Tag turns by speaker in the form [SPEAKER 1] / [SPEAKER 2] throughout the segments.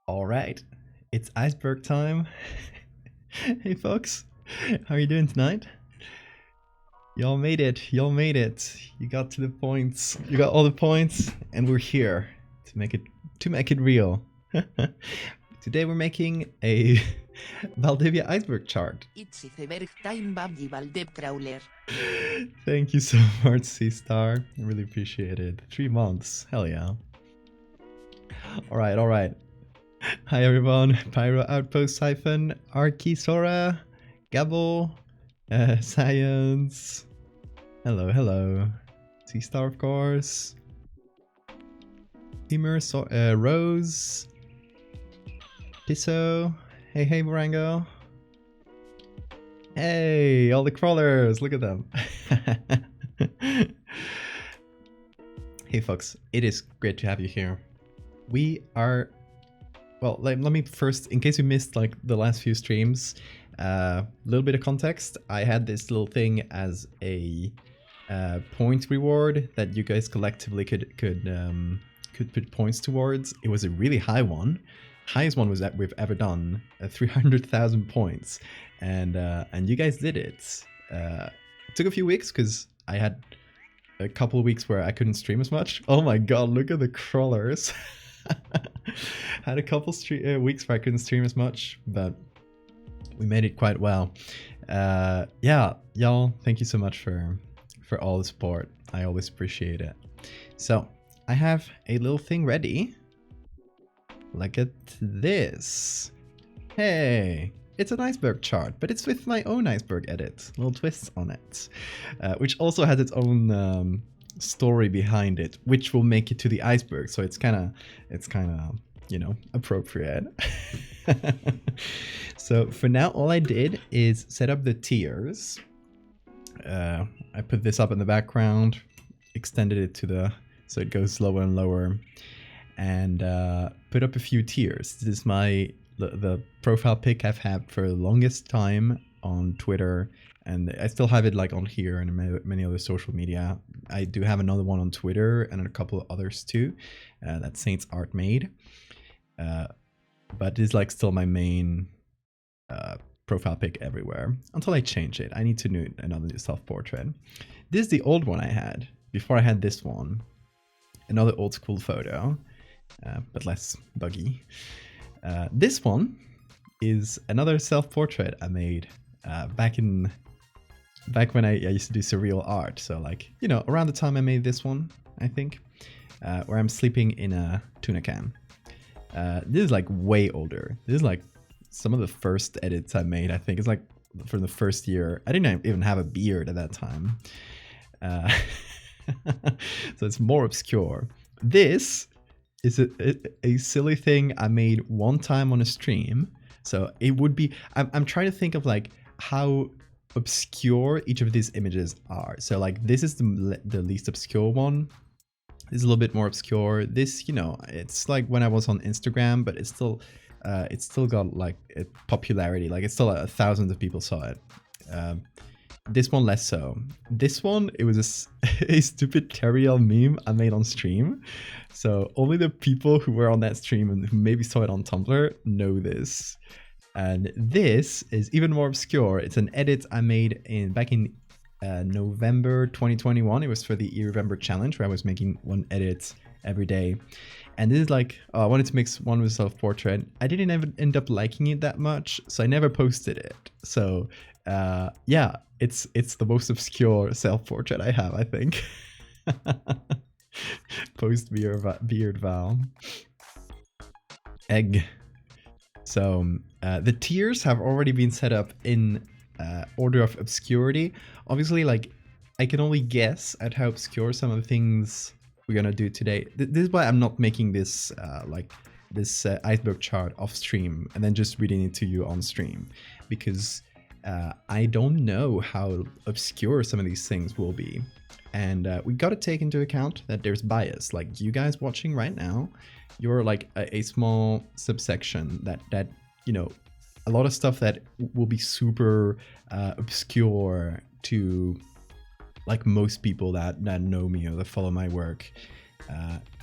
[SPEAKER 1] All right, it's iceberg time. Hey, folks, how are you doing tonight? Y'all made it. Y'all made it. You got to the points. You got all the points, and we're here to make it real. Today we're making a Valdevia Iceberg chart.
[SPEAKER 2] It's iceberg time, Babji Valdeb Crawler.
[SPEAKER 1] Thank you so much, C Star. I really appreciate it. 3 months. Hell yeah. All right, all right. Hi everyone, Pyro Outpost Siphon, Arki Sora, Gabble, Science. Hello, hello. Sea Star, of course. Emer, Rose, Piso. Hey, hey, Morango. Hey, all the crawlers, look at them. Hey, folks, it is great to have you here. We are. Well, let me first, in case you missed like the last few streams, little bit of context. I had this little thing as a point reward that you guys collectively could put points towards. It was a really high one, highest one was that we've ever done, 300,000 points, and you guys did it. It took a few weeks because I had a couple of weeks where I couldn't stream as much. Oh my god, look at the crawlers. Had a couple weeks where I couldn't stream as much, but we made it quite well. Yeah, y'all, thank you so much for all the support. I always appreciate it. So I have a little thing ready. Look at this. Hey, it's an iceberg chart, but it's with my own iceberg edit, little twists on it, which also has its own story behind it, which will make it to the iceberg. So it's kind of, you know, appropriate. So for now, all I did is set up the tiers. I put this up in the background, extended it to so it goes lower and lower, and put up a few tiers. This is the profile pic I've had for the longest time on Twitter, and I still have it like on here and many other social media. I do have another one on Twitter and a couple of others too, that Saints Art made, but it's like still my main profile pic everywhere until I change it. I need to do another self-portrait. This is the old one I had before I had this one. Another old school photo, but less buggy. This one is another self-portrait I made back when I used to do surreal art. So like, you know, around the time I made this one, I think, where I'm sleeping in a tuna can. This is like way older. This is like some of the first edits I made, I think. It's like from the first year. I didn't even have a beard at that time. So it's more obscure. This is a silly thing I made one time on a stream. So it would be, I'm trying to think of like how obscure each of these images are. So like this is the least obscure one. This is a little bit more obscure. This, you know, it's like when I was on Instagram, but it's still got like a popularity. Like it's still thousands of people saw it. This one less so. This one, it was a stupid Teriel meme I made on stream. So only the people who were on that stream and who maybe saw it on Tumblr know this. And this is even more obscure. It's an edit I made back in November 2021. It was for the November challenge where I was making one edit every day. And this is like, I wanted to mix one with self-portrait. I didn't even end up liking it that much, so I never posted it. So yeah, it's the most obscure self-portrait I have, I think. Post beard Val. Egg. So the tiers have already been set up in order of obscurity. Obviously, like I can only guess at how obscure some of the things we're gonna do today. This is why I'm not making this iceberg chart off stream and then just reading it to you on stream, because I don't know how obscure some of these things will be, and we got to take into account that there's bias. Like you guys watching right now, you're like a small subsection that you know, a lot of stuff that will be super obscure to like most people that know me or that follow my work,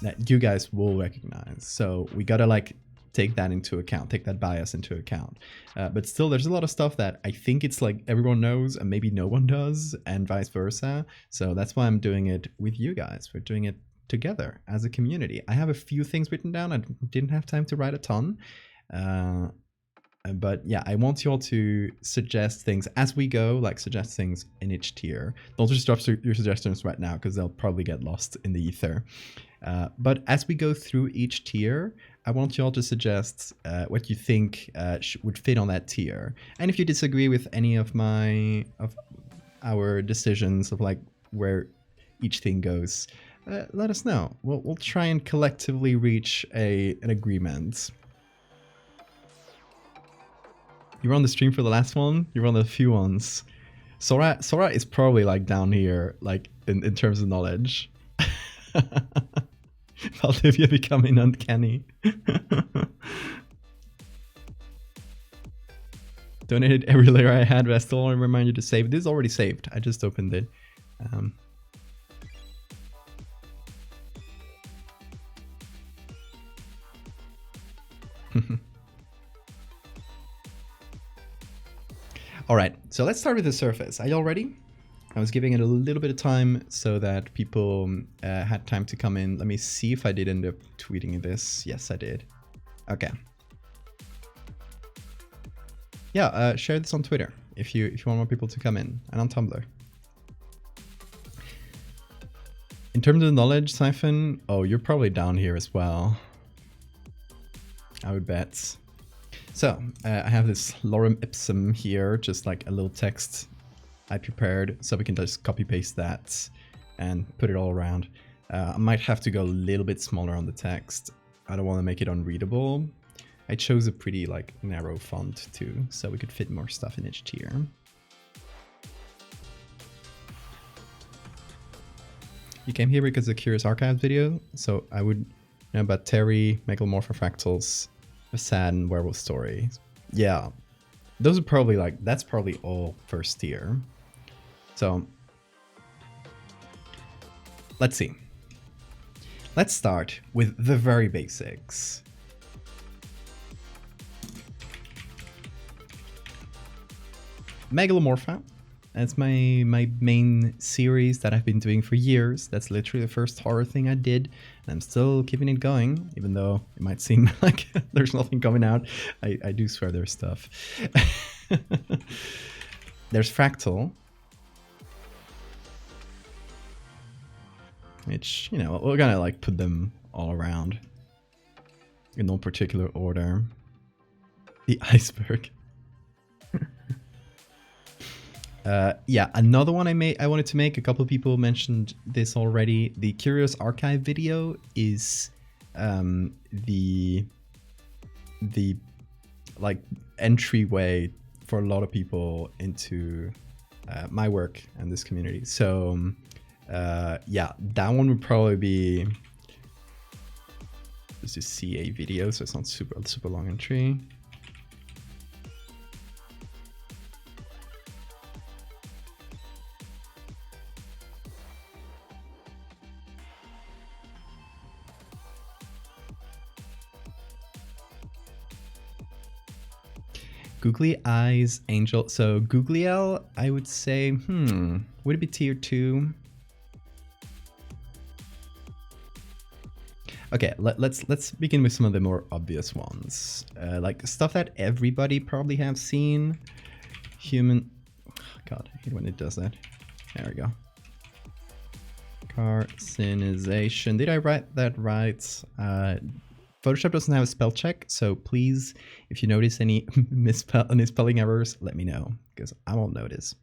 [SPEAKER 1] that you guys will recognize. So we gotta like take that into account, take that bias into account. But still, there's a lot of stuff that I think it's like everyone knows and maybe no one does, and vice versa. So that's why I'm doing it with you guys. We're doing it together as a community. I have a few things written down. I didn't have time to write a ton. But yeah, I want you all to suggest things as we go, like suggest things in each tier. Don't just drop your suggestions right now because they'll probably get lost in the ether. But as we go through each tier, I want you all to suggest what you think would fit on that tier. And if you disagree with any of our decisions of like where each thing goes, let us know. We'll try and collectively reach an agreement. You were on the stream for the last one? You were on the few ones. Sora is probably like down here, like in terms of knowledge. Valdevia becoming uncanny. Donated every layer I had, but I still want to remind you to save. This is already saved. I just opened it. All right, so let's start with the surface. Are y'all ready? I was giving it a little bit of time so that people had time to come in. Let me see if I did end up tweeting this. Yes, I did. Okay. Yeah, share this on Twitter if you want more people to come in, and on Tumblr. In terms of knowledge, Siphon, oh, you're probably down here as well. I would bet. So, I have this lorem ipsum here, just like a little text I prepared, so we can just copy paste that and put it all around. I might have to go a little bit smaller on the text. I don't want to make it unreadable. I chose a pretty like narrow font too, so we could fit more stuff in each tier. You came here because of the Curious Archives video, so I would know about Terry, Megalomorphofractals, a sad and werewolf story. Yeah, those are probably like, that's probably all first tier. So let's see. Let's start with the very basics. Megalomorpha. That's my main series that I've been doing for years. That's literally the first horror thing I did. And I'm still keeping it going, even though it might seem like there's nothing coming out. I do swear there's stuff. There's Fractal. Which, you know, we're gonna like put them all around. In no particular order. The Iceberg. Yeah, another one I wanted to make. A couple of people mentioned this already. The Curious Archive video is the like entryway for a lot of people into my work and this community. So yeah, that one would probably be just a CA video, so it's not super long entry. Googly Eyes Angel. So Googliel, I would say, would it be tier 2? Okay, let's begin with some of the more obvious ones. Like stuff that everybody probably have seen. Human, oh God, I hate when it does that. There we go. Carcinization. Did I write that right? Photoshop doesn't have a spell check, so please, if you notice any misspelling errors, let me know, because I won't notice.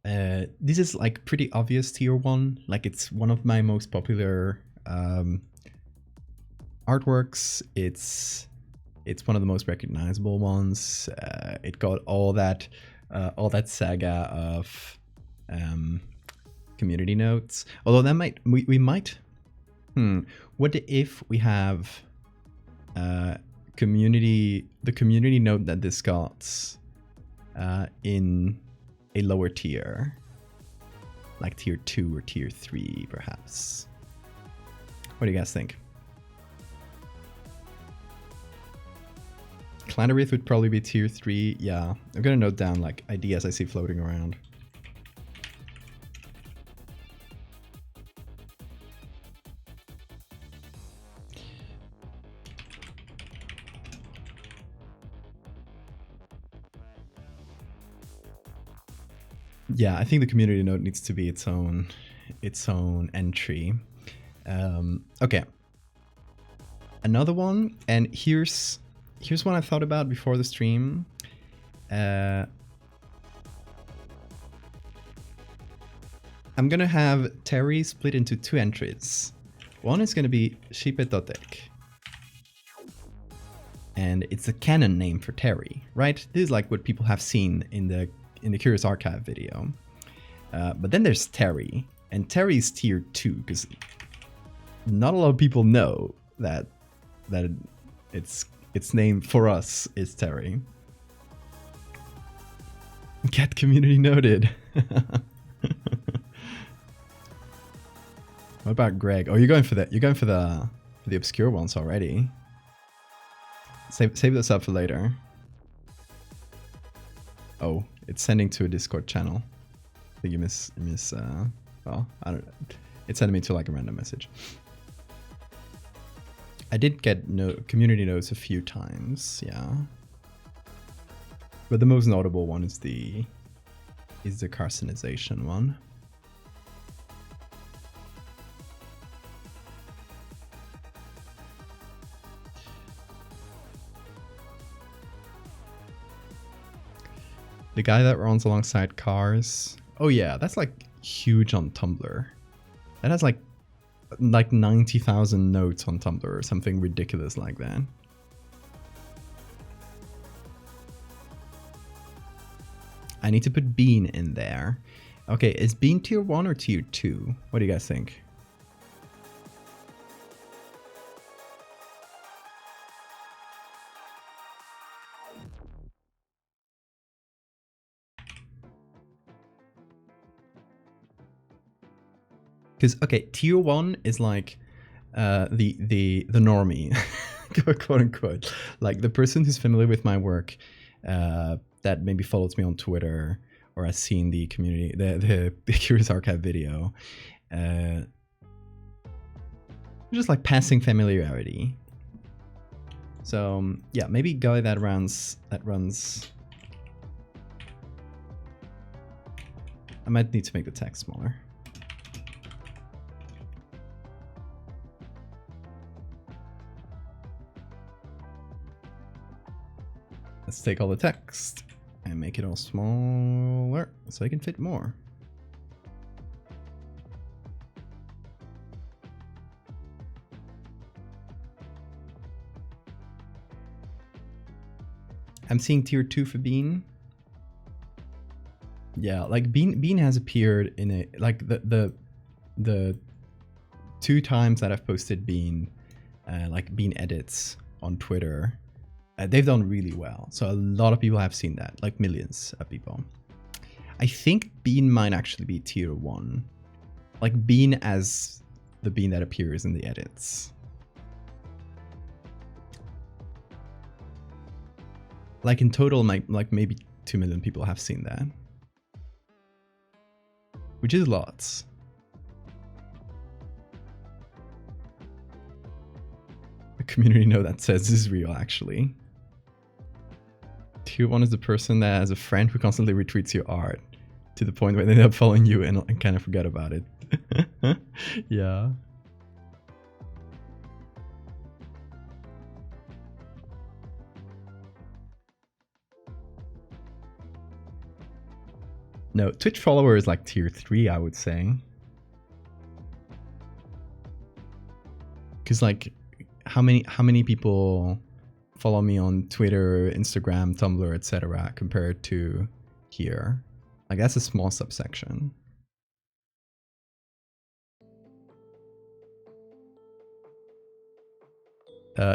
[SPEAKER 1] This is like pretty obvious tier 1, like it's one of my most popular artworks. It's one of the most recognizable ones. It got all that saga of community notes. Although that might we might. What if we have the community note that this got in a lower tier, like tier 2 or tier 3, perhaps? What do you guys think? Clanderith would probably be tier 3. Yeah, I'm gonna note down like ideas I see floating around. Yeah, I think the community note needs to be its own entry. Okay. Another one, and here's one I thought about before the stream. I'm gonna have Terry split into 2 entries. One is gonna be Shipetotek. And it's a canon name for Terry, right? This is like what people have seen in the Curious Archive video. But then there's Terry, and Terry's tier 2 because not a lot of people know that its name for us is Terry. Get community noted. What about Greg? Oh, you're going for that. You're going for the obscure ones already. Save this up for later. Oh, it's sending to a Discord channel. I think you miss. Well, I don't know. It's sending me to like a random message. I did get community notes a few times, yeah. But the most notable one is the carcinization one. The guy that runs alongside cars. Oh yeah, that's like huge on Tumblr. That has like 90,000 notes on Tumblr or something ridiculous like that. I need to put Bean in there. Okay, is Bean tier 1 or tier 2? What do you guys think? Because okay, tier 1 is like the normie, quote unquote, like the person who's familiar with my work, that maybe follows me on Twitter or has seen the community, the Curious Archive video, just like passing familiarity. So yeah, maybe guy that runs. I might need to make the text smaller. Let's take all the text and make it all smaller so I can fit more. I'm seeing tier 2 for Bean. Yeah, like Bean has appeared in a like the 2 times that I've posted Bean, like Bean edits on Twitter. They've done really well. So a lot of people have seen that, like millions of people. I think Bean might actually be tier 1. Like Bean as the Bean that appears in the edits. Like in total, like maybe 2 million people have seen that. Which is lots. A community note that says this is real, actually. Tier 1 is the person that has a friend who constantly retweets your art to the point where they end up following you and kind of forget about it. Yeah. No, Twitch follower is like tier 3, I would say. Because like, how many people follow me on Twitter, Instagram, Tumblr, etc. compared to here? Like that's a small subsection.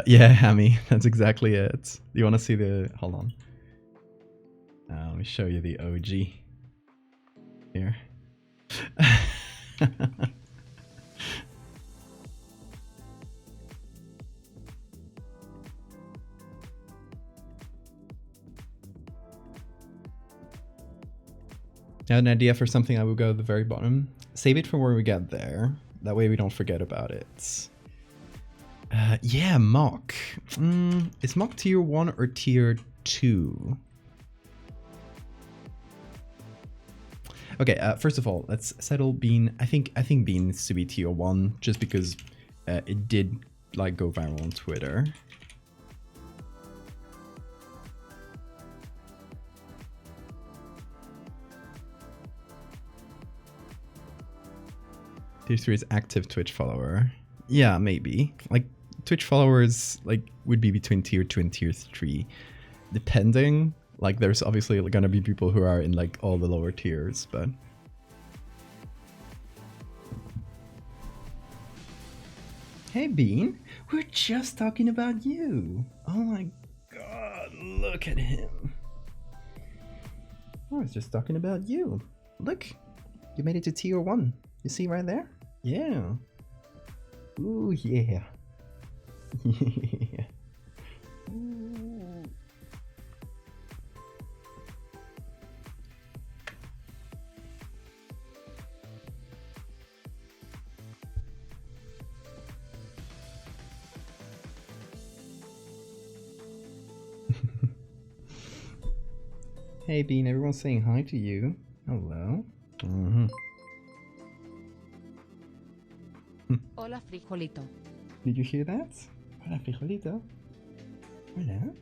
[SPEAKER 1] Yeah, Hammy, that's exactly it. You want to see the... Hold on. Let me show you the OG. Here. An idea for something I will go at the very bottom. Save it for when we get there. That way we don't forget about it. Yeah, Mock. Is Mock tier 1 or tier 2? Okay, first of all, let's settle Bean. I think Bean needs to be tier 1 just because it did like go viral on Twitter. Tier 3 is active Twitch follower. Yeah, maybe. Like, Twitch followers like would be between tier 2 and tier 3. Depending. Like, there's obviously gonna be people who are in like all the lower tiers, but... Hey Bean, we're just talking about you. Oh my god, look at him. I was just talking about you. Look, you made it to tier 1. You see right there? Yeah. Ooh, yeah. Yeah. Ooh. Hey Bean, everyone's saying hi to you. Hello.
[SPEAKER 2] Hola, frijolito.
[SPEAKER 1] Did you hear that? Hola, frijolito. Hola.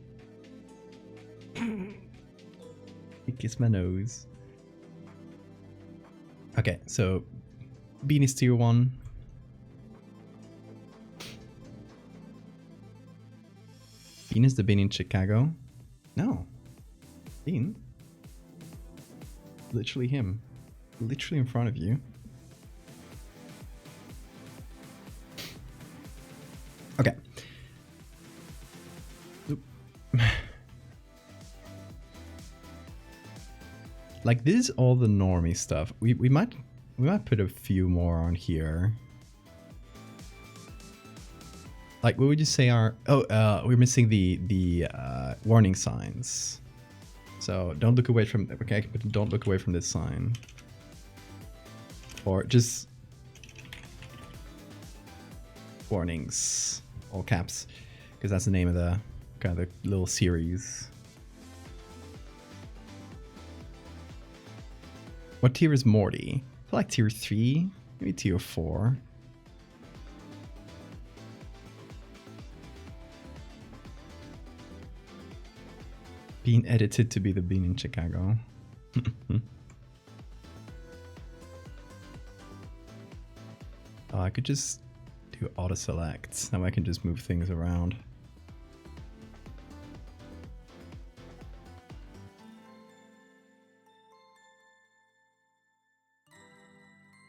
[SPEAKER 1] You kiss my nose. Okay, so Bean is tier 1. Bean is the Bean in Chicago? No. Bean? Literally him. Literally in front of you. Okay. Like, this is all the normie stuff. We might put a few more on here. Like, what would you say are... Oh, we're missing the warning signs. So don't look away from... Okay, but don't look away from this sign. Or just... warnings. All caps. Because that's the name of the kind of the little series. What tier is Morty? I feel like tier 3, maybe tier 4. Being edited to be the Bean in Chicago. Oh, I could just do auto select. Now I can just move things around.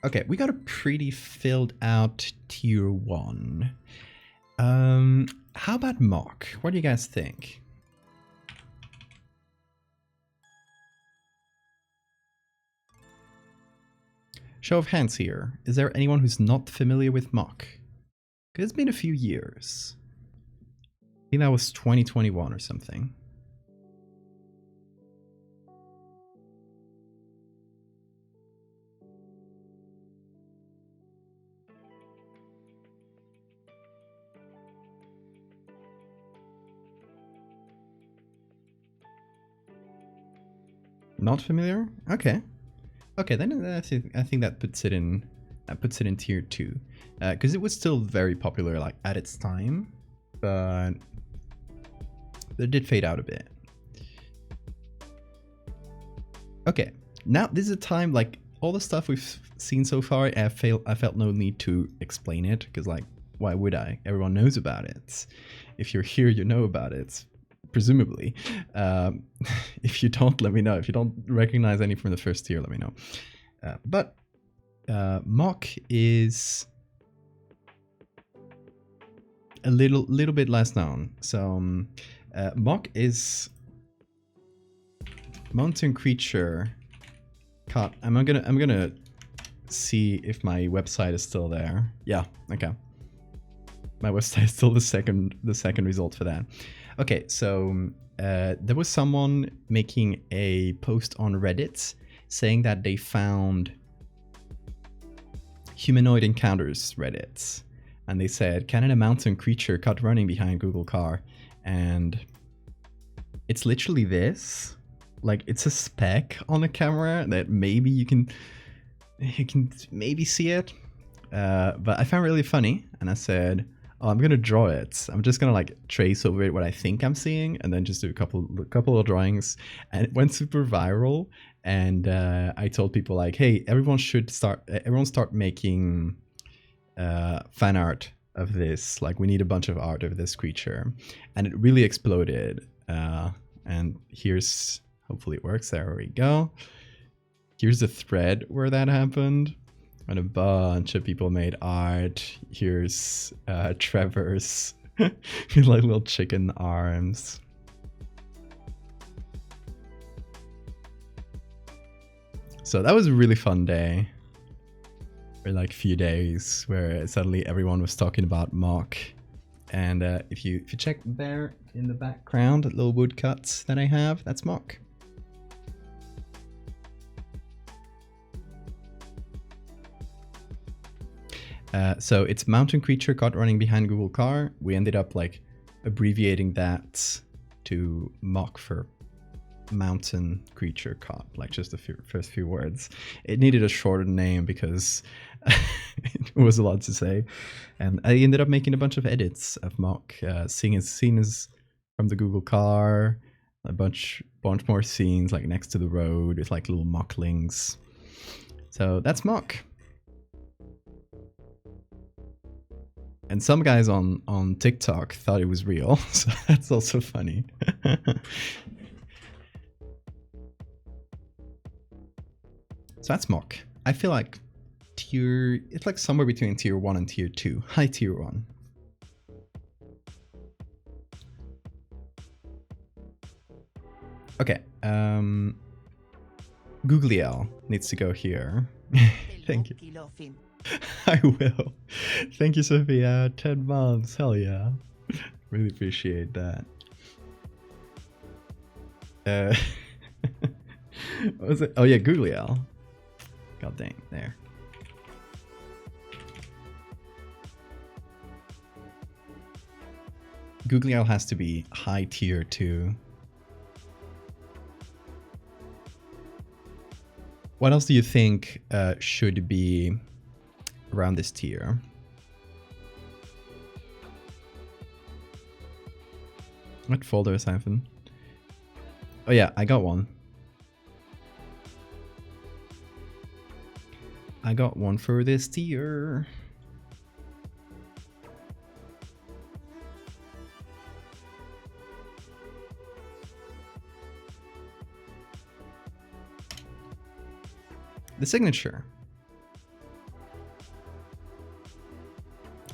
[SPEAKER 1] Okay, we got a pretty filled out tier 1. How about Mock? What do you guys think? Show of hands here. Is there anyone who's not familiar with Mock? Because it's been a few years. I think that was 2021 or something. Not familiar? Okay. Okay, then I think that puts it in tier 2, because it was still very popular like at its time, but it did fade out a bit. Okay, now this is a time like all the stuff we've seen so far. I felt no need to explain it because like why would I? Everyone knows about it. If you're here, you know about it. Presumably. If you don't, let me know. If you don't recognize any from the first tier, let me know. But Mock is a little bit less known. So Mock is mountain creature. I'm gonna see if my website is still there. Yeah, okay. My website is still the second result for that. Okay, so there was someone making a post on Reddit saying that they found humanoid encounters Reddit, and they said Canada mountain creature caught running behind Google car, and it's literally this. Like, it's a speck on a camera that maybe you can maybe see it, but I found it really funny, and I said, oh, I'm gonna draw it. I'm just gonna like trace over it what I think I'm seeing, and then just do a couple of drawings, and it went super viral. And I told people like, hey, everyone start making fan art of this. Like, we need a bunch of art of this creature, and it really exploded. And here's, hopefully it works. There we go. Here's the thread where that happened, and a bunch of people made art. Here's Trevor's like little chicken arms. So that was a really fun day, or like few days, where suddenly everyone was talking about mock. And if you check there in the background, little woodcuts that I have, that's mock. So it's mountain creature caught running behind Google car. We ended up like abbreviating that to mock for mountain creature caught, like just the first few words. It needed a shorter name because it was a lot to say, and I ended up making a bunch of edits of mock, seeing scenes from the Google car, a bunch more scenes like next to the road with like little mocklings. So that's mock. And some guys on TikTok thought it was real, so that's also funny. So that's mock. I feel like it's like somewhere between tier 1 and tier 2. High tier 1. Okay. Googliel needs to go here. Thank you. I will. Thank you, Sophia. 10 months. Hell yeah. Really appreciate that. What was it? Oh yeah, Googliel. God dang, there. Googliel has to be high tier 2. What else do you think should be around this tier? What folder is Siphon? Oh yeah, I got one. I got one for this tier. The signature.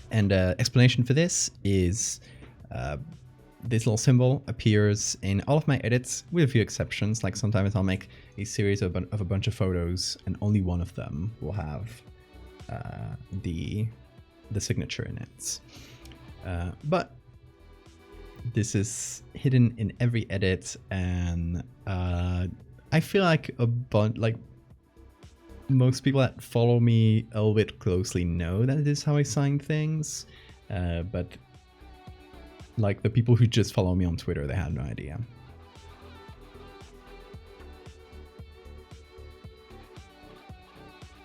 [SPEAKER 1] And explanation for this is this little symbol appears in all of my edits with a few exceptions. Like sometimes I'll make a series of a bunch of photos and only one of them will have the signature in it. But this is hidden in every edit, and I feel like most people that follow me a little bit closely know that it is how I sign things, but like the people who just follow me on Twitter, they had no idea.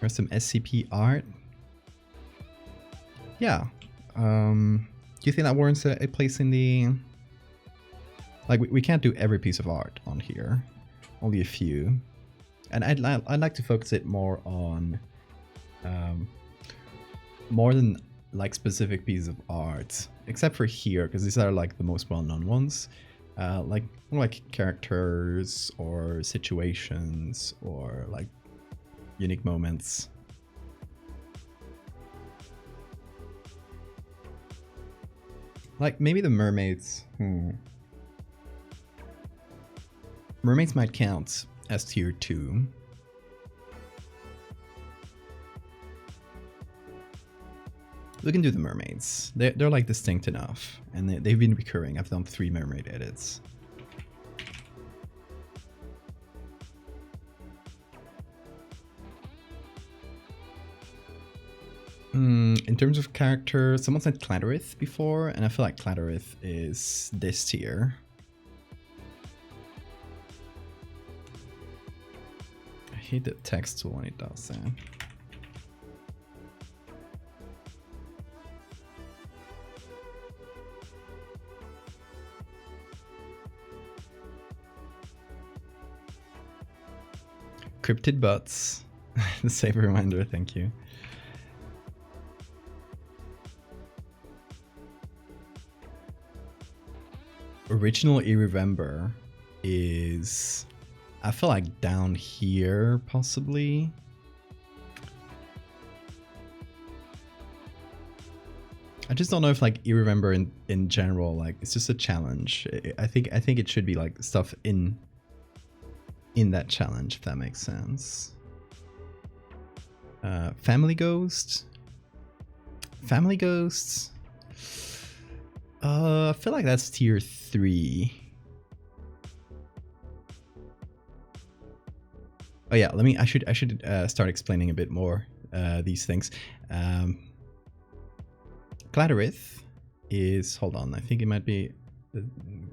[SPEAKER 1] There's some SCP art. Yeah. Do you think that warrants a place in the... Like, we can't do every piece of art on here. Only a few. And I'd like to focus it more on... more than like specific pieces of art, except for here, because these are like the most well-known ones. Like more like characters or situations or like unique moments. Like maybe the mermaids. Mermaids might count as tier 2. We can do the mermaids. They're like distinct enough, and they've been recurring. I've done 3 mermaid edits. In terms of character, someone said Clatterith before, and I feel like Clatterith is this tier. I hate the text tool when it does that. Cryptid butts. The save reminder, thank you. Original Irremember is, I feel like, down here, possibly. I just don't know if like Irremember in general, like it's just a challenge. I think it should be like stuff in that challenge, if that makes sense. Family Ghost. Family Ghosts. I feel like that's tier 3. Oh yeah, I should start explaining a bit more these things. Clatterith is, hold on, I think it might be,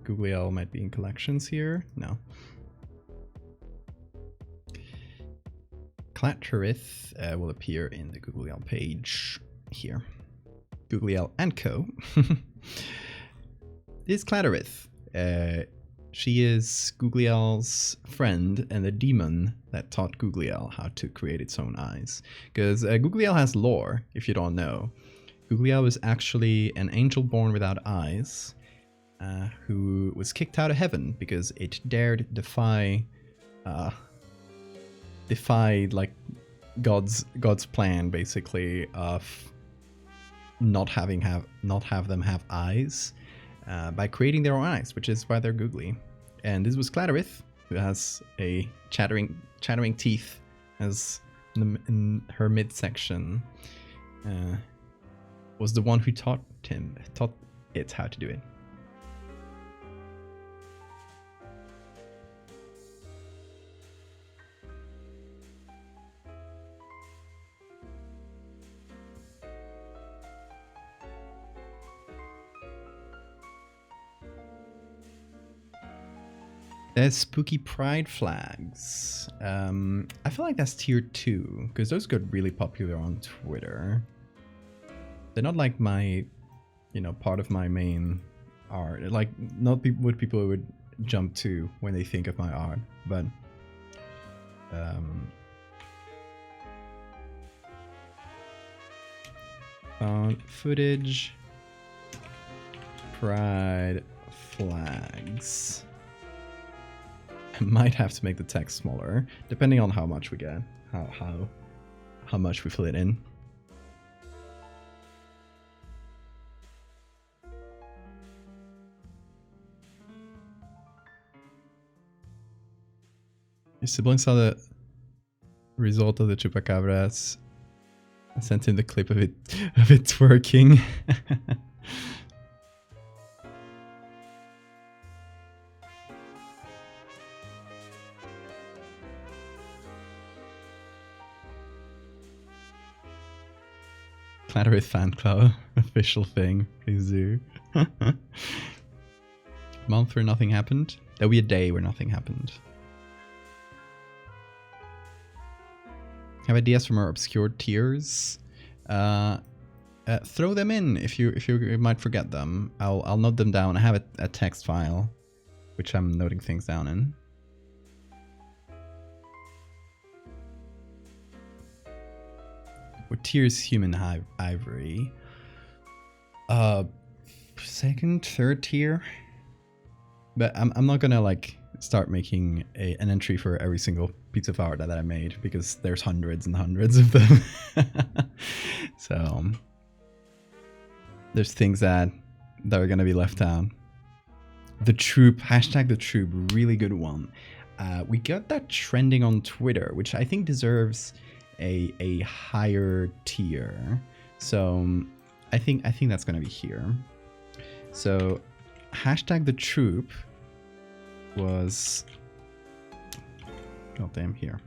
[SPEAKER 1] Googly Owl might be in collections here. No. Clatterith will appear in the Googly Owl page here. Googly Owl and Co. This is Clatterith. She is Googly Owl's friend and the demon that taught Googly Owl how to create its own eyes. Because Googly Owl has lore, if you don't know. Googly Owl was actually an angel born without eyes, who was kicked out of heaven because it dared defy like God's plan, basically, of not have them have eyes, by creating their own eyes, which is why they're googly. And this was Clatterith, who has a chattering teeth as in her midsection, was the one who taught it how to do it. There's spooky pride flags. I feel like that's tier 2, because those got really popular on Twitter. They're not like my, part of my main art. Like, not what people would jump to when they think of my art, but found footage, pride flags. I might have to make the text smaller, depending on how much we get, how much we fill it in. Your siblings saw the result of the chupacabras. I sent him the clip of it twerking. Clatterith fan club official thing, please do. Month where nothing happened. There'll be a day where nothing happened. Have ideas from our obscure tiers? Throw them in if you might forget them. I'll note them down. I have a text file, which I'm noting things down in. What tier is human ivory? Second, third tier. But I'm not gonna like start making an entry for every single piece of art that I made, because there's hundreds and hundreds of them. So there's things that are gonna be left out. The troop, hashtag the troop, really good one. We got that trending on Twitter, which I think deserves a higher tier. So I think that's gonna be here. So hashtag the troop was, goddamn, here.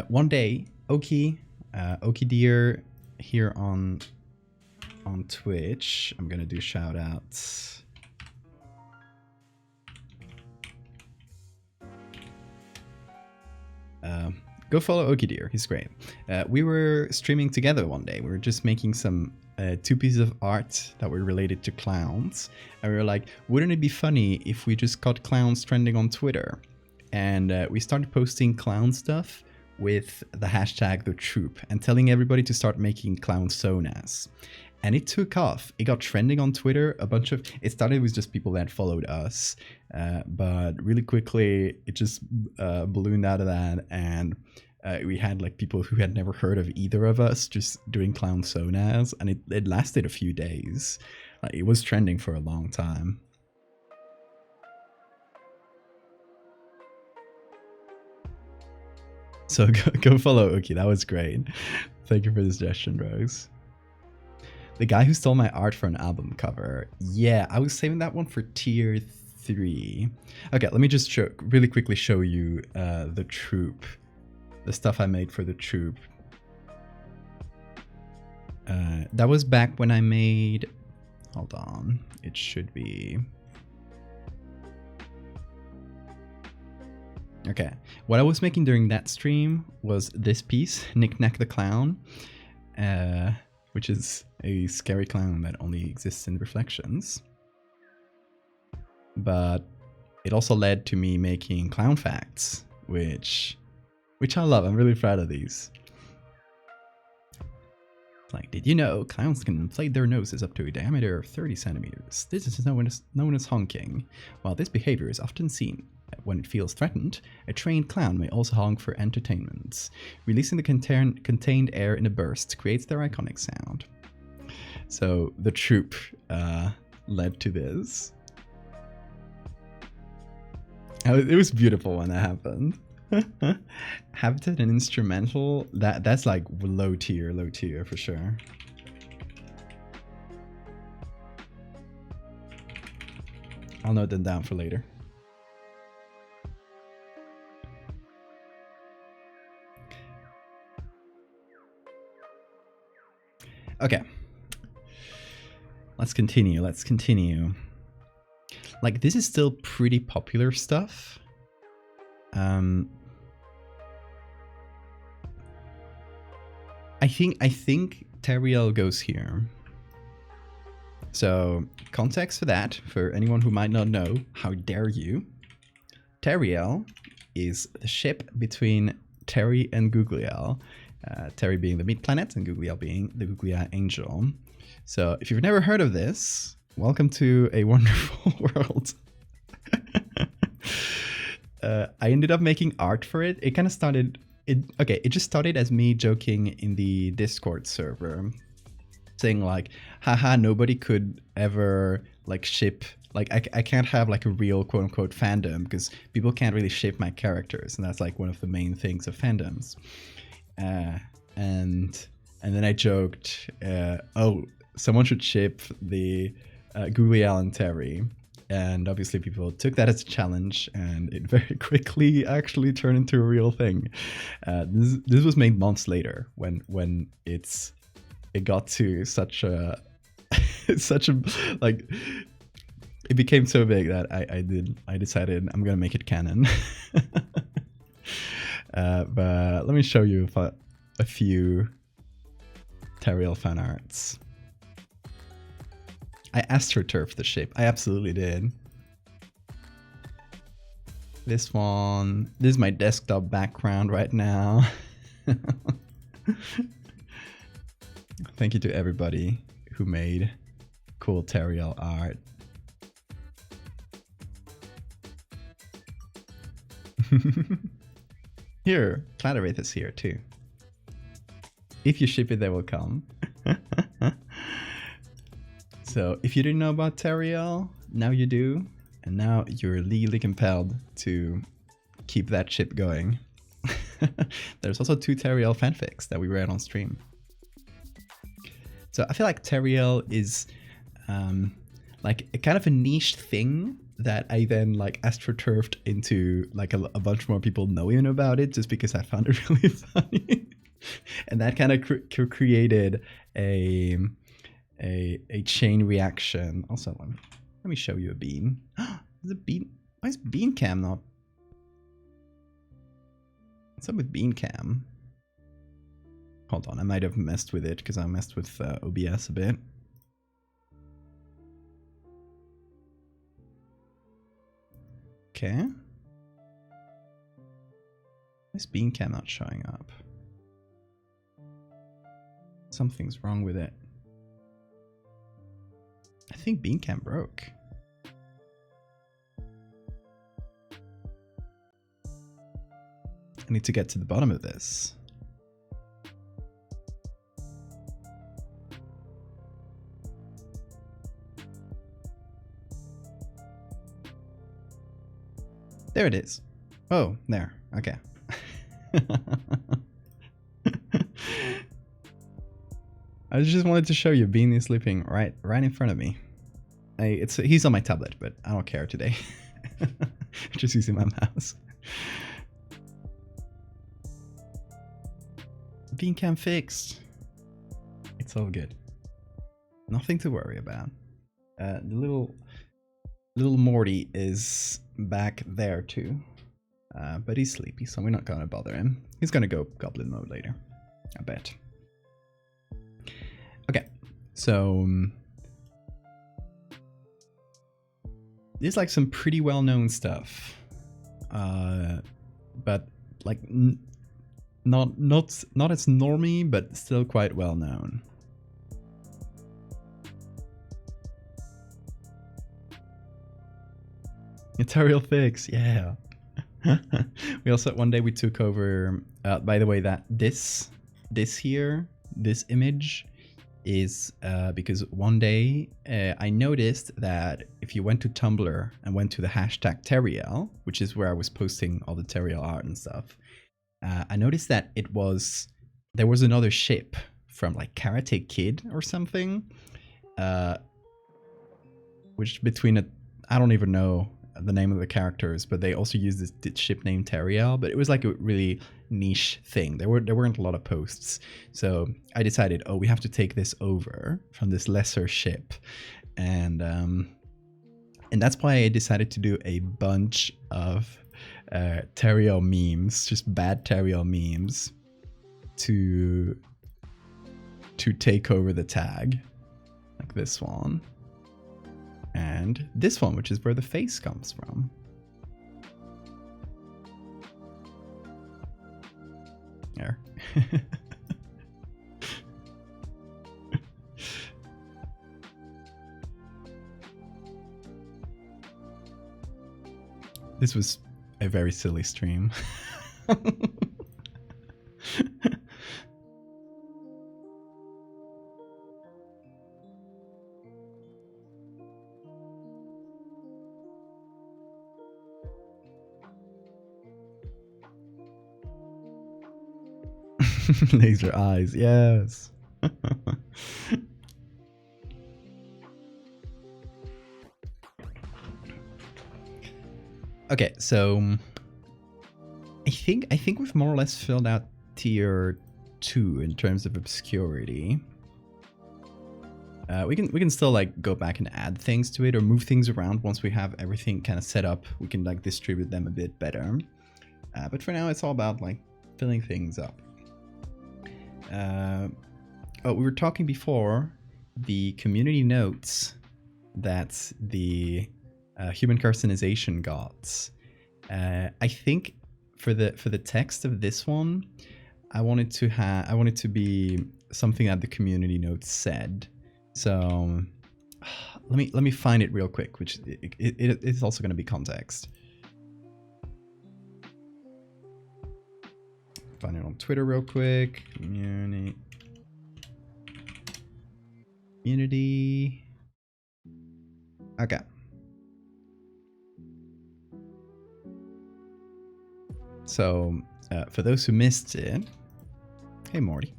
[SPEAKER 1] One day, Oki Okie Deer here on Twitch. I'm gonna do shout outs. Go follow Okie Deer, he's great. We were streaming together one day. We were just making some 2 pieces of art that were related to clowns. And we were like, wouldn't it be funny if we just got clowns trending on Twitter? And we started posting clown stuff with the hashtag the troop and telling everybody to start making clown sonas. And it took off. It got trending on Twitter. It started with just people that followed us, but really quickly it just ballooned out of that, and we had like people who had never heard of either of us just doing clown sonas, and it lasted a few days. It was trending for a long time. So go follow Uki. That was great. Thank you for the suggestion, Rose. The guy who stole my art for an album cover. Yeah, I was saving that one for tier 3. Okay, let me just really quickly show you the troop. The stuff I made for the troop. That was back when I made... Hold on. It should be... Okay, what I was making during that stream was this piece, Knick Knack the Clown, which is a scary clown that only exists in Reflections. But it also led to me making clown facts, which I love. I'm really proud of these. Like, did you know clowns can inflate their noses up to a diameter of 30 centimeters? This is known as honking. While this behavior is often seen when it feels threatened, a trained clown may also honk for entertainment. Releasing the contained air in a burst creates their iconic sound. So the troop led to this. It was beautiful when that happened. Habitat and instrumental, that's like low tier for sure. I'll note them down for later. Okay. Let's continue. Like, this is still pretty popular stuff. I think Teriel goes here. So, context for that, for anyone who might not know, how dare you? Teriel is the ship between Terry and Googliel. Terry being the meat planet and Googliel being the Googlia angel. So, if you've never heard of this, welcome to a wonderful world. I ended up making art for it. It kind of started... It just started as me joking in the Discord server, saying like, haha, nobody could ever like ship, like I can't have like a real quote unquote fandom because people can't really ship my characters, and that's like one of the main things of fandoms. And then I joked, oh, someone should ship the Googliel and Terry. And obviously people took that as a challenge, and it very quickly actually turned into a real thing. This was made months later when it got to such a like, it became so big that I decided I'm gonna make it canon. But let me show you a few Teriel fan arts. I astroturfed the ship. I absolutely did. This one. This is my desktop background right now. Thank you to everybody who made cool Teriel art. Here, Clatterwraith is here too. If you ship it, they will come. So, if you didn't know about Teriel, now you do, and now you're legally compelled to keep that ship going. There's also 2 Teriel fanfics that we read on stream. So I feel like Teriel is like a kind of a niche thing that I then like astroturfed into like a bunch more people knowing about it just because I found it really funny. And that kind of created a chain reaction. Also, let me show you a bean. Is it bean? Why is bean cam not? What's up with bean cam? Hold on, I might have messed with it because I messed with OBS a bit. Okay. Why is bean cam not showing up? Something's wrong with it. I think bean cam broke. I need to get to the bottom of this. There it is. Oh, there. Okay. I just wanted to show you Bean is sleeping right in front of me. He's on my tablet, but I don't care today. Just using my mouse. Bean cam fixed. It's all good. Nothing to worry about. The little Morty is back there too, but he's sleepy, so we're not gonna bother him. He's gonna go goblin mode later, I bet. Okay, so there's like some pretty well-known stuff, but like not as normie, but still quite well-known. Material fix, yeah. We also one day we took over. By the way, that this image is because one day I noticed that if you went to Tumblr and went to the hashtag Teriel, which is where I was posting all the Teriel art and stuff, I noticed that there was another ship from like Karate Kid or something, which between I don't even know the name of the characters, but they also used this ship named Teriel, but it was like a really niche thing. There weren't a lot of posts, so I decided, oh, we have to take this over from this lesser ship, and that's why I decided to do a bunch of Teriel memes, just bad Teriel memes, to take over the tag, like this one. And this one, which is where the face comes from. There. This was a very silly stream. Laser eyes, yes. Okay, so I think we've more or less filled out tier 2 in terms of obscurity. We can still like go back and add things to it or move things around once we have everything kind of set up. We can like distribute them a bit better. But for now, it's all about like filling things up. Oh, we were talking before the community notes that the human carcinization got. I think for the text of this one, I wanted to be something that the community notes said. So let me find it real quick, which it's also going to be context. Find it on Twitter real quick. Community. Okay. So, for those who missed it, hey Morty.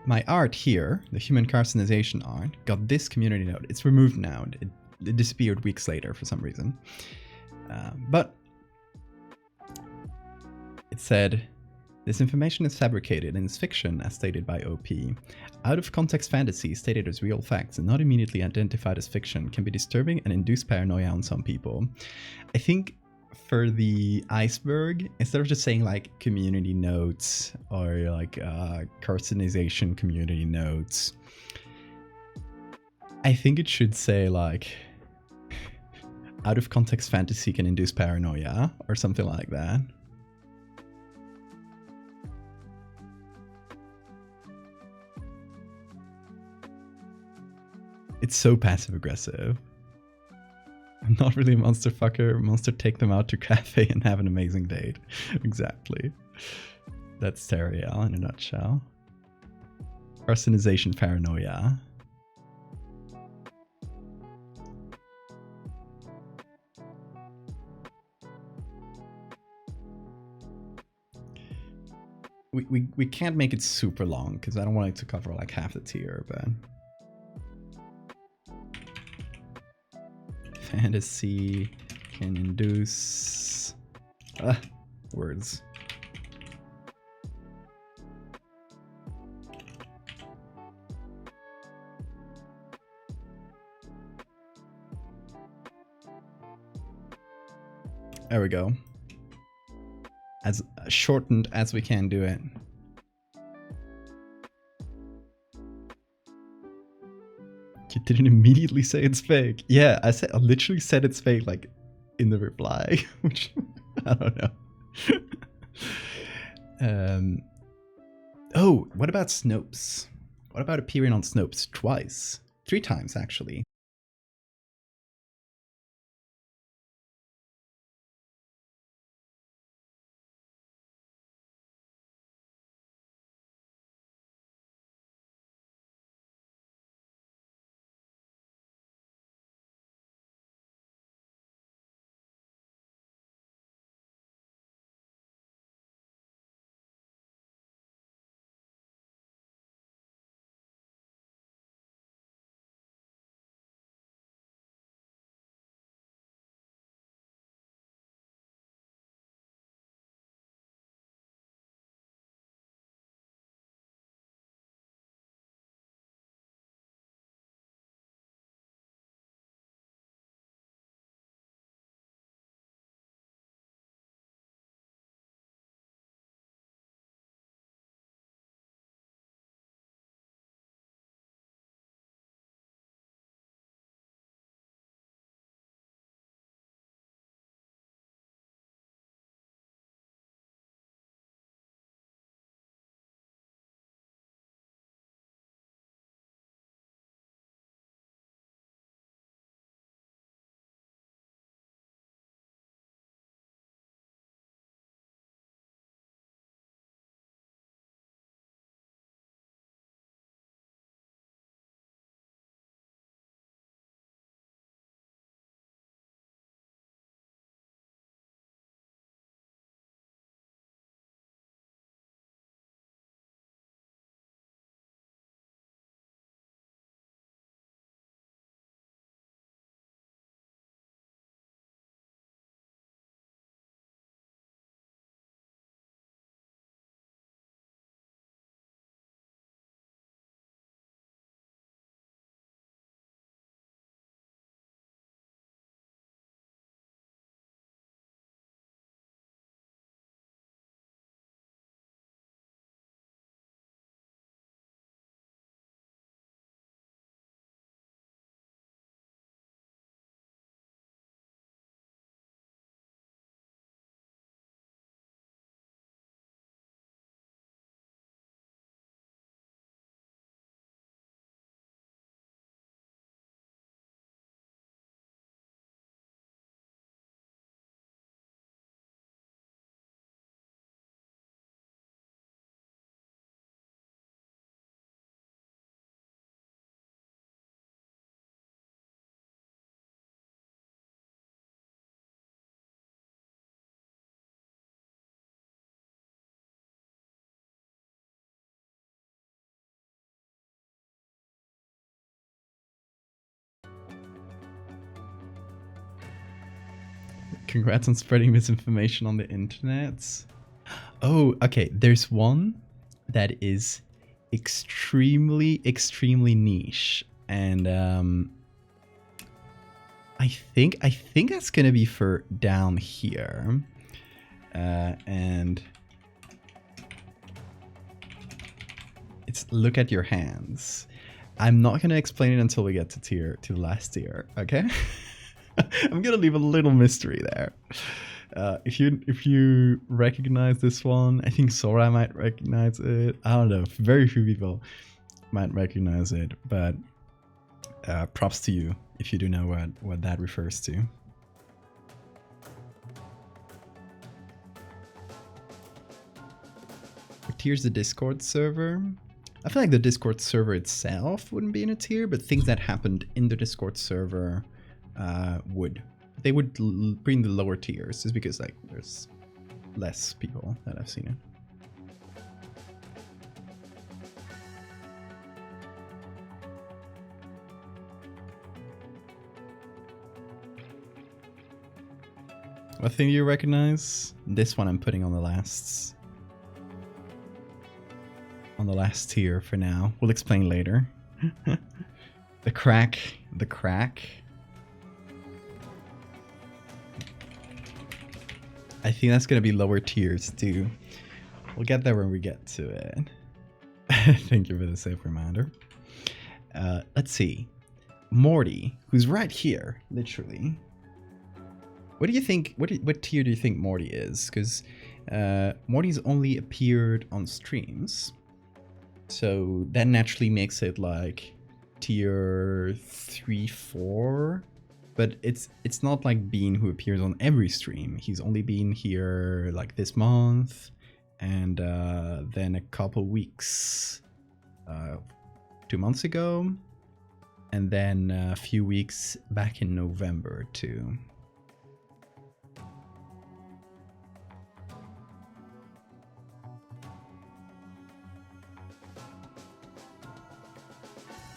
[SPEAKER 1] My art here, the human carcinization art, got this community note. It's removed now. It disappeared weeks later for some reason. But it said, this information is fabricated and is fiction, as stated by OP. Out-of-context fantasy stated as real facts and not immediately identified as fiction can be disturbing and induce paranoia on some people. I think for the iceberg, instead of just saying like community notes or like carcinization community notes, I think it should say like out-of-context fantasy can induce paranoia or something like that. It's so passive-aggressive. I'm not really a monster fucker. Monster take them out to cafe and have an amazing date. Exactly. That's Teriel in a nutshell. Personalization paranoia. We can't make it super long because I don't want it to cover like half the tier, but fantasy can induce words. There we go. As shortened as we can do it. You didn't immediately say it's fake. Yeah, I literally said it's fake, like in the reply, which I don't know. Oh, what about Snopes? What about appearing on Snopes twice? 3 times, actually. Congrats on spreading misinformation on the internet. Oh, okay. There's one that is extremely niche, and I think that's gonna be for down here, and it's look at your hands. I'm not gonna explain it until we get to the last tier. Okay. I'm gonna leave a little mystery there. If you recognize this one, I think Sora might recognize it. I don't know. Very few people might recognize it, but props to you if you do know what that refers to. What tier's the Discord server? I feel like the Discord server itself wouldn't be in a tier, but things that happened in the Discord server would. They would bring the lower tiers just because like there's less people that I've seen it. What thing do you recognize? This one I'm putting on the last tier for now. We'll explain later. The crack. I think that's gonna be lower tiers too. We'll get there when we get to it. Thank you for the safe reminder. Let's see. Morty, who's right here, literally. What do you think? What tier do you think Morty is? Because Morty's only appeared on streams, so that naturally makes it like tier 3, 4. But it's not like Bean who appears on every stream. He's only been here like this month, and then a couple weeks, 2 months ago, and then a few weeks back in November too.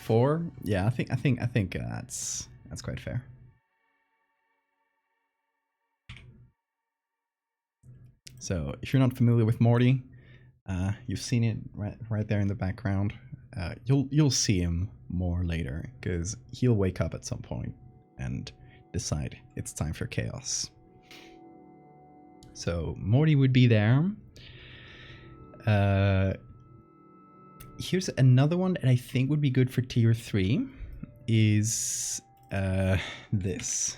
[SPEAKER 1] Four? Yeah, I think that's quite fair. So if you're not familiar with Morty, you've seen it right there in the background. You'll see him more later because he'll wake up at some point and decide it's time for chaos. So Morty would be there. Here's another one that I think would be good for tier 3 is this.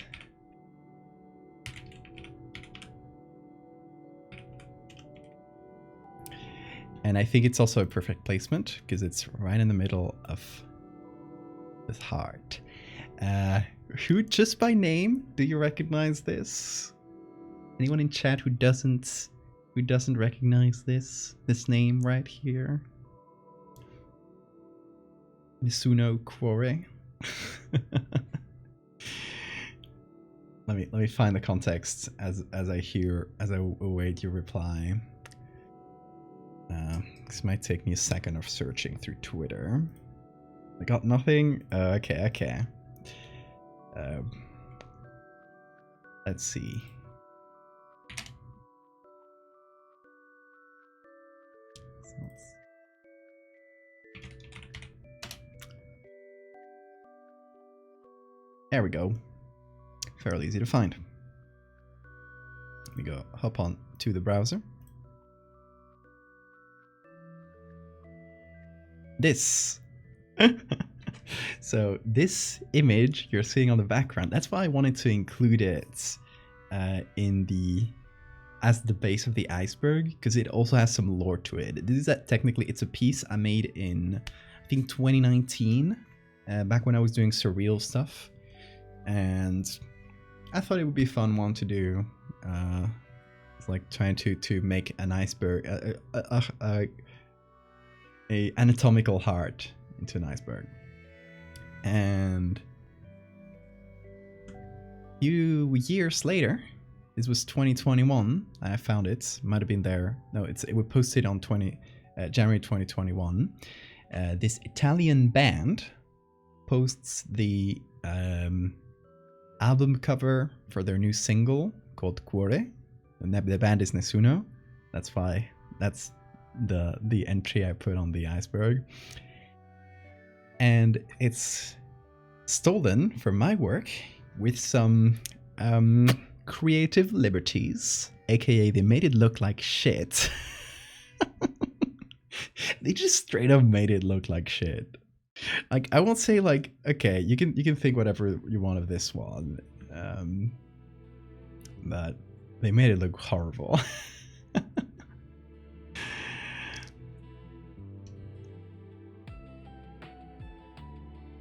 [SPEAKER 1] And I think it's also a perfect placement because it's right in the middle of this heart. Who, just by name, do you recognize this? Anyone in chat who doesn't recognize this name right here? Nisuno Quore. Let me find the context as I await your reply. This might take me a second of searching through Twitter. I got nothing. Okay. Let's see. There we go. Fairly easy to find. Let me go hop on to the browser. This. So this image you're seeing on the background, that's why I wanted to include it as the base of the iceberg, because it also has some lore to it. This is technically it's a piece I made in I think 2019, back when I was doing surreal stuff, and I thought it would be a fun one to do. It's like trying to make an iceberg, a anatomical heart into an iceberg. And a few years later, this was 2021, I found it, might have been there. No, it was posted on January 2021. This Italian band posts the album cover for their new single called Cuore. And the band is Nessuno. That's why that's the entry I put on the iceberg. And it's stolen from my work with some creative liberties, aka they made it look like shit. They just straight up made it look like shit. Like, I won't say like, okay, you can think whatever you want of this one, but they made it look horrible.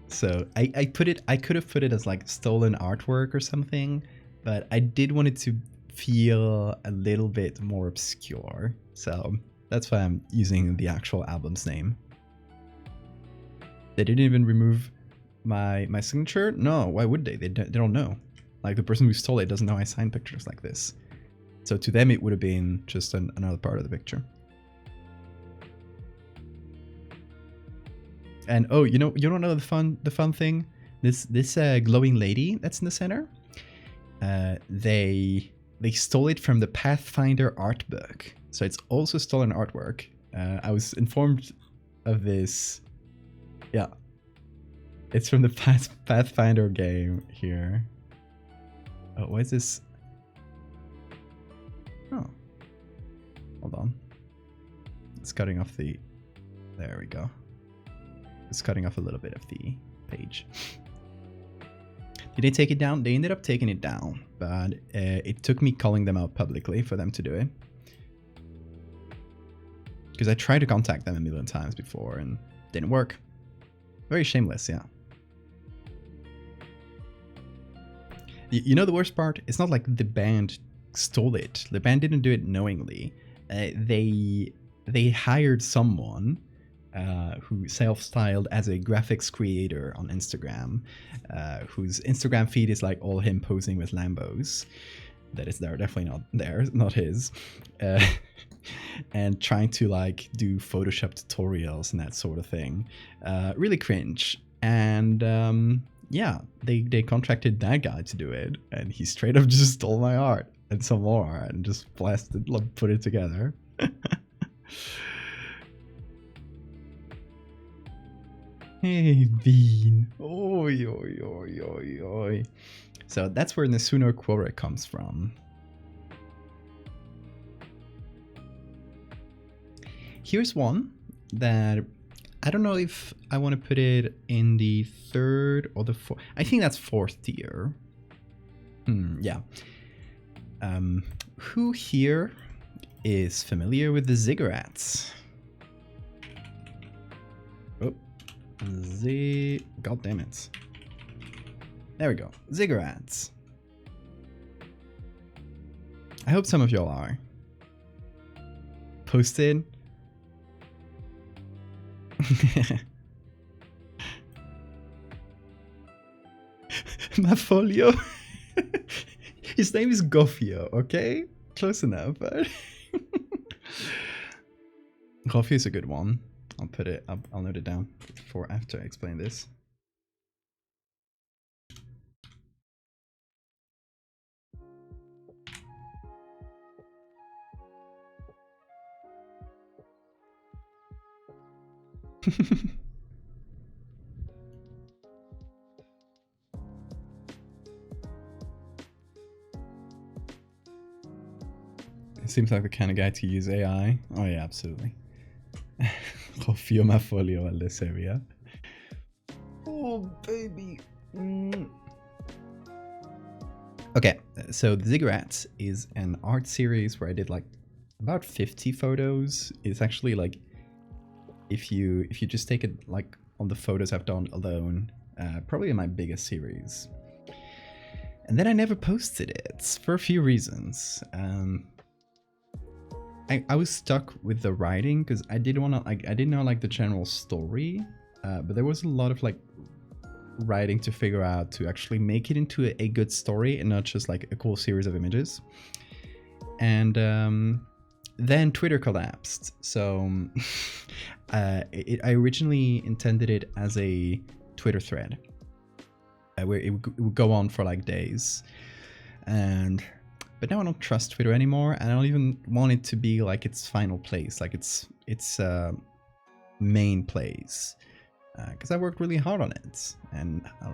[SPEAKER 1] So I could have put it as like stolen artwork or something, but I did want it to feel a little bit more obscure. So that's why I'm using the actual album's name. They didn't even remove my signature? No, why would they? They don't know. Like, the person who stole it doesn't know I signed pictures like this. So to them it would have been just another part of the picture. And oh, you don't know the fun thing? This glowing lady that's in the center, they stole it from the Pathfinder art book. So it's also stolen artwork. I was informed of this. Yeah, it's from the Pathfinder game here. Oh, what is this? Oh, hold on. It's cutting off the. There we go. It's cutting off a little bit of the page. Did they take it down? They ended up taking it down, but it took me calling them out publicly for them to do it. Because I tried to contact them a million times before and didn't work. Very shameless, yeah. You know the worst part? It's not like the band stole it. The band didn't do it knowingly. They hired someone who self-styled as a graphics creator on Instagram, whose Instagram feed is like all him posing with Lambos. That is there, definitely not theirs, not his. And trying to like do Photoshop tutorials and that sort of thing. Really cringe. And yeah, they contracted that guy to do it, and he straight up just stole my art and some more art and just blasted, put it together. Hey, Bean. Oi, oi, oi, oi, oi. So that's where Nessuno Cuore comes from. Here's one that I don't know if I want to put it in the third or the fourth. I think that's fourth tier. Yeah. Who here is familiar with the ziggurats? Oh. God damn it. There we go. Ziggurats. I hope some of y'all are. Posted. Mafolio. His name is Goffio, okay? Close enough, but Goffio is a good one. I'll put it up, I'll note it down for after I explain this. It seems like the kind of guy to use AI. Oh yeah, absolutely. Confio ma folio valdés-hevia. Oh baby. Okay, so the Ziggurats is an art series where I did like about 50 photos. It's actually like, if you just take it like on the photos I've done alone, probably my biggest series. And then I never posted it for a few reasons. I was stuck with the writing because I didn't want to, like, I didn't know like the general story, but there was a lot of like writing to figure out to actually make it into a good story and not just like a cool series of images. And then Twitter collapsed, so I originally intended it as a Twitter thread where it would go on for like days, and But now I don't trust Twitter anymore, and I don't even want it to be like its final place, like its main place, because I worked really hard on it, and I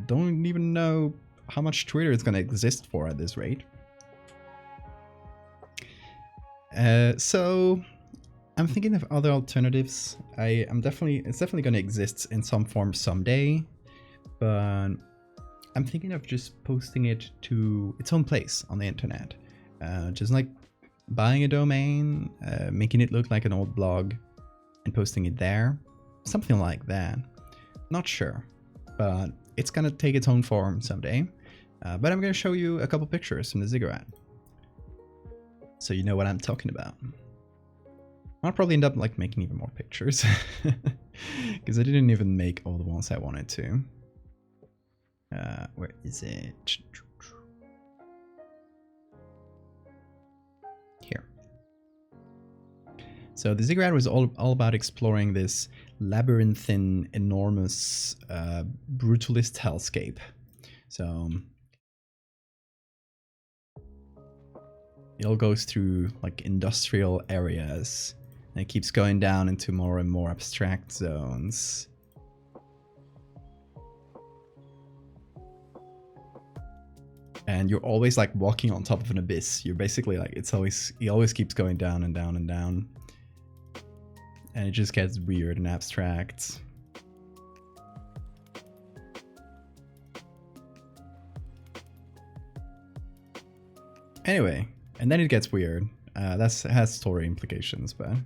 [SPEAKER 1] don't even know how much Twitter is going to exist for at this rate. So I'm thinking of other alternatives. It's definitely going to exist in some form someday, but I'm thinking of just posting it to its own place on the internet. Just like buying a domain, making it look like an old blog, and posting it there. Something like that. Not sure, but it's gonna take its own form someday. But I'm gonna show you a couple pictures from the ziggurat, so you know what I'm talking about. I'll probably end up like making even more pictures, because I didn't even make all the ones I wanted to. Where is it? Here. So the ziggurat was all about exploring this labyrinthine, enormous, brutalist hellscape. So it all goes through like industrial areas, and it keeps going down into more and more abstract zones. And you're always like walking on top of an abyss. You're basically like, it always keeps going down and down and down. And it just gets weird and abstract. Anyway, and then it gets weird. That has story implications, but...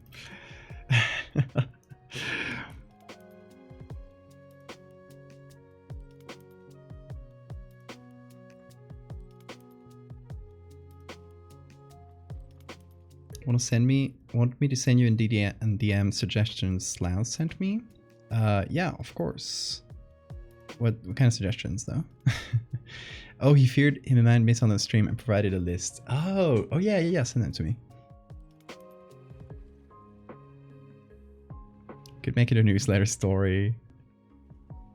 [SPEAKER 1] Want me to send you in DM suggestions Slough sent me? Yeah, of course. What kind of suggestions though? Oh, he feared him and man miss on the stream and provided a list. Oh yeah, send them to me. Could make it a newsletter story.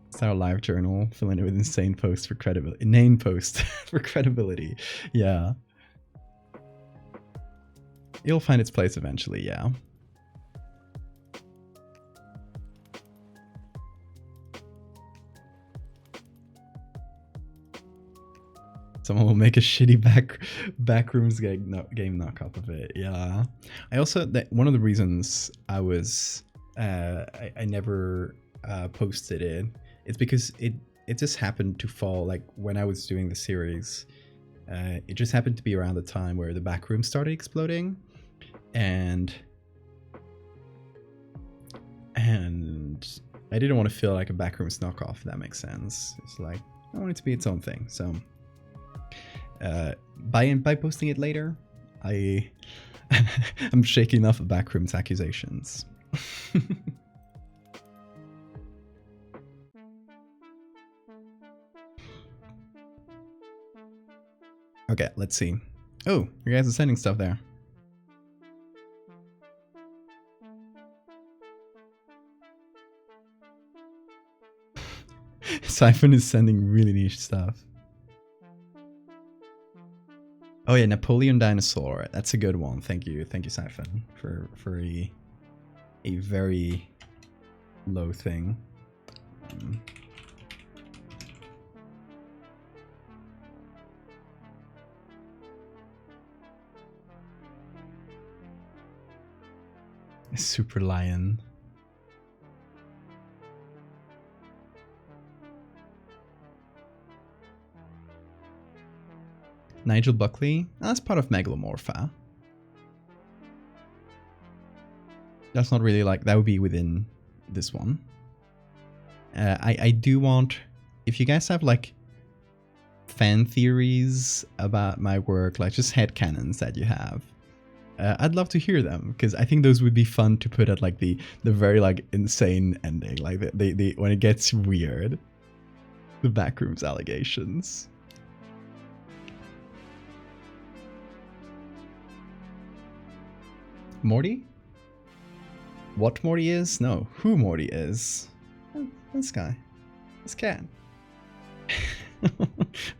[SPEAKER 1] Start a live journal, fill in it with insane posts for credibility. Inane post for credibility. Yeah. It'll find its place eventually, yeah. Someone will make a shitty backrooms game knockoff of it, yeah. I also, one of the reasons I was, I never posted it, it's because it just happened to fall, like when I was doing the series, it just happened to be around the time where the backrooms started exploding. And I didn't want to feel like a backrooms knockoff, if that makes sense. It's like, I want it to be its own thing. So by posting it later, I'm shaking off the backrooms accusations. Okay, let's see. Oh, you guys are sending stuff there. Siphon is sending really niche stuff. Oh yeah, Napoleon dinosaur. That's a good one. Thank you, Siphon, for a very low thing. Super lion. Nigel Buckley? That's part of Megalomorpha. That's not really like, that would be within this one. I do want, if you guys have like fan theories about my work, like just headcanons that you have, I'd love to hear them, because I think those would be fun to put at like the very like insane ending, like the when it gets weird. The backrooms allegations. Morty? What Morty is? No, who Morty is. This guy. This cat.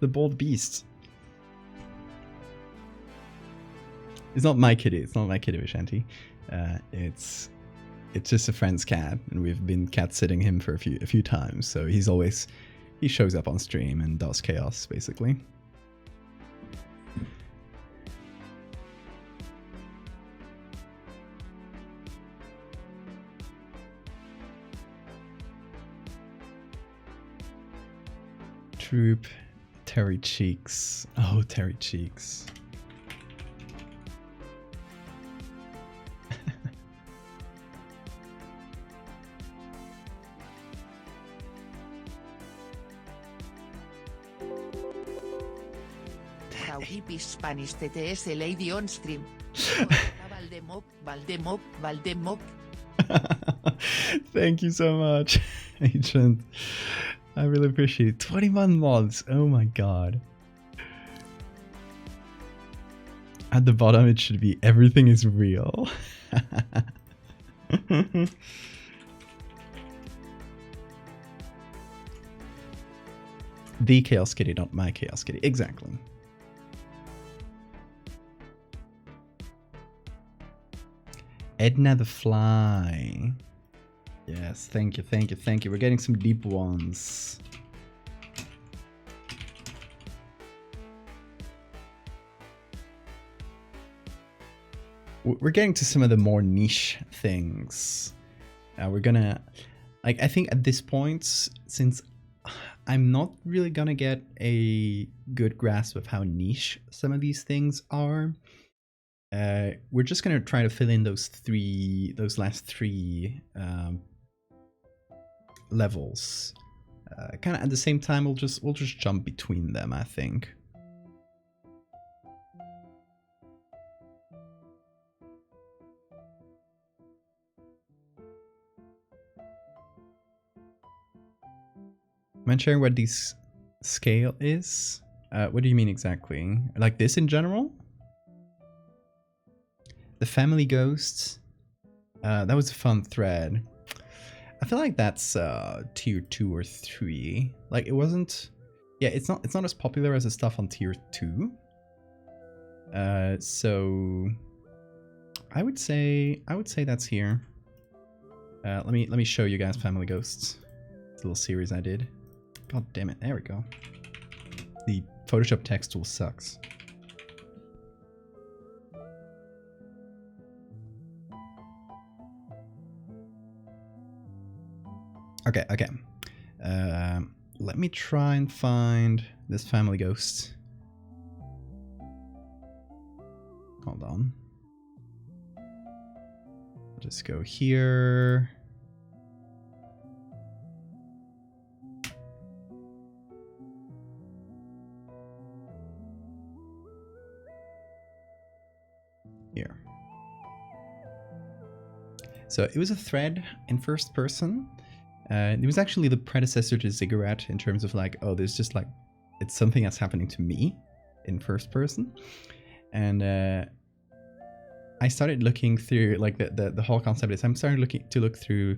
[SPEAKER 1] The bold beast. It's not my kitty. It's not my kitty, Vishanti. It's just a friend's cat, and we've been cat sitting him for a few times. So he shows up on stream and does chaos basically. Troop, Terry Cheeks. Oh, Terry Cheeks.
[SPEAKER 2] How hippie Spanish TTS lady on stream. Valdemok.
[SPEAKER 1] Thank you so much, Agent. I really appreciate it. 21 mods. Oh my god. At the bottom it should be everything is real. The Chaos Kitty, not my Chaos Kitty. Exactly. Edna the Fly. Yes, thank you, thank you, thank you. We're getting some deep ones. We're getting to some of the more niche things. We're gonna, like, I think at this point, since I'm not really gonna get a good grasp of how niche some of these things are, we're just gonna try to fill in those last three levels. Kind of at the same time, we'll just jump between them, I think. Mind sharing what this scale is? What do you mean exactly? Like this in general? The family ghosts. That was a fun thread. I feel like that's tier 2 or 3. Like it wasn't. Yeah, it's not as popular as the stuff on tier 2. So I would say that's here. Let me show you guys family ghosts. It's a little series I did. God damn it! There we go. The Photoshop text tool sucks. Okay. Let me try and find this family ghost. Hold on. I'll just go here. Here. So it was a thread in first person. It was actually the predecessor to Ziggurat in terms of like, oh, there's just like, it's something that's happening to me in first person. And I started looking through, like the whole concept is I'm starting to look through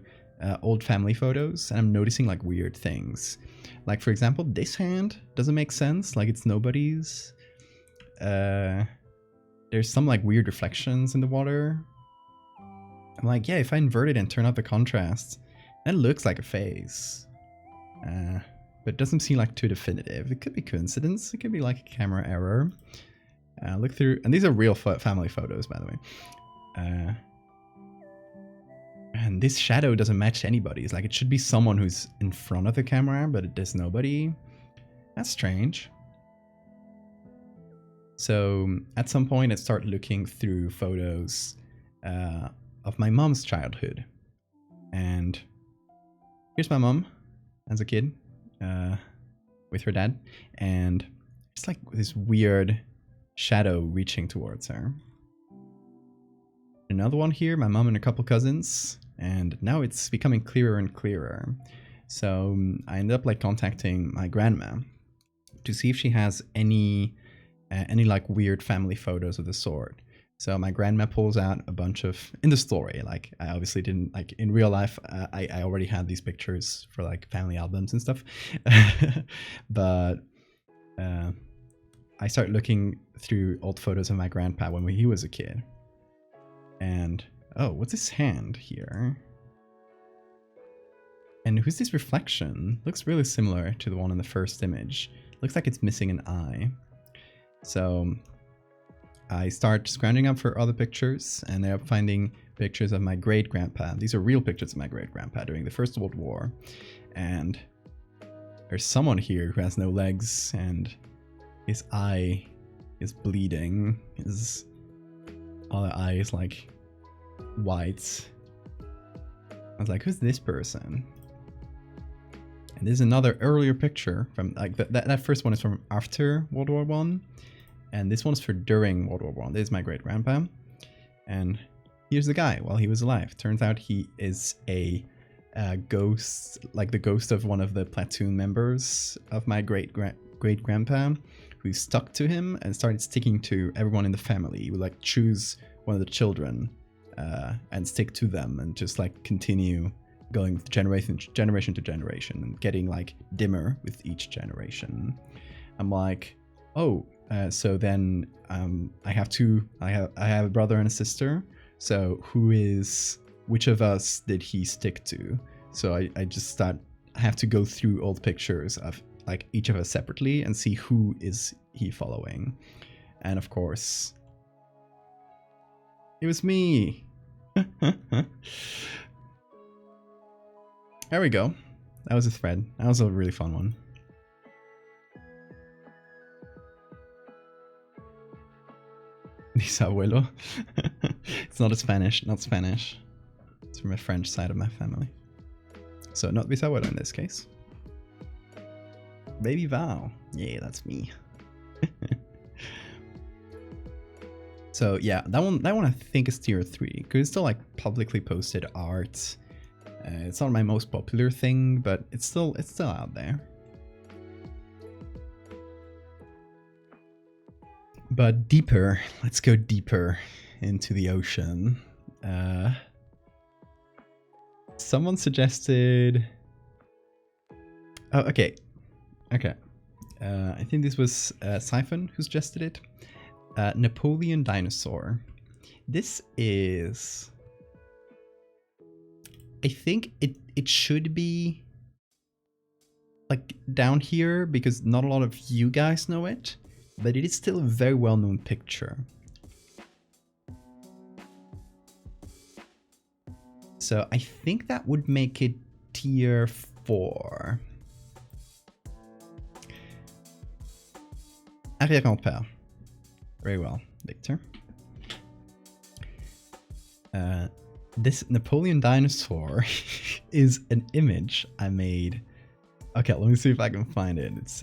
[SPEAKER 1] old family photos, and I'm noticing like weird things. Like for example, this hand doesn't make sense, like it's nobody's. There's some like weird reflections in the water. I'm like, yeah, if I invert it and turn up the contrast, that looks like a face. But it doesn't seem like too definitive. It could be coincidence. It could be like a camera error. Look through, and these are real family photos, by the way. And this shadow doesn't match anybody's. Like it should be someone who's in front of the camera, but there's nobody. That's strange. So at some point I start looking through photos of my mom's childhood. And here's my mom as a kid with her dad. And it's like this weird shadow reaching towards her. Another one here, my mom and a couple cousins. And now it's becoming clearer and clearer. So I ended up like contacting my grandma to see if she has any like weird family photos of the sort. So my grandma pulls out a bunch of, in the story, like I obviously didn't, like in real life, I already had these pictures for like family albums and stuff. But I start looking through old photos of my grandpa when he was a kid. And, oh, what's his hand here? And who's this reflection? Looks really similar to the one in the first image. Looks like it's missing an eye. So I start scrounging up for other pictures, and I'm finding pictures of my great-grandpa. These are real pictures of my great-grandpa during the First World War. And there's someone here who has no legs, and his eye is bleeding. His other eye is like white. I was like, who's this person? And this is another earlier picture from like that first one is from after World War One, and this one's for during World War One. This is my great grandpa, and here's the guy while he was alive. Turns out he is a ghost, like the ghost of one of the platoon members of my great grandpa, who stuck to him and started sticking to everyone in the family. He would like choose one of the children and stick to them and just like continue going generation to generation and getting like dimmer with each generation. I'm like, oh, so then I have a brother and a sister. So which of us did he stick to? So I have to go through old pictures of like each of us separately and see who is he following. And of course, it was me. There we go. That was a thread. That was a really fun one. Bisabuelo. It's not Spanish. It's from a French side of my family. So not bisabuelo in this case. Baby Val. Yeah, that's me. So yeah, that one I think is tier 3 because it's still like publicly posted art. It's not my most popular thing, but it's still out there. But deeper, let's go deeper into the ocean. Someone suggested. Oh, okay. I think this was Siphon who suggested it. Napoleon dinosaur. This is. I think it should be like down here because not a lot of you guys know it, but it is still a very well-known picture. So I think that would make it tier 4. Arrière-grand-père. Very well, Victor. This Napoleon dinosaur is an image I made. Okay, let me see if I can find it. It's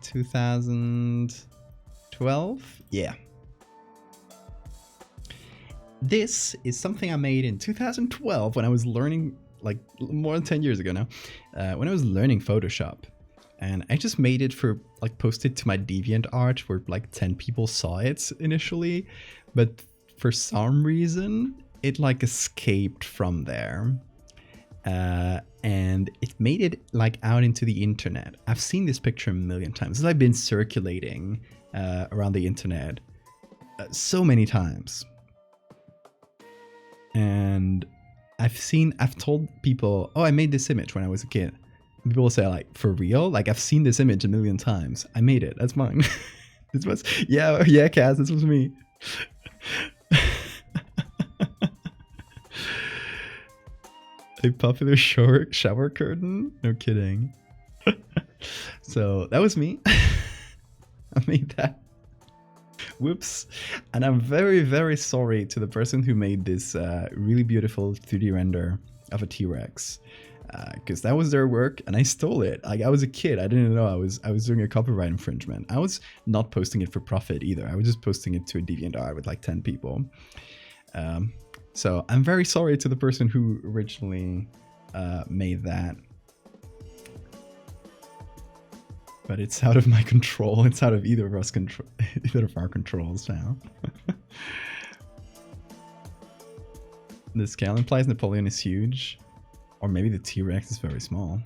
[SPEAKER 1] 2012? Yeah. This is something I made in 2012 when I was learning, like more than 10 years ago now, when I was learning Photoshop. And I just made it for, like, posted to my DeviantArt where like 10 people saw it initially. But for some reason, it like escaped from there. And it made it like out into the internet. I've seen this picture a million times. It's like been circulating around the internet so many times. And I've told people, oh, I made this image when I was a kid. People will say like, for real? Like I've seen this image a million times. I made it. That's mine. This was, yeah, Kaz, this was me. A popular shower curtain? No kidding. So that was me. I made that. Whoops. And I'm very, very sorry to the person who made this really beautiful 3D render of a T-Rex. Because that was their work and I stole it. Like I was a kid. I didn't know I was doing a copyright infringement. I was not posting it for profit either. I was just posting it to a DeviantArt with like 10 people. So I'm very sorry to the person who originally made that. But it's out of my control. It's out of either of our controls now. The scale implies Napoleon is huge. Or maybe the T-Rex is very small.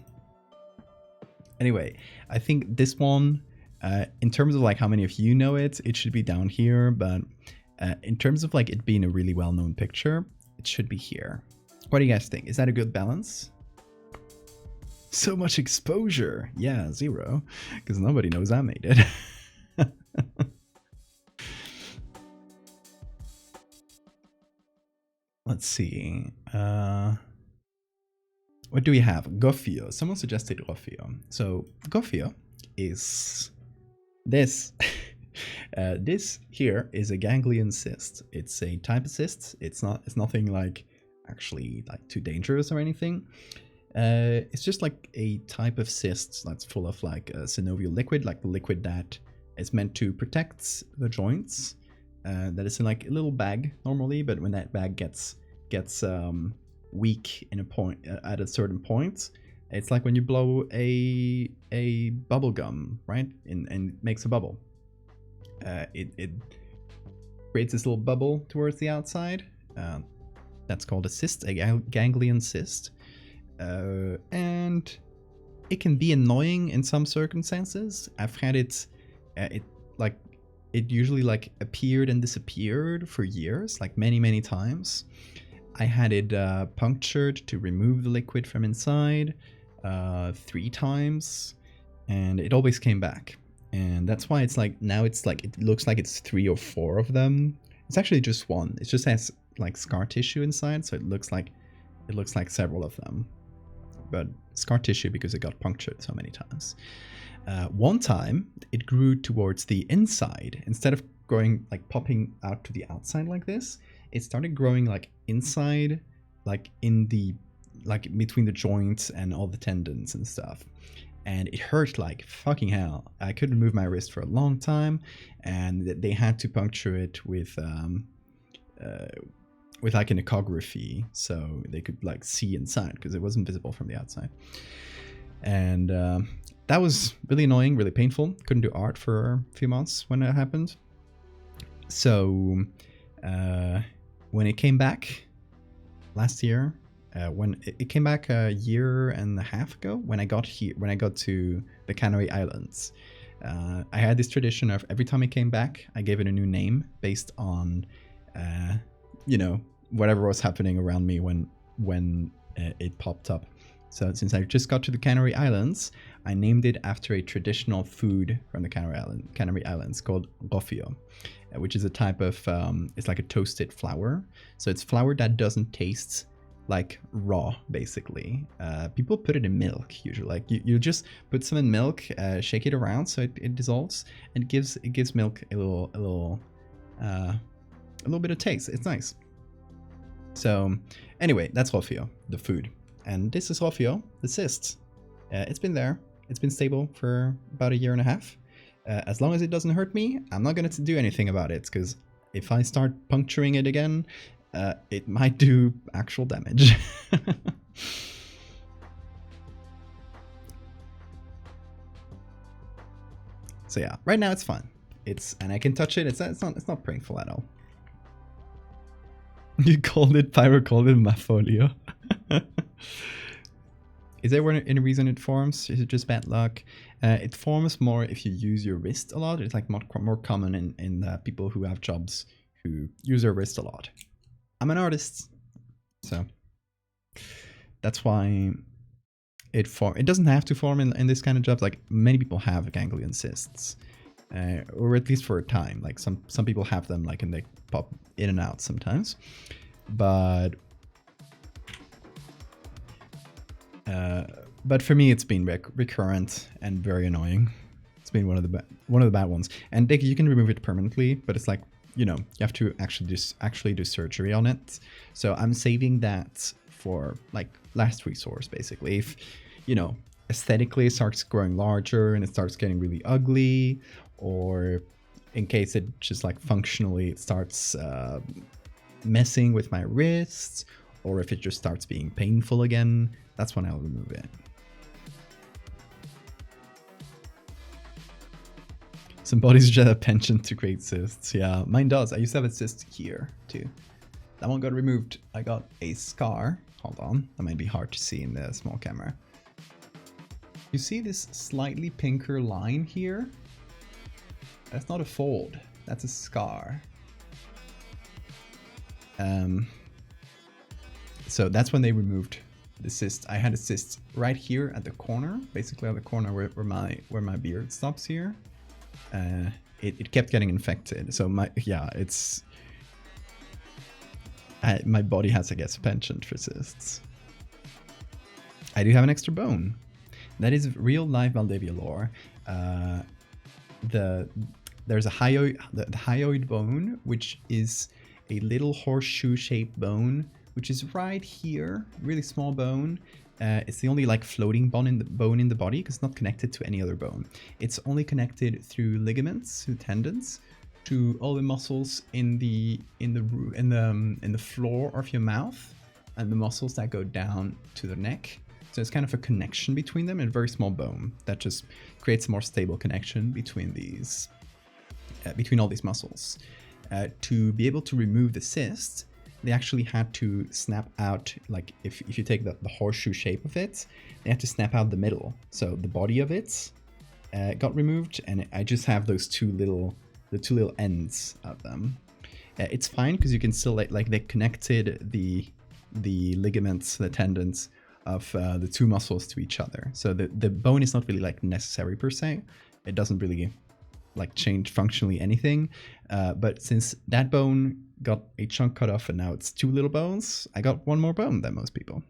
[SPEAKER 1] Anyway, I think this one In terms of like how many of you know it, it should be down here, but in terms of like it being a really well-known picture, it should be here. What do you guys think? Is that a good balance? So much exposure. Yeah, 0, because nobody knows I made it. Let's see. What do we have? Goffio. Someone suggested Goffio. So Goffio is this. This here is a ganglion cyst. It's a type of cyst. It's nothing like actually like too dangerous or anything. It's just like a type of cyst that's full of like a synovial liquid, like the liquid that is meant to protect the joints. That is in like a little bag normally, but when that bag gets weak in a point at a certain point, it's like when you blow a bubble gum, right? And makes a bubble. It creates this little bubble towards the outside. That's called a cyst, a ganglion cyst. And it can be annoying in some circumstances. I've had it usually like appeared and disappeared for years, like many times. I had it punctured to remove the liquid from inside 3 times, and it always came back. And that's why it's like now it's like it looks like it's 3 or 4 of them. It's actually just 1. It just has like scar tissue inside, so it looks like several of them. But scar tissue because it got punctured so many times. One time it grew towards the inside instead of growing like popping out to the outside like this. It started growing like inside, like in the like between the joints and all the tendons and stuff. And it hurt like fucking hell. I couldn't move my wrist for a long time, and they had to puncture it with like an echography, so they could like see inside because it wasn't visible from the outside. And that was really annoying, really painful. Couldn't do art for a few months when it happened. So when it came back last year, when it came back a year and a half ago, when I got to the Canary Islands, I had this tradition of every time it came back, I gave it a new name based on, whatever was happening around me when it popped up. So since I just got to the Canary Islands, I named it after a traditional food from the Canary Islands called gofio, which is a type of, it's like a toasted flour. So it's flour that doesn't taste like raw, basically. People put it in milk usually. Like you just put some in milk, shake it around so it dissolves, and it gives milk a little bit of taste. It's nice. So anyway, that's gofio, the food. And this is gofio, the cyst. It's been there. It's been stable for about 1.5 years. As long as it doesn't hurt me, I'm not going to do anything about it, because if I start puncturing it again, it might do actual damage. So yeah, right now it's fine. And I can touch it. It's not painful at all. You called it pyrocolid mafolio. Is there any reason it forms? Is it just bad luck? It forms more if you use your wrist a lot. It's like more common in people who have jobs who use their wrist a lot. I'm an artist, so that's why it doesn't have to form in this kind of jobs. Like many people have ganglion cysts, or at least for a time. Like some people have them, like, and they pop in and out sometimes. But for me, it's been recurrent and very annoying. It's been one of the bad ones. And you can remove it permanently, but it's like, you have to actually do surgery on it. So I'm saving that for like last resource, basically. If aesthetically it starts growing larger and it starts getting really ugly, or in case it just like functionally it starts messing with my wrists, or if it just starts being painful again, that's when I'll remove it. Some bodies just have a penchant to create cysts. Yeah, mine does. I used to have a cyst here too. That one got removed. I got a scar. Hold on, that might be hard to see in the small camera. You see this slightly pinker line here? That's not a fold. That's a scar. So that's when they removed the cyst. I had a cyst right here at the corner, basically at the corner where my beard stops here. It kept getting infected. So my body has, I guess, a penchant for cysts. I do have an extra bone. That is real life Valdevia lore. There's a the hyoid bone, which is a little horseshoe-shaped bone, which is right here, really small bone. It's the only like floating bone in the body because it's not connected to any other bone. It's only connected through ligaments, through tendons, to all the muscles in the floor of your mouth, and the muscles that go down to the neck. So it's kind of a connection between them, and a very small bone that just creates a more stable connection between these, between all these muscles. To be able to remove the cyst, they actually had to snap out, like if you take the horseshoe shape of it, they had to snap out the middle. So the body of it got removed, and I just have those two little ends of them. It's fine because you can still like they connected the ligaments, the tendons of the two muscles to each other. So the bone is not really like necessary per se. It doesn't really like change functionally anything. But since that bone got a chunk cut off and now it's two little bones, I got one more bone than most people.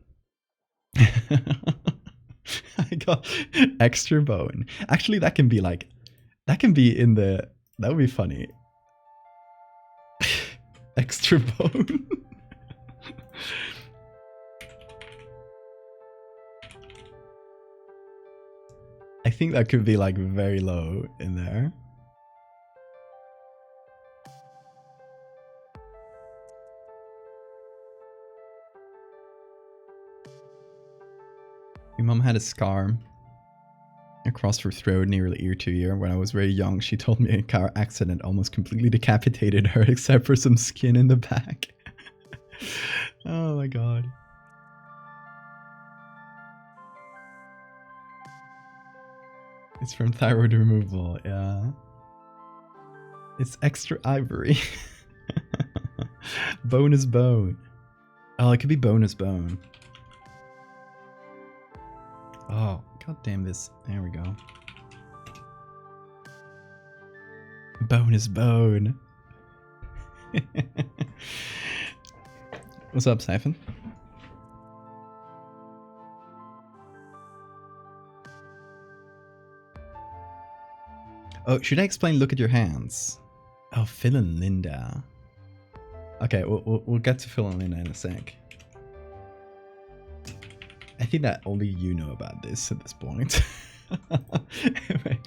[SPEAKER 1] I got extra bone. Actually, that can be in the, that would be funny. Extra bone. I think that could be like very low in there. My mom had a scar across her throat near the ear to ear. When I was very young, she told me a car accident almost completely decapitated her except for some skin in the back. Oh my god. It's from thyroid removal, yeah. It's extra ivory. Bonus bone. Oh, it could be bonus bone. Oh, god damn this. There we go. Bonus bone. What's up, Siphon? Oh, should I explain look at your hands? Oh, Phil and Linda. Okay, we'll get to Phil and Linda in a sec. I think that only you know about this at this point. Anyway,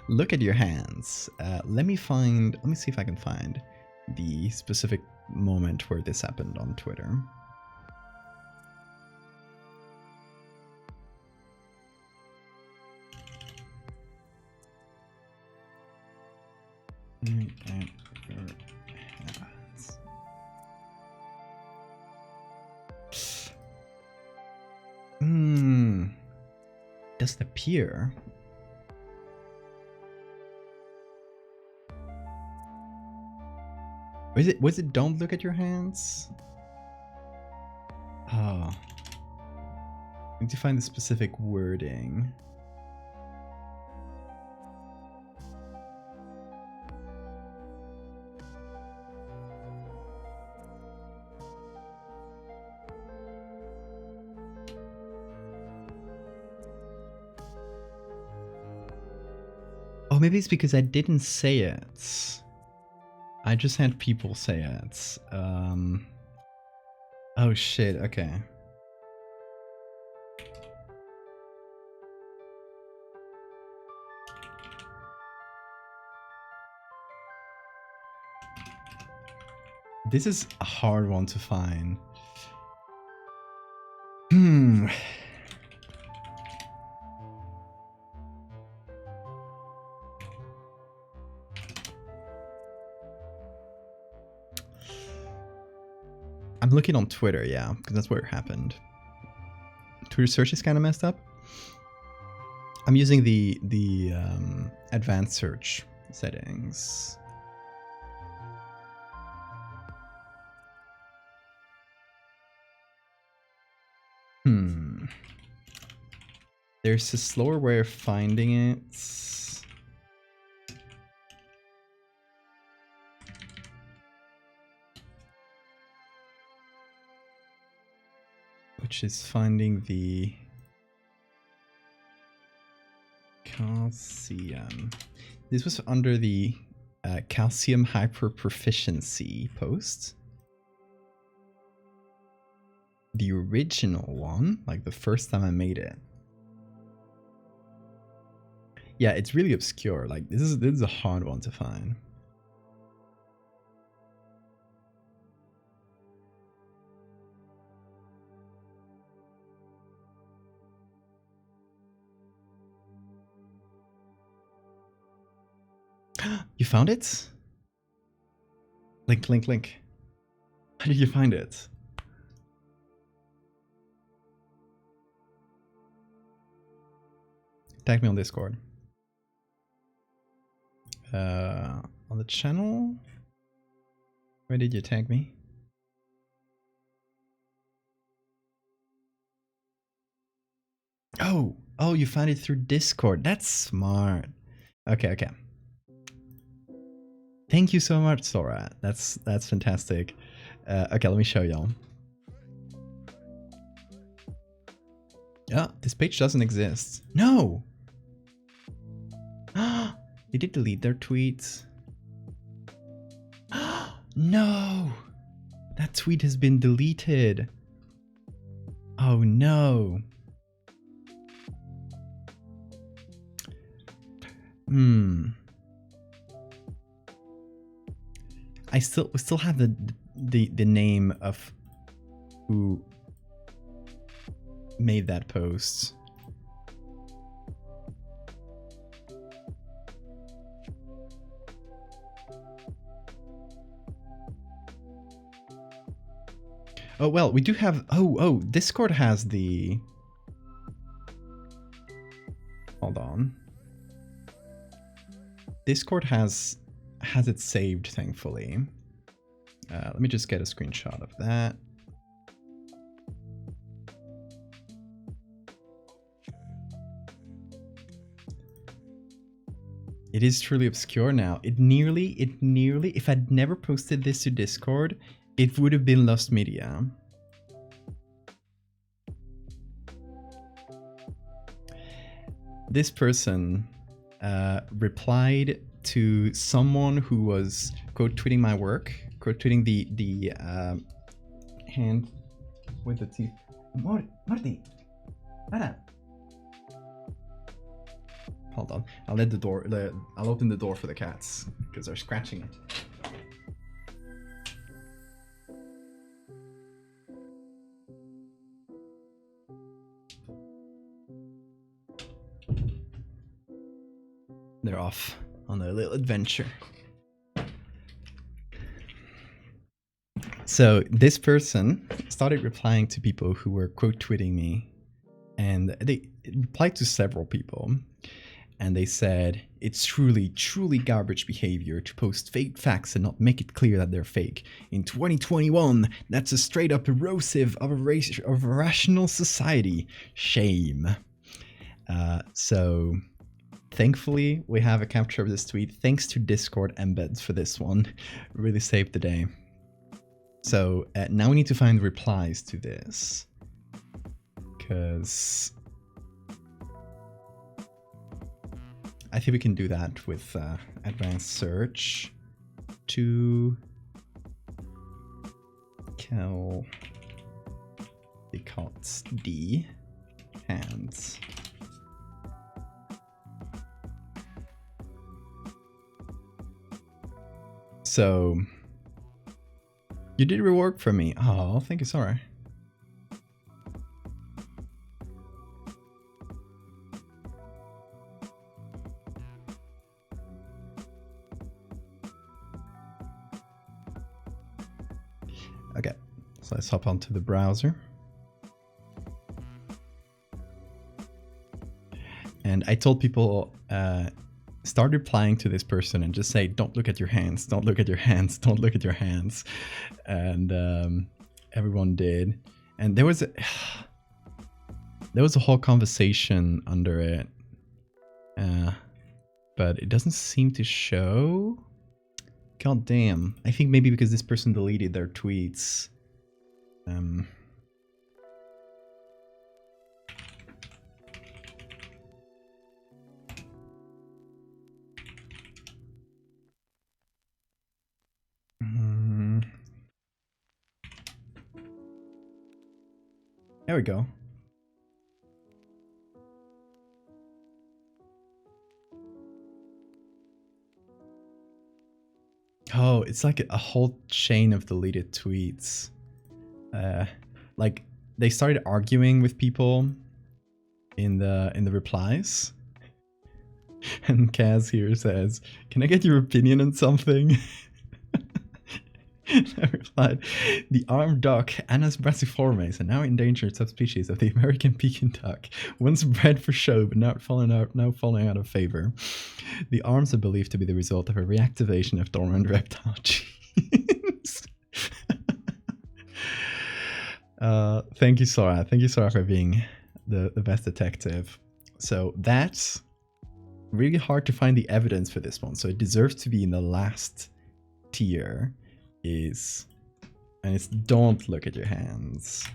[SPEAKER 1] look at your hands. Let me see if I can find the specific moment where this happened on Twitter. Doesn't appear. Was it don't look at your hands? Oh. Need to find the specific wording. Oh, maybe it's because I didn't say it. I just had people say it. Oh shit, okay. This is a hard one to find. I'm looking on Twitter, yeah, because that's where it happened. Twitter search is kind of messed up. I'm using the advanced search Settings. There's a slower way of finding it. Which is finding the calcium. This was under the calcium hyperproficiency post. The original one, like the first time I made it. Yeah, it's really obscure. Like this is a hard one to find. You found it? Link. How did you find it? Tag me on Discord. On the channel? Where did you tag me? Oh, you found it through Discord. That's smart. Okay. Thank you so much, Sora. That's fantastic. Okay, let me show y'all. Yeah, this page doesn't exist. No! They did delete their tweets. No! That tweet has been deleted. Oh no. We still have the name of who made that post. Oh well, we do have Discord has the. Hold on. Discord has it saved, thankfully. Let me just get a screenshot of that. It is truly obscure now. It nearly, if I'd never posted this to Discord, it would have been lost media. This person replied to someone who was quote tweeting my work, quote tweeting the hand with the teeth. Marty, Anna. Hold on, I'll open the door for the cats because they're scratching it. They're off on their little adventure. So this person started replying to people who were quote tweeting me, and they replied to several people, and they said it's truly garbage behavior to post fake facts and not make it clear that they're fake. In 2021, that's a straight up erosive of a rational society. Shame. So thankfully, we have a capture of this tweet. Thanks to Discord embeds for this one. Really saved the day. So now we need to find replies to this. Because I think we can do that with advanced search to kill the cats D hands. So you did rework for me. Oh, thank you, sorry. Okay, so let's hop onto the browser. And I told people start replying to this person and just say, don't look at your hands, don't look at your hands, don't look at your hands. And everyone did. And there was a whole conversation under it. But it doesn't seem to show. God damn. I think maybe because this person deleted their tweets. There we go. Oh, it's like a whole chain of deleted tweets. Like they started arguing with people in the replies. And Kaz here says, "Can I get your opinion on something?" I replied, "The armed duck, Anas brassiforme, is a now endangered subspecies of the American Peking duck, once bred for show but now falling out of favor. The arms are believed to be the result of a reactivation of dormant reptile genes." Thank you, Sora. Thank you, Sora, for being the best detective. So that's really hard to find the evidence for this one. So it deserves to be in the last tier. And it's don't look at your hands.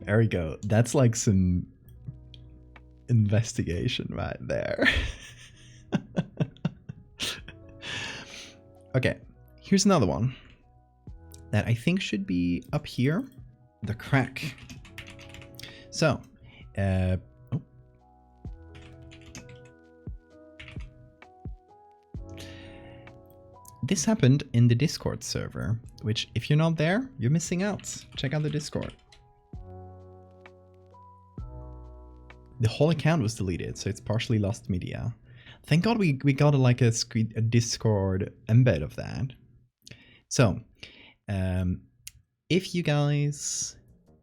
[SPEAKER 1] There we go. That's like some investigation right there. Okay, here's another one that I think should be up here. The crack. So, this happened in the Discord server, which if you're not there, you're missing out. Check out the Discord. The whole account was deleted, so it's partially lost media. Thank God we got like a Discord embed of that. So, if you guys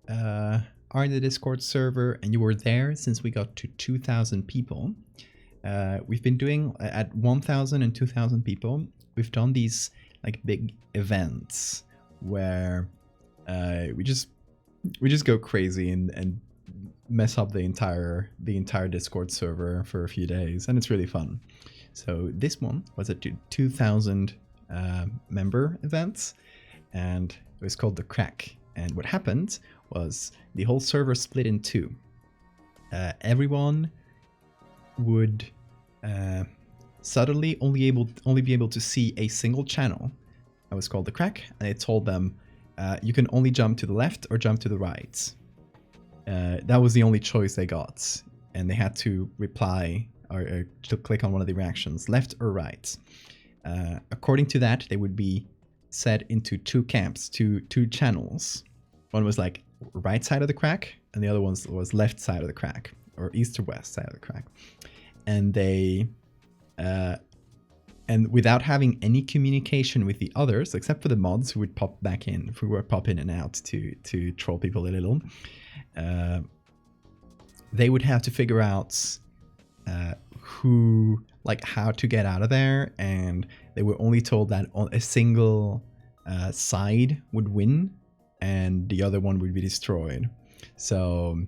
[SPEAKER 1] are in the Discord server and you were there since we got to 2,000 people, we've been doing at 1,000 and 2,000 people. We've done these like big events where we just go crazy and mess up the entire Discord server for a few days, and it's really fun. So this one was a 2,000 member event, and it was called the Crack. And what happened was the whole server split in two. Everyone would suddenly only be able to see a single channel. That was called the Crack, and it told them you can only jump to the left or jump to the right. That was the only choice they got, and they had to reply or to click on one of the reactions, left or right. According to that, they would be set into two camps, two channels. One was like right side of the Crack, and the other one was left side of the Crack, or east or west side of the Crack. And they and without having any communication with the others, except for the mods who would pop back in, who would pop in and out to troll people a little, they would have to figure out how to get out of there, and they were only told that a single side would win and the other one would be destroyed. So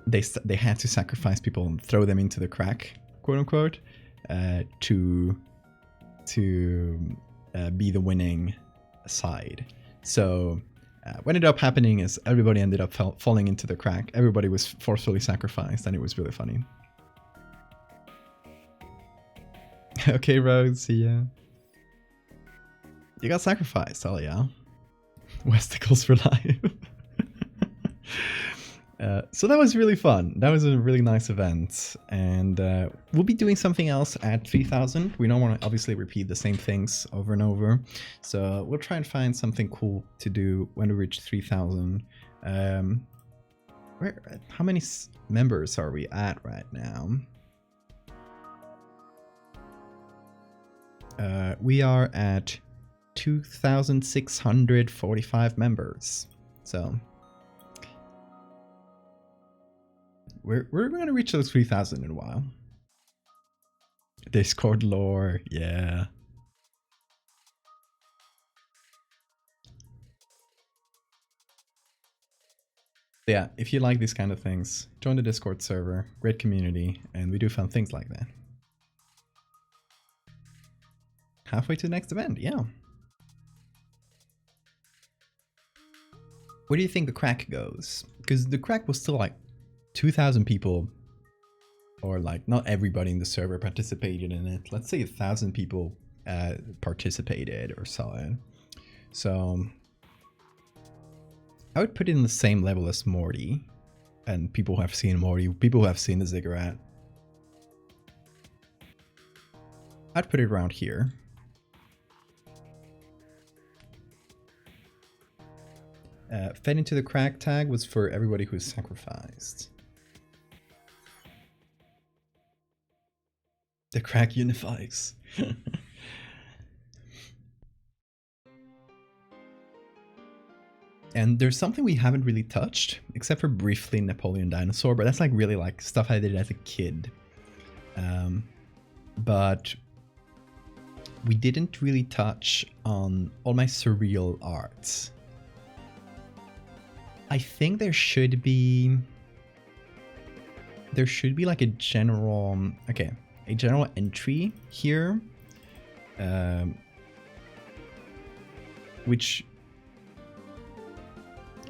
[SPEAKER 1] they had to sacrifice people and throw them into the Crack, quote unquote, to be the winning side. So what ended up happening is everybody ended up falling into the Crack. Everybody was forcefully sacrificed, and it was really funny. Okay, Rose, see ya. You got sacrificed, oh yeah. Westicles for life. So that was really fun. That was a really nice event, and we'll be doing something else at 3,000. We don't want to obviously repeat the same things over and over, so we'll try and find something cool to do when we reach 3,000. How many members are we at right now? We are at 2,645 members. So we're gonna reach those 3,000 in a while. Discord lore, yeah. Yeah, if you like these kind of things, join the Discord server, great community, and we do fun things like that. Halfway to the next event, yeah. Where do you think the crack goes? Because the crack was still like 2,000 people, or like not everybody in the server participated in it. Let's say 1,000 people participated or saw it. So I would put it in the same level as Morty, and people who have seen Morty, people who have seen the ziggurat. I'd put it around here. Fed into the crack tag was for everybody who's sacrificed. The crack unifies. And there's something we haven't really touched, except for briefly Napoleon Dinosaur, but that's like really like stuff I did as a kid. But we didn't really touch on all my surreal arts. I think there should be like a general, okay, a general entry here, which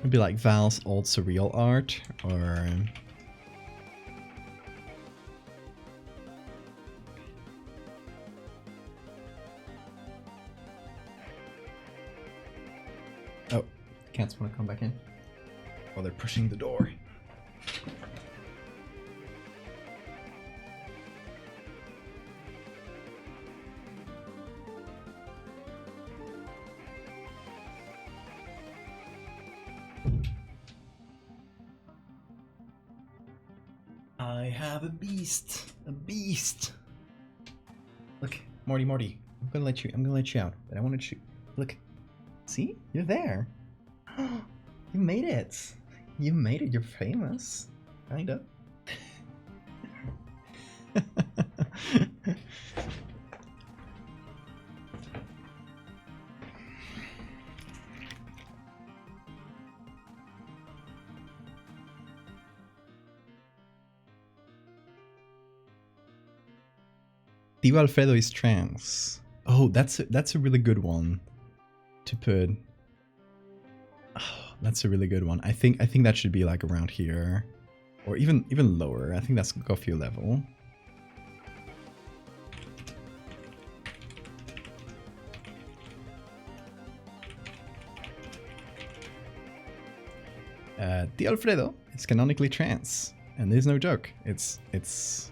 [SPEAKER 1] would be like Val's old surreal art, or oh, cats want to come back in. While they're pushing the door. I have a beast. A beast. Look, Morty, Morty. I'm gonna let you out, but I want to shoot. Look. See? You're there. You made it. You made it, you're famous. Kinda. Tio Alfredo is trans. Oh, that's a really good one to put. Oh, that's a really good one. I think that should be like around here, or even lower. I think that's Goffio level. Tio Alfredo is canonically trans, and there's no joke. It's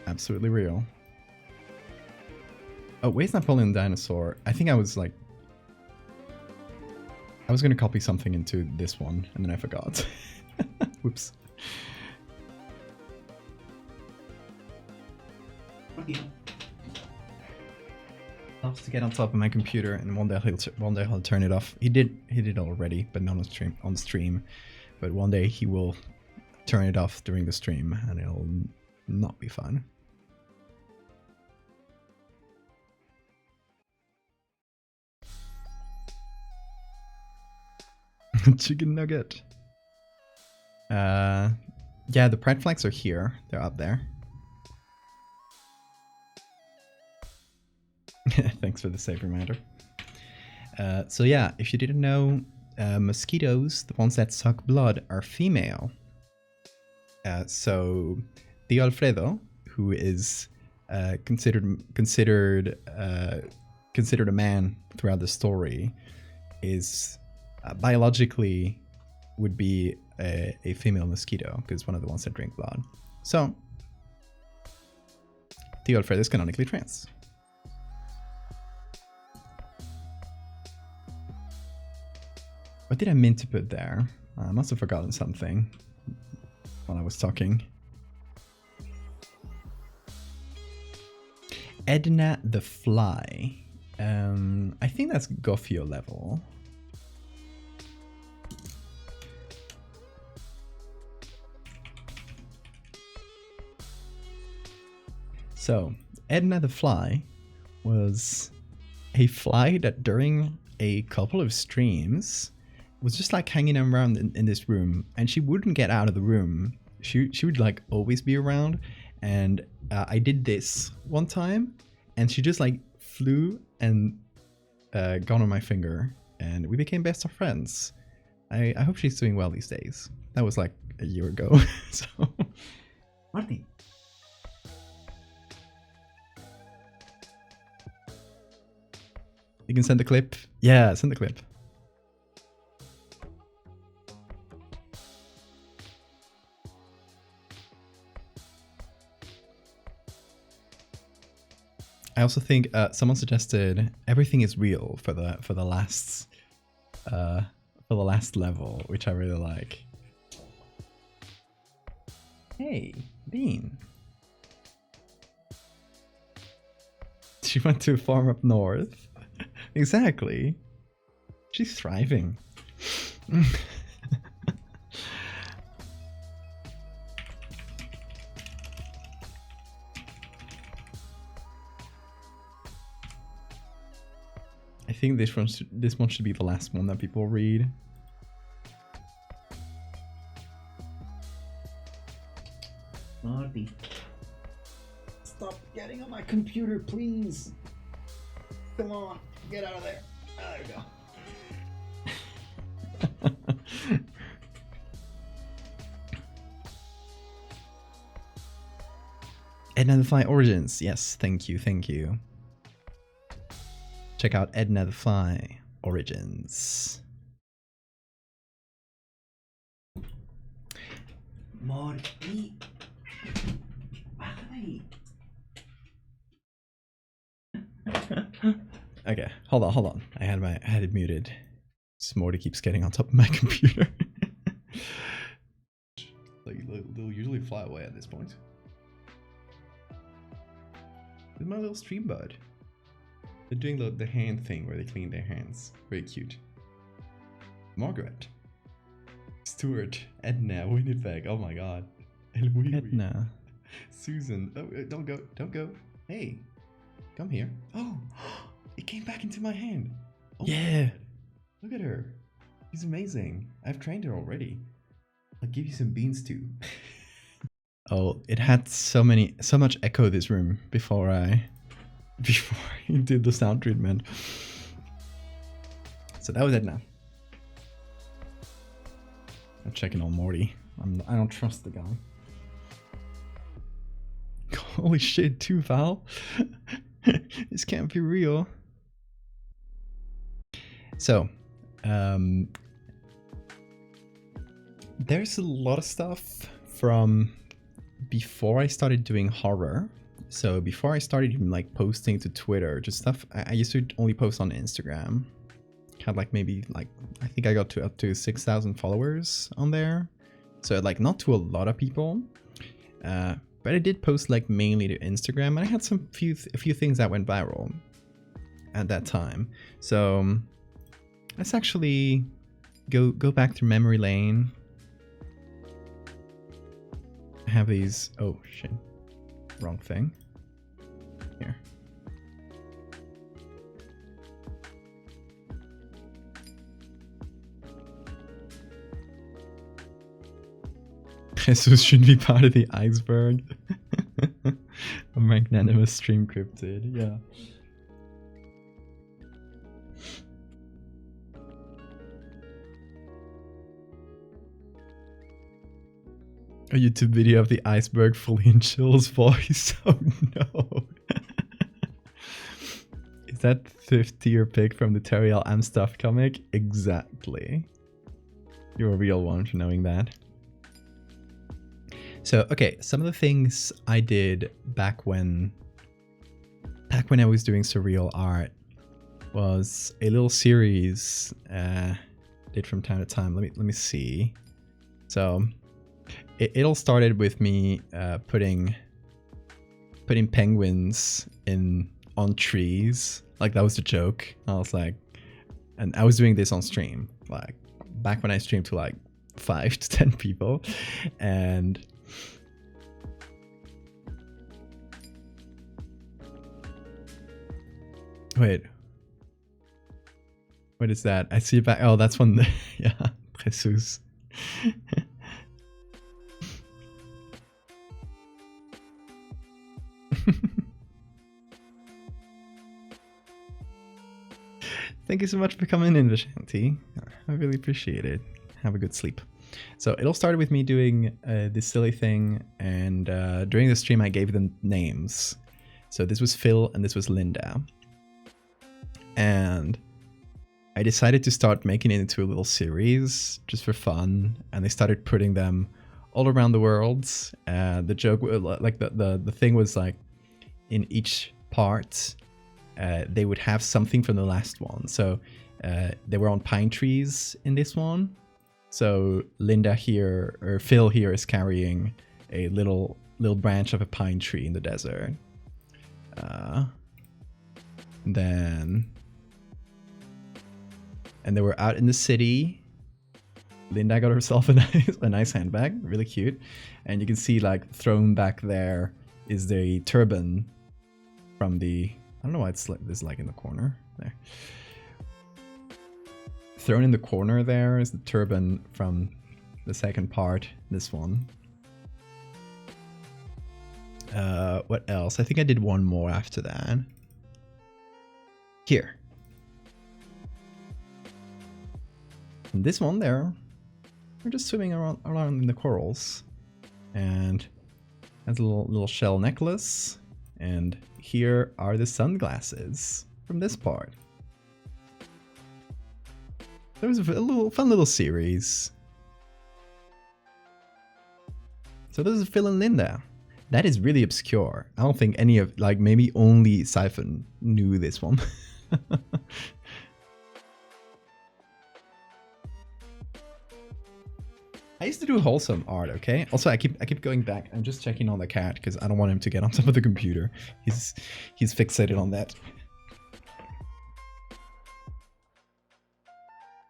[SPEAKER 1] absolutely real. Oh, where's Napoleon Dinosaur? I think I was like, I was gonna copy something into this one, and then I forgot. Whoops. Loves to get on top of my computer, and one day he'll turn it off. He did already, but not on stream. But one day he will turn it off during the stream, and it'll not be fun. Chicken nugget. Yeah, the pride flags are here. They're up there. Thanks for the save reminder. So yeah, if you didn't know, mosquitoes, the ones that suck blood, are female. So Tio Alfredo, who is considered a man throughout the story, is biologically would be a female mosquito, because one of the ones that drink blood. So Tio Alfredo is canonically trans. What did I mean to put there? I must have forgotten something while I was talking. Edna the Fly. I think that's Goffio level. So, Edna the Fly was a fly that during a couple of streams was just like hanging around in this room, and she wouldn't get out of the room. She would like always be around, and I did this one time, and she just like flew and got on my finger, and we became best of friends. I hope she's doing well these days. That was like a year ago. So, Marty. You can send the clip. Yeah, send the clip. I also think someone suggested everything is real for the last level, which I really like. Hey, Bean. She went to a farm up north. Exactly. She's thriving. I think this one should be the last one that people read. Marty, stop getting on my computer, please. Come on, get out of there. There you go. Edna the Fly Origins. Yes, thank you, thank you. Check out Edna the Fly Origins. Marty. Okay, hold on. I had it muted. Morty keeps getting on top of my computer. They'll usually fly away at this point. This is my little stream bud. They're doing the hand thing where they clean their hands. Very cute. Margaret. Stuart. Edna. Winnipeg. Oh my god. Edna. Susan. Oh, don't go. Hey. Come here. Oh, it came back into my hand. Oh yeah. Look at her. She's amazing. I've trained her already. I'll give you some beans too. Oh, it had so much echo this room before I did the sound treatment. So that was Edna. I'm checking on Morty. I don't trust the guy. Holy shit, 2 Val. This can't be real. So, there's a lot of stuff from before I started doing horror. So before I started even like posting to Twitter, just stuff I used to only post on Instagram. Had like maybe like I think I got to up to 6,000 followers on there. So like not to a lot of people. But I did post like mainly to Instagram, and I had a few things that went viral at that time. So let's actually go back to memory lane. I have these. Oh shit, wrong thing. Here. Jesus should be part of the iceberg. A magnanimous stream cryptid, yeah. A YouTube video of the iceberg fully in Chill's voice. Oh no. Is that 5th tier pick from the Terry L. Amstuff comic? Exactly. You're a real one for knowing that. So, okay, some of the things I did back when I was doing surreal art was a little series did from time to time. Let me see. So, it all started with me putting penguins on trees. Like that was the joke. I was like, and I was doing this on stream, like back when I streamed to like 5 to 10 people, and Wait. What is that? I see it back. Oh, that's one. Yeah, Jesus. Thank you so much for coming in, Vishanti. I really appreciate it. Have a good sleep. So it all started with me doing this silly thing, and during the stream I gave them names. So this was Phil and this was Linda. And I decided to start making it into a little series just for fun, and they started putting them all around the world. The joke, like the thing was like, in each part, they would have something from the last one. So they were on pine trees in this one. So Linda here, or Phil here, is carrying a little branch of a pine tree in the desert. And they were out in the city. Linda got herself a nice handbag, really cute. And you can see, like, thrown back there is the turban from the, I don't know why it's like this, like in the corner there. Thrown in the corner there is the turban from the second part, this one. What else? I think I did one more after that. Here. And this one there, we're just swimming around in the corals. And has a little shell necklace. And here are the sunglasses from this part. There was a fun little series. So this is Phil and Linda. That is really obscure. I don't think any of, like, maybe only Siphon knew this one. I used to do wholesome art, okay? Also, I keep going back. I'm just checking on the cat because I don't want him to get on top of the computer. He's fixated on that.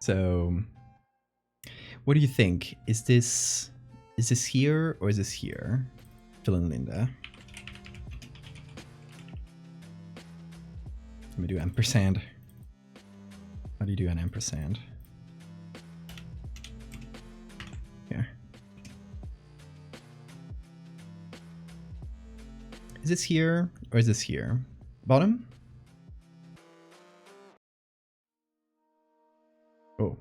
[SPEAKER 1] So, what do you think? Is this here or is this here? Phil and Linda. Let me do ampersand. How do you do an ampersand? Here. Is this here or is this here? Bottom? Oh.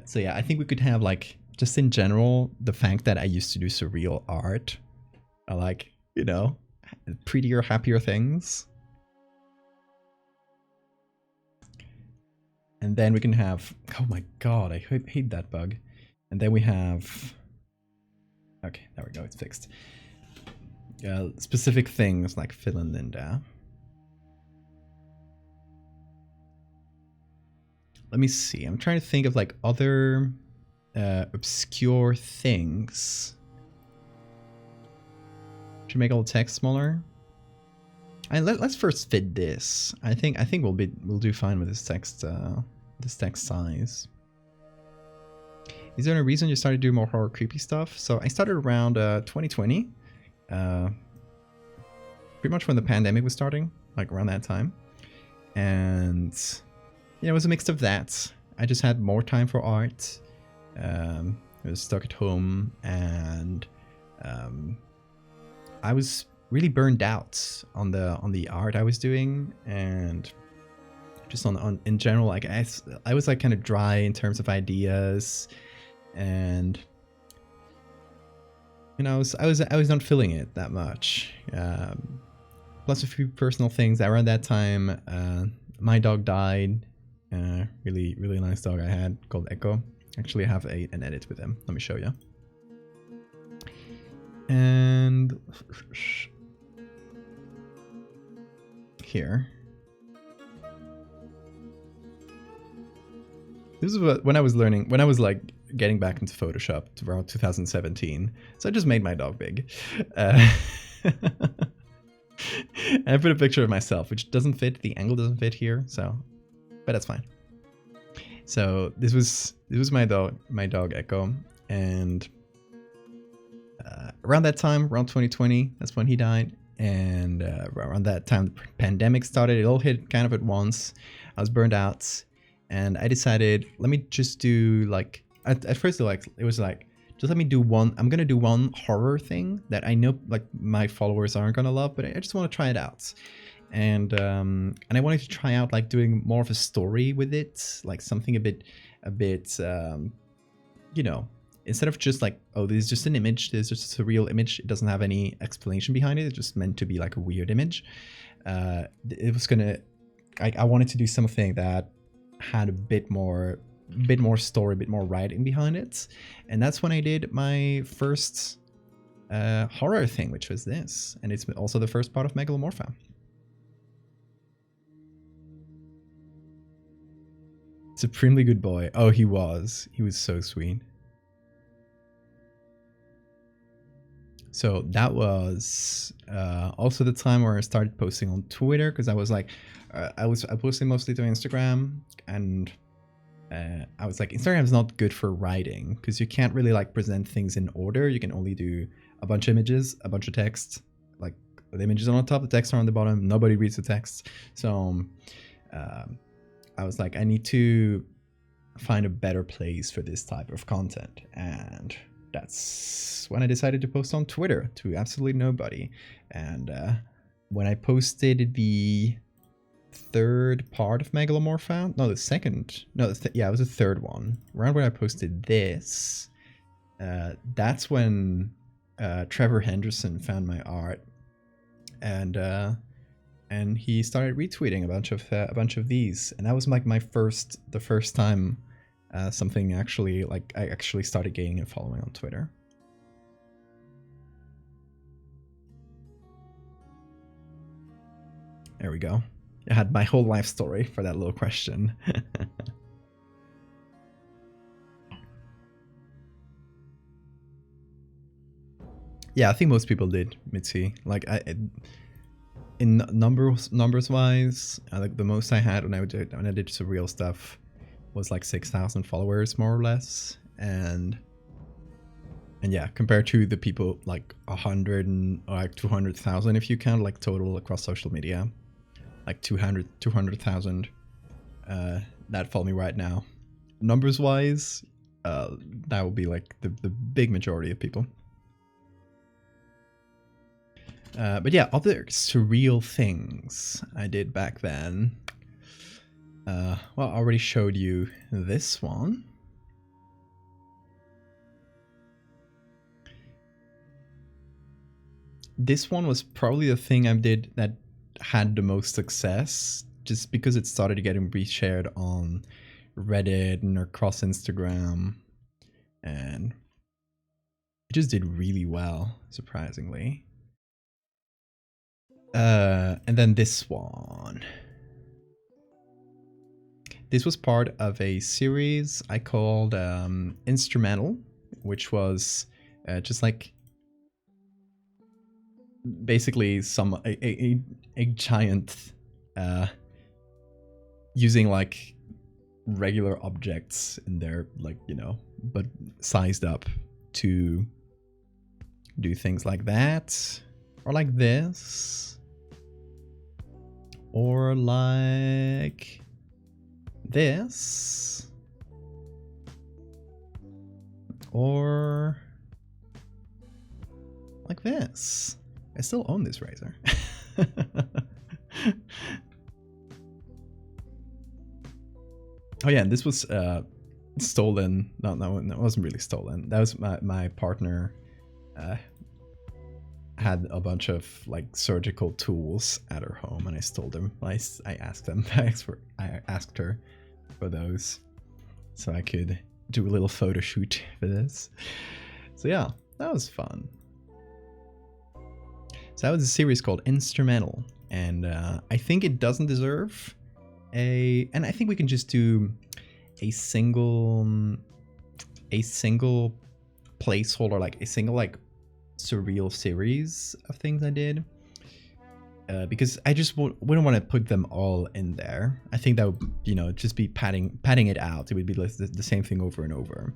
[SPEAKER 1] So yeah, I think we could have, like, just in general, the fact that I used to do surreal art. I like, you know, prettier, happier things. And then we can have, oh my god, I hate that bug. And then we have, okay, there we go, it's fixed. Specific things like Phil and Linda. Let me see, I'm trying to think of, like, other obscure things. Should make all the text smaller. And let's first fit this. I think we'll do fine with this text size. Is there a reason you started doing more horror creepy stuff? So I started around 2020, pretty much when the pandemic was starting, like around that time, and yeah, it was a mix of that. I just had more time for art. I was stuck at home, and I was really burned out on the art I was doing, and just on in general, like I was like kind of dry in terms of ideas, and you know, I was not feeling it that much. Plus a few personal things. Around that time, my dog died. Really nice dog I had called Echo. Actually, I have an edit with him. Let me show you. And here. This is when I was like getting back into Photoshop around 2017. So I just made my dog big. And I put a picture of myself, which doesn't fit. The angle doesn't fit here, so, but that's fine. So this was my dog Echo, and around that time, around 2020, that's when he died. and around that time the pandemic started. It all hit kind of at once. I was burned out, and I decided, let me just do like, at first it was like, just let me do one. I'm gonna do one horror thing that I know like my followers aren't gonna love, but I just want to try it out. And I wanted to try out like doing more of a story with it, like something a bit, you know, instead of just like, oh, this is just an image, this is just a real image, it doesn't have any explanation behind it, it's just meant to be like a weird image. It was gonna, I wanted to do something that had a bit more story, a bit more writing behind it. And that's when I did my first horror thing, which was this. And it's also the first part of Megalomorpha. Supremely good boy. Oh, he was so sweet. So that was also the time where I started posting on Twitter, because I was like, I posted mostly to Instagram, and I was like, Instagram's not good for writing, because you can't really like present things in order. You can only do a bunch of images, a bunch of text, like the images are on top, the text are on the bottom, nobody reads the text. So I was like, I need to find a better place for this type of content, and that's when I decided to post on Twitter to absolutely nobody. And when I posted the third part of Megalomorpha, no, the second, no, yeah, it was the third one, around when I posted this, that's when Trevor Henderson found my art, and he started retweeting a bunch of these, and that was like the first time something actually, like, I actually started gaining a following on Twitter. There we go. I had my whole life story for that little question. Yeah, I think most people did, Mitzi. Like, in numbers wise, like the most I had when I did surreal stuff was like 6,000 followers, more or less, and yeah, compared to the people like 100 and or like 200,000 if you count like total across social media, like 200,000 that follow me right now. Numbers wise, that would be like the big majority of people. But yeah, other surreal things I did back then. Well, I already showed you this one. This one was probably the thing I did that had the most success, just because it started getting reshared on Reddit and across Instagram, and it just did really well, surprisingly. And then this one. This was part of a series I called Instrumental, which was just like basically a giant using like regular objects in there, like, you know, but sized up to do things like that, or like this, or like this, or like this. I still own this razor. Oh yeah, and this was stolen. No, it wasn't really stolen. That was my partner had a bunch of like surgical tools at her home, and I stole them. I asked them. I asked her for those, so I could do a little photo shoot for this. So yeah, that was fun. So that was a series called Instrumental, and I think it doesn't deserve and I think we can just do a single placeholder, like a single like surreal series of things I did, because I just wouldn't want to put them all in there. I think that would, you know, just be padding it out. It would be the same thing over and over.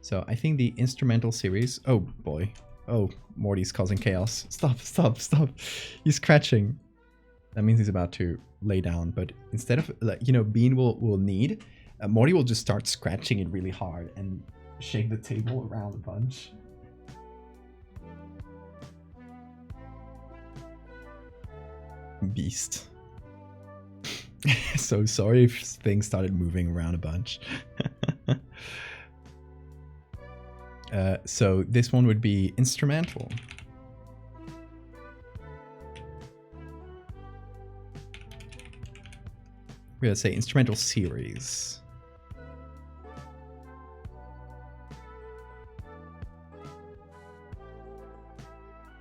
[SPEAKER 1] So I think the Instrumental series, oh boy, Oh, Morty's causing chaos. Stop, stop, stop. He's scratching. That means he's about to lay down. But instead of, you know, Bean will need, Morty will just start scratching it really hard and shake the table around a bunch. Beast. So sorry if things started moving around a bunch. So this one would be instrumental. We're gonna say instrumental series.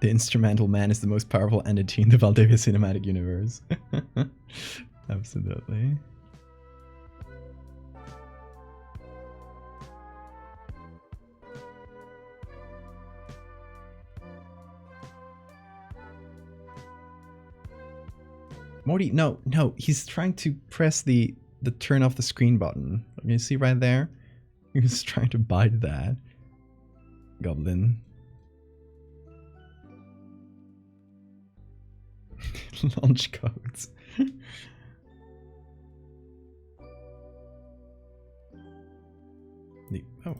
[SPEAKER 1] The instrumental man is the most powerful entity in the Valdevia cinematic universe. Absolutely. Morty, no, he's trying to press the turn off the screen button. You see right there? He's trying to bite that. Goblin. Launch codes. Oh,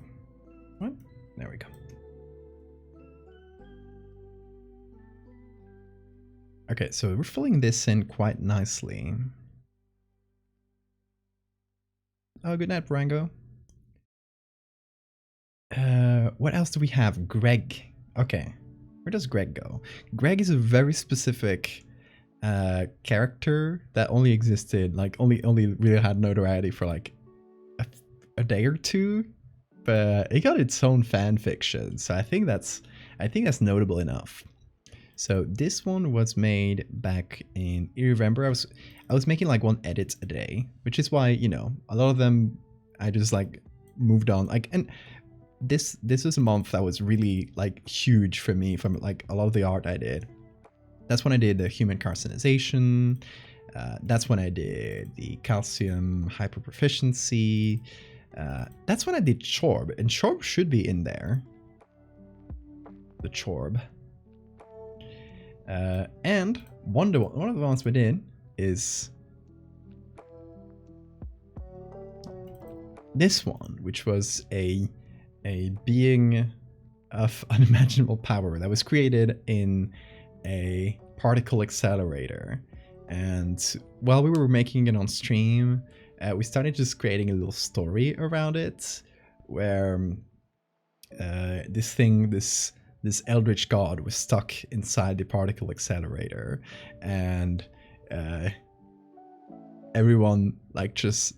[SPEAKER 1] what? There we go. Okay, so we're filling this in quite nicely. Oh, good night, Rango. What else do we have? Greg. Okay, where does Greg go? Greg is a very specific character that only existed, like only really had notoriety for like a day or two, but it got its own fan fiction. So I think that's notable enough. So this one was made back in November. I was making like one edit a day, which is why, you know, a lot of them I just like moved on. Like, and this was a month that was really like huge for me from like a lot of the art I did. That's when I did the human carcinization. That's when I did the calcium hyperproficiency. That's when I did Chorb, and Chorb should be in there. The Chorb. And one of the ones we did is this one, which was a being of unimaginable power that was created in a particle accelerator. And while we were making it on stream, we started just creating a little story around it, where this eldritch god was stuck inside the particle accelerator, and everyone like just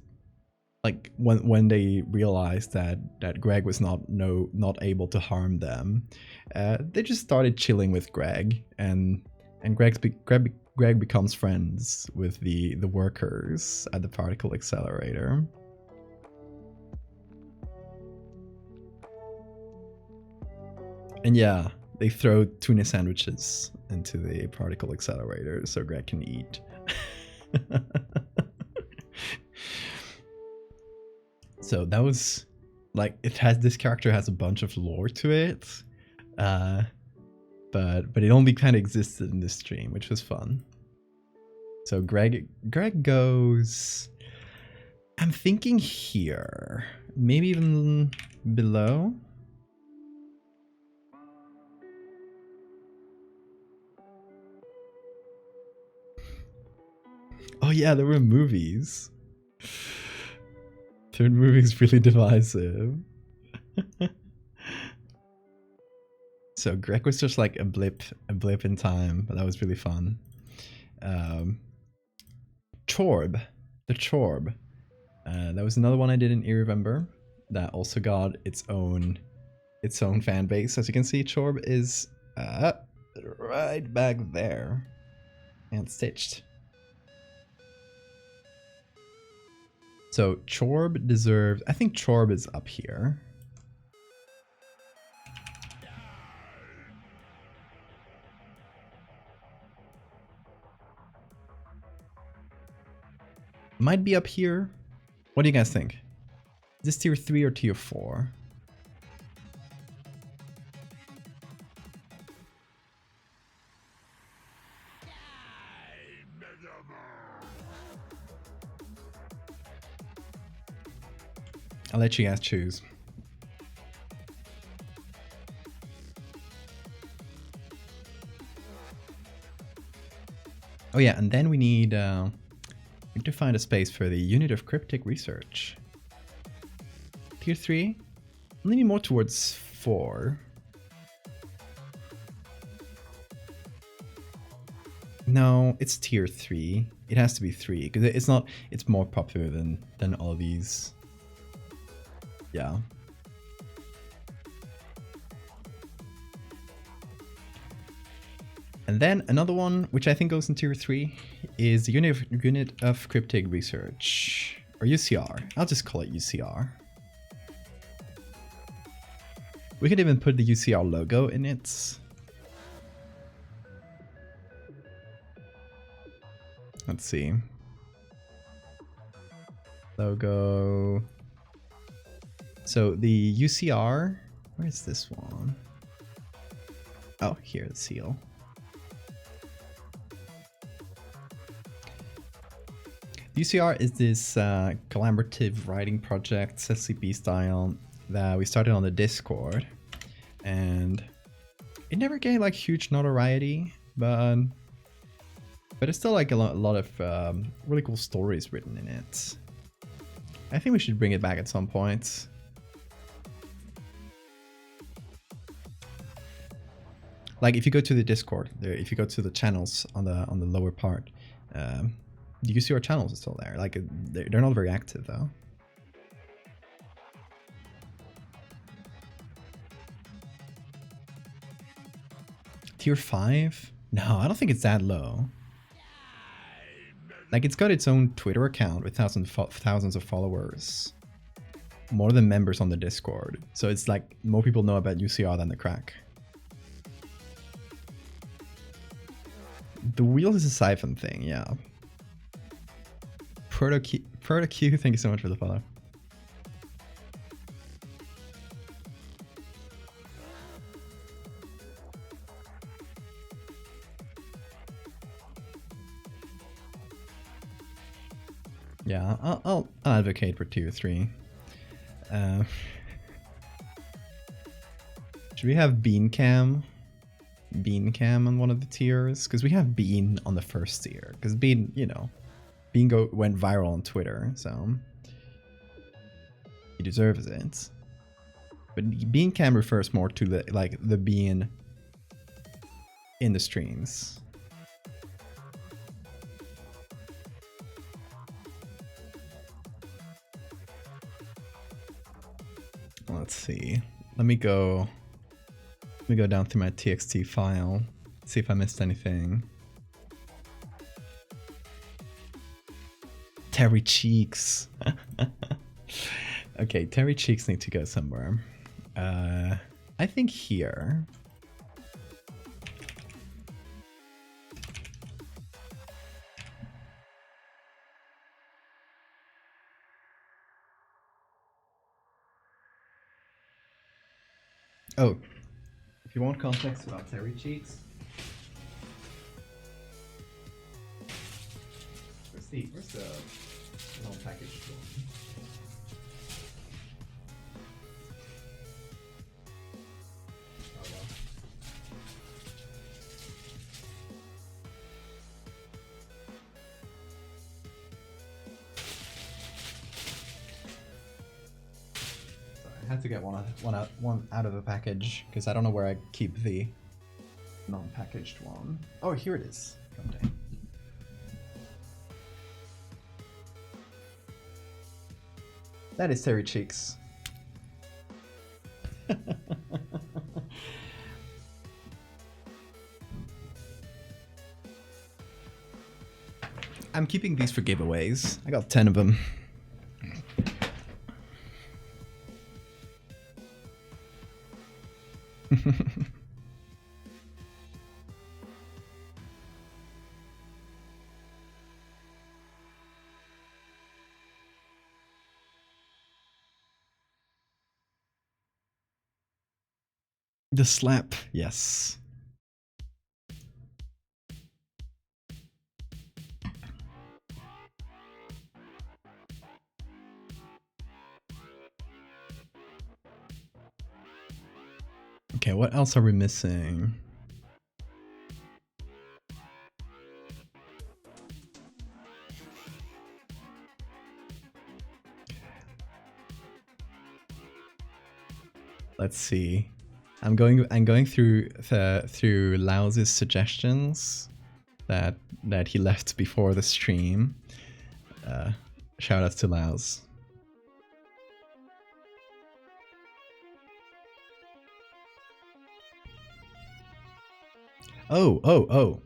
[SPEAKER 1] like when they realized that Greg was not able to harm them, they just started chilling with Greg, and Greg becomes friends with the workers at the particle accelerator. And yeah, they throw tuna sandwiches into the particle accelerator so Greg can eat. So that was like, this character has a bunch of lore to it, but it only kind of existed in this stream, which was fun. So Greg goes, I'm thinking here, maybe even below. Oh yeah, there were movies. Third movie is really divisive. So Greg was just like a blip in time, but that was really fun. Chorb, the Chorb. That was another one I did in November that also got its own fan base. As you can see, Chorb is right back there and stitched. So Chorb deserves, I think Chorb is up here. Might be up here. What do you guys think? Is this tier 3 or tier 4? I'll let you guys choose. Oh yeah, and then we need to find a space for the unit of cryptic research. Tier 3? I'm leaning more towards 4. No, it's tier 3. It has to be 3 because it's not. It's more popular than all these. Yeah. And then another one, which I think goes in tier 3, is the unit of cryptic research, or UCR. I'll just call it UCR. We could even put the UCR logo in it. Let's see. Logo. So the UCR, where is this one? Oh, here, the seal. UCR is this collaborative writing project, SCP style, that we started on the Discord, and it never gained like huge notoriety, but it's still like a lot of really cool stories written in it. I think we should bring it back at some point. Like if you go to the Discord, if you go to the channels on the lower part, the UCR channels are still there. Like they're not very active though. Tier 5? No, I don't think it's that low. Like it's got its own Twitter account with thousands of followers. More than members on the Discord. So it's like more people know about UCR than the crack. The wheels is a siphon thing, yeah. Proto-Q, thank you so much for the follow. Yeah, I'll advocate for tier 3. Should we have Bean Cam on one of the tiers? Because we have Bean on the first tier. Because Bean, you know, Bean went viral on Twitter, so he deserves it. But Bean Cam refers more to the Bean in the streams. Let's see. Let me go down through my TXT file, see if I missed anything. Terry Cheeks. Okay, Terry Cheeks need to go somewhere. I think here. Oh, if you want context about Terry Cheeks, where's the long package one? Oh well. I had to get one out of the package because I don't know where I keep the non-packaged one. Oh, here it is. Someday. That is Terry Cheeks. I'm keeping these for giveaways. I got 10 of them. The slap, yes. Okay, what else are we missing? Let's see. I'm going through Laos's suggestions that he left before the stream. Shout outs to Laos. Oh.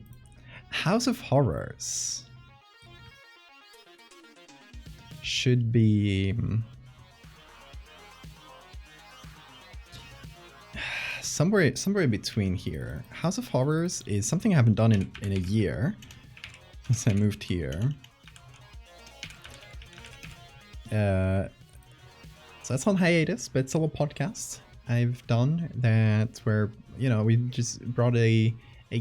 [SPEAKER 1] House of Horrors should be somewhere in between here. House of Horrors is something I haven't done in a year since I moved here. So that's on hiatus, but it's still a podcast I've done that where, you know, we just brought a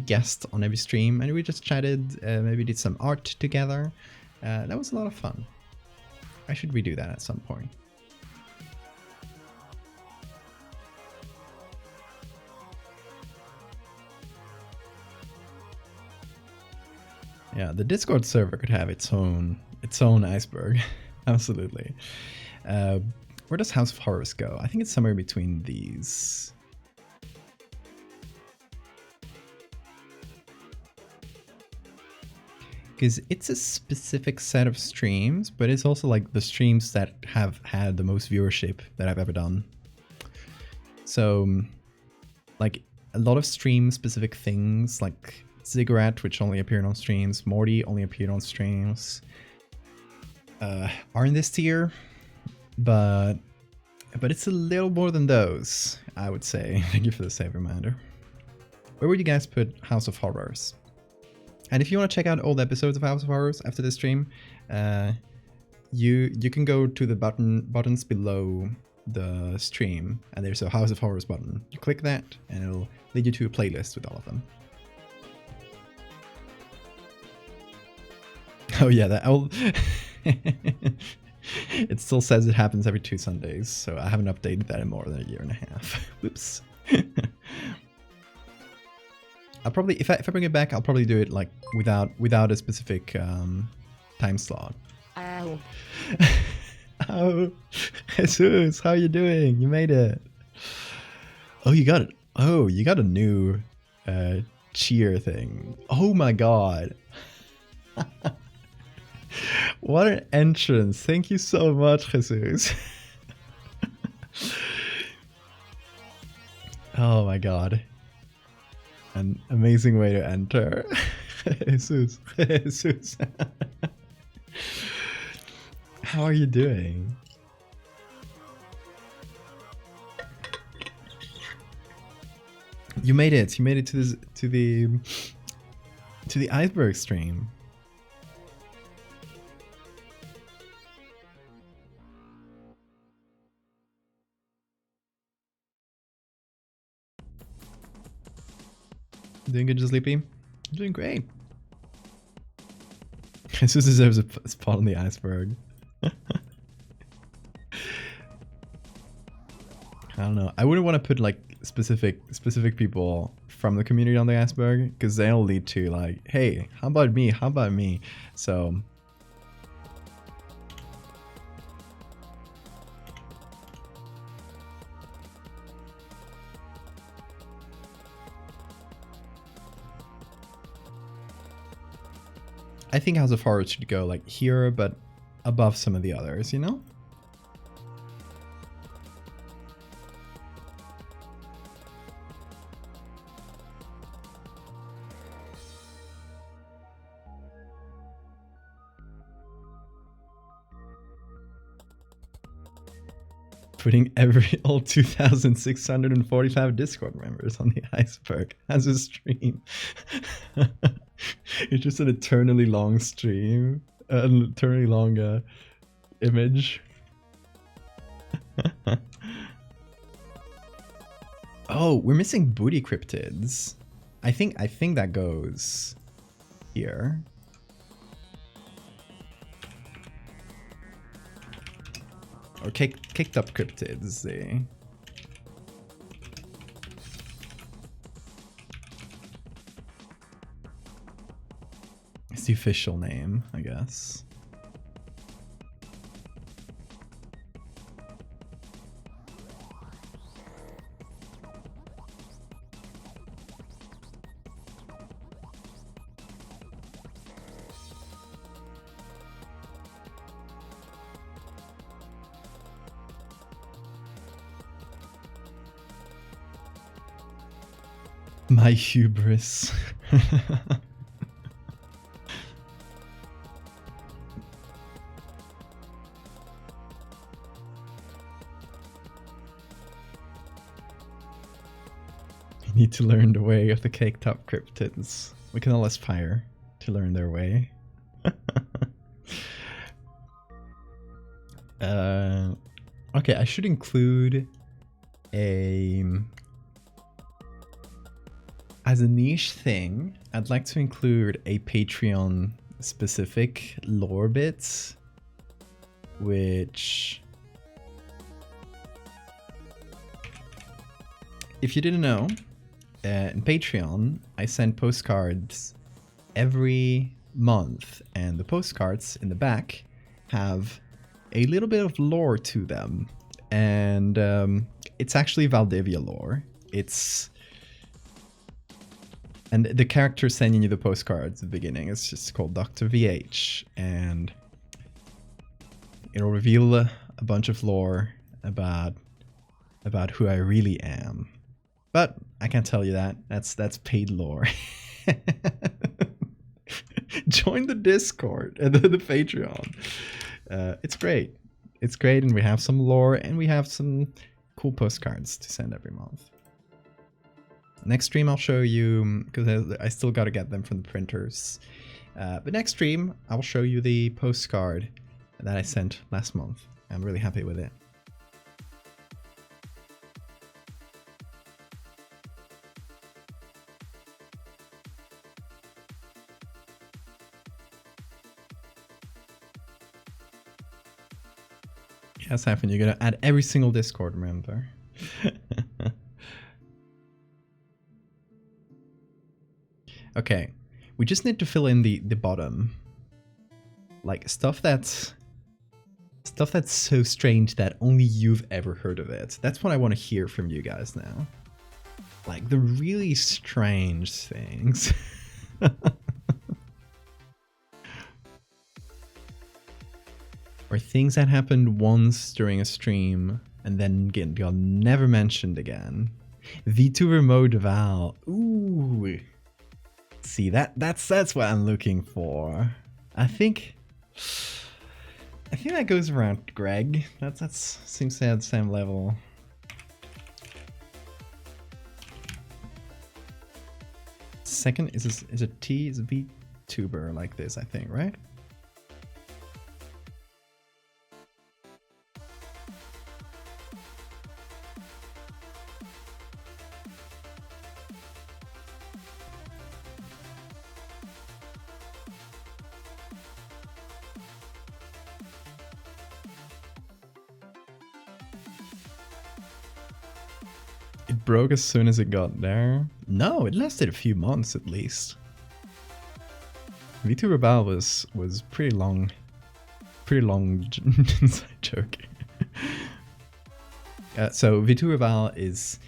[SPEAKER 1] guest on every stream and we just chatted, maybe did some art together. That was a lot of fun. I should redo that at some point. Yeah, the Discord server could have its own iceberg. Absolutely. Where does House of Horrors go? I think it's somewhere between these. Because it's a specific set of streams, but it's also like the streams that have had the most viewership that I've ever done. So, like a lot of stream-specific things, like Ziggurat, which only appeared on streams, Morty only appeared on streams, are in this tier, but it's a little more than those, I would say. Thank you for the save reminder. Where would you guys put House of Horrors? And if you want to check out old episodes of House of Horrors after this stream, you can go to the buttons below the stream, and there's a House of Horrors button. You click that, and it'll lead you to a playlist with all of them. Oh yeah, that old... It still says it happens every 2 Sundays, so I haven't updated that in more than a year and a half. Whoops. I'll probably, if I bring it back, I'll probably do it like without a specific time slot.
[SPEAKER 2] Ow.
[SPEAKER 1] Oh, Jesus, how are you doing? You made it. Oh, you got it. Oh, you got a new cheer thing. Oh my god. What an entrance. Thank you so much, Jesus. Oh my god. An amazing way to enter. Jesus. Jesus. How are you doing? You made it. You made it to the iceberg stream. Doing good, Sleepy? I'm doing great. Jesus deserves a spot on the iceberg. I don't know. I wouldn't want to put like specific people from the community on the iceberg, because they'll lead to like, hey, how about me? How about me? So I think House of Horrors should go like here, but above some of the others, you know? Putting all 2,645 Discord members on the iceberg as a stream. It's just an eternally long stream, an eternally long image. Oh, we're missing booty cryptids. I think that goes here. Or kicked up cryptids. the official name, I guess. My hubris. We need to learn the way of the cake-top cryptids. We can all aspire to learn their way. Okay, I should include as a niche thing, I'd like to include a Patreon specific lore bit, which, if you didn't know, in Patreon, I send postcards every month, and the postcards in the back have a little bit of lore to them, and it's actually Valdevia lore. And the character sending you the postcards at the beginning is just called Dr. VH, and it'll reveal a bunch of lore about who I really am. But I can't tell you that. That's paid lore. Join the Discord and the Patreon. It's great. It's great, and we have some lore, and we have some cool postcards to send every month. Next stream I'll show you, because I still got to get them from the printers. But next stream I'll show you the postcard that I sent last month. I'm really happy with it. Yes, Hyphen, you're gonna add every single Discord, remember? Okay, we just need to fill in the bottom. Like, stuff that's so strange that only you've ever heard of it. That's what I want to hear from you guys now. Like, the really strange things. Or things that happened once during a stream and then got never mentioned again. VTuber mode Val. Ooh. See, that's what I'm looking for. I think that goes around Greg. That seems to have the same level. Second is a T is a VTuber like this, I think, right? It broke as soon as it got there. No, it lasted a few months at least. VTuber Battle was pretty long inside joke. So VTuber Battle is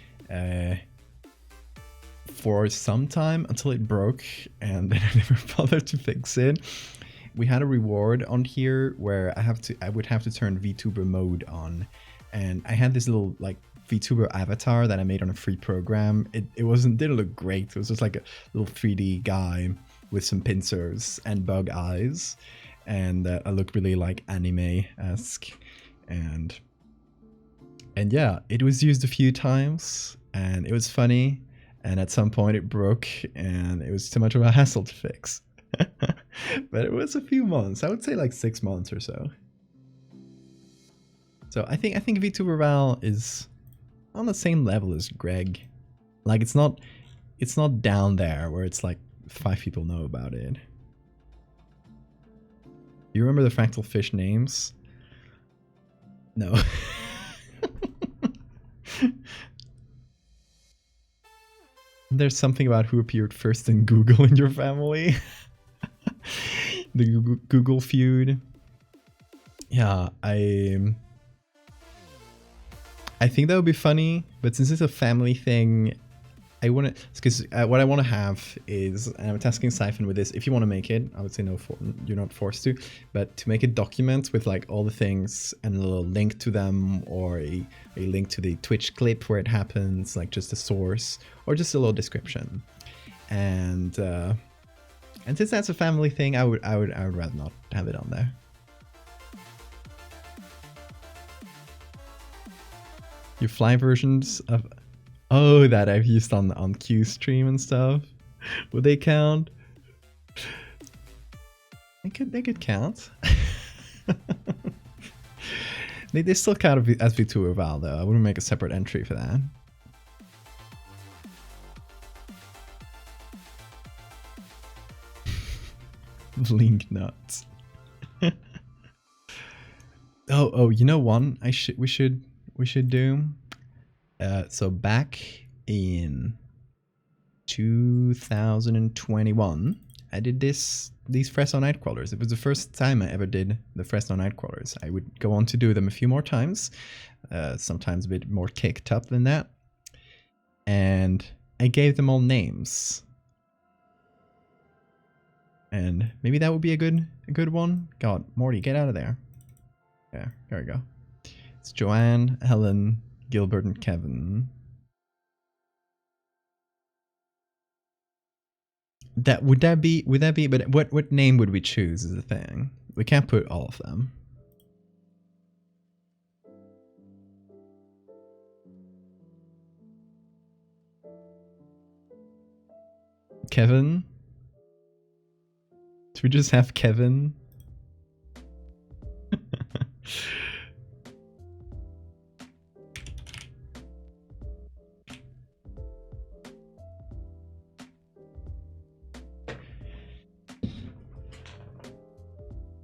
[SPEAKER 1] for some time until it broke, and then I never bothered to fix it. We had a reward on here where I would have to turn VTuber mode on, and I had this little like VTuber avatar that I made on a free program. It didn't look great. It was just like a little 3D guy with some pincers and bug eyes, and I looked really like anime-esque, and yeah, it was used a few times and it was funny, and at some point it broke and it was too much of a hassle to fix. But it was a few months. I would say like 6 months or so. So I think VTuber Val is on the same level as Greg. Like, it's not down there where it's like 5 people know about it. You remember the fractal fish names? No. There's something about who appeared first in Google in your family. the Google feud. Yeah, I think that would be funny, but since it's a family thing, I want to, because what I want to have is, and I'm tasking Siphon with this, if you want to make it, I would say no, you're not forced to, but to make a document with like all the things and a little link to them, or a link to the Twitch clip where it happens, like just a source, or just a little description. And since that's a family thing, I would rather not have it on there. Your fly versions of, oh, that I've used on Qstream and stuff, would they count? They could count. they still count as V2 or Val though. I wouldn't make a separate entry for that. Link nuts. Oh, you know one we should do. So back in 2021, I did these Fresno Nightcrawlers. It was the first time I ever did the Fresno Nightcrawlers. I would go on to do them a few more times, sometimes a bit more kicked up than that. And I gave them all names. And maybe that would be a good one. God, Morty, get out of there. Yeah, there we go. It's Joanne, Helen, Gilbert, and Kevin. Would that be? But what name would we choose? Is the thing. We can't put all of them. Kevin. Should we just have Kevin?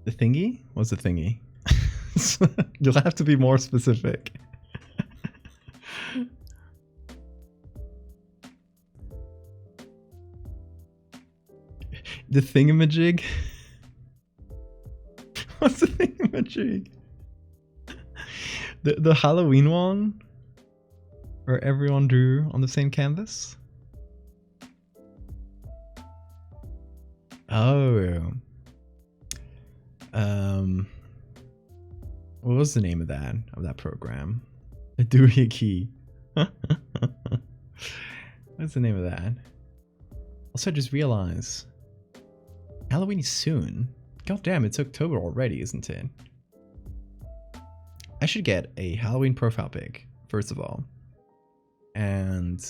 [SPEAKER 1] The thingy? What's the thingy? You'll have to be more specific. The thingamajig? What's the thingamajig? The Halloween one? Where everyone drew on the same canvas? Oh. What was the name of that program? A doohickey. What's the name of that? Also, I just realized Halloween is soon. God damn, it's October already, isn't it? I should get a Halloween profile pic, first of all. And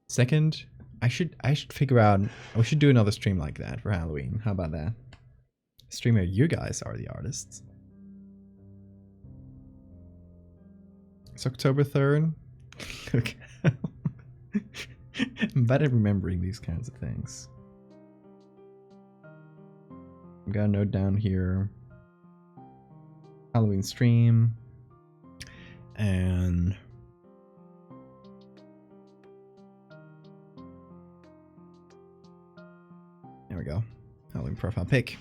[SPEAKER 1] second, I should figure out, we should do another stream like that for Halloween. How about that? Streamer, you guys are the artists. It's October 3rd. Look. I'm bad at remembering these kinds of things. I've got a note down here. Halloween stream. And there we go. Halloween profile pic.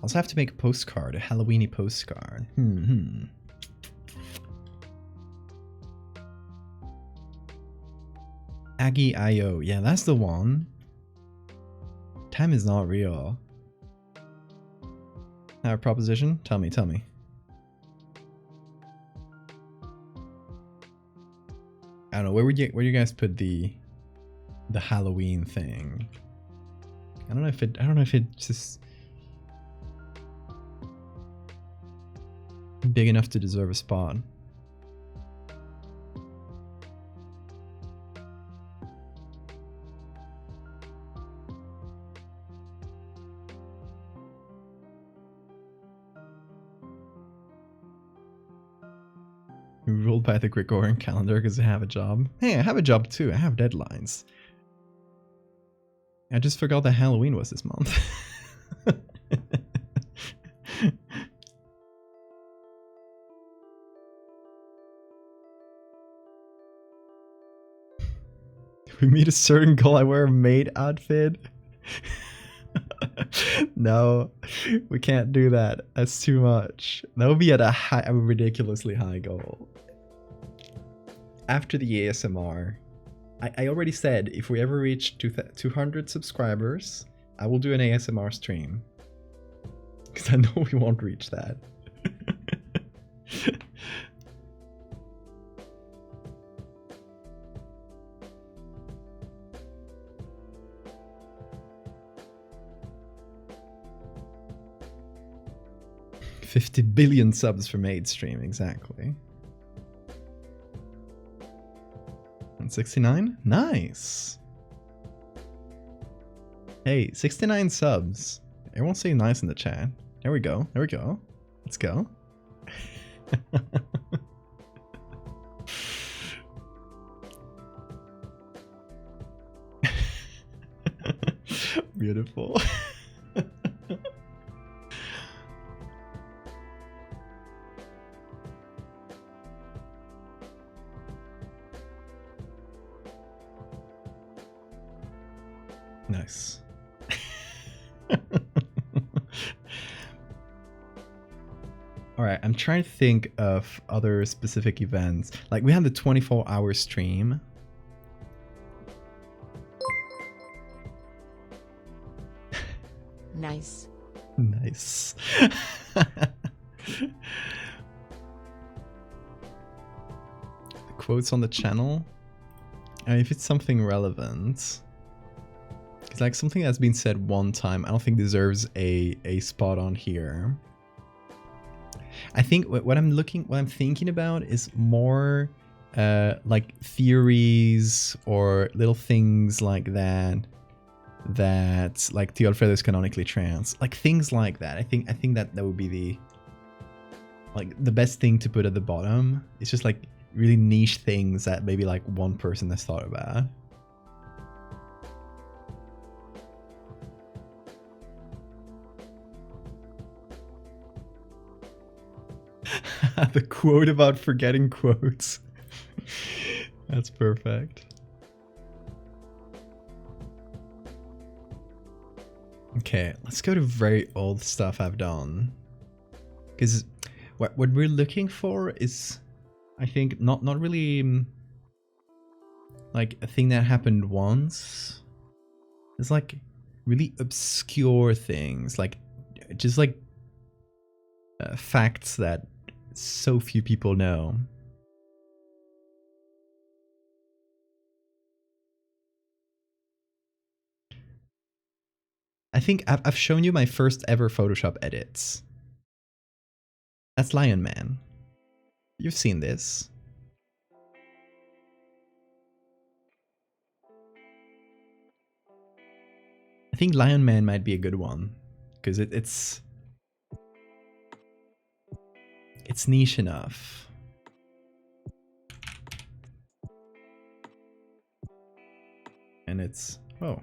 [SPEAKER 1] Also have to make a postcard, a Halloweeny postcard. Aggie IO. Yeah, that's the one. Time is not real. Have a proposition? Tell me. I don't know. Where would you guys put the Halloween thing? I don't know if it just big enough to deserve a spot. Ruled by the Gregorian calendar because I have a job. Hey, I have a job too. I have deadlines. I just forgot that Halloween was this month. If we meet a certain goal, I wear a maid outfit. No, we can't do that. That's too much. That would be at a ridiculously high goal. After the ASMR, I already said if we ever reach 200 subscribers, I will do an ASMR stream. Because I know we won't reach that. $50 billion subs for Maid stream, exactly. And 69? Nice! Hey, 69 subs. Everyone say nice in the chat. There we go. There we go. Let's go. Beautiful. Nice. Alright, I'm trying to think of other specific events. Like, we had the 24-hour stream.
[SPEAKER 2] Nice.
[SPEAKER 1] Nice. The quotes on the channel? If it's something relevant. It's like something that's been said one time, I don't think deserves a spot on here. I think what I'm thinking about is more like theories or little things like that like Tio Alfredo is canonically trans, like things like that. I think that would be the best thing to put at the bottom. It's just like really niche things that maybe like one person has thought about. The quote about forgetting quotes. That's perfect. Okay, let's go to very old stuff I've done. Because what we're looking for is, I think, not really like a thing that happened once. It's like really obscure things, like just like facts that so few people know. I think I've shown you my first ever Photoshop edits. That's Lion Man. You've seen this. I think Lion Man might be a good one because it's niche enough. And it's, oh,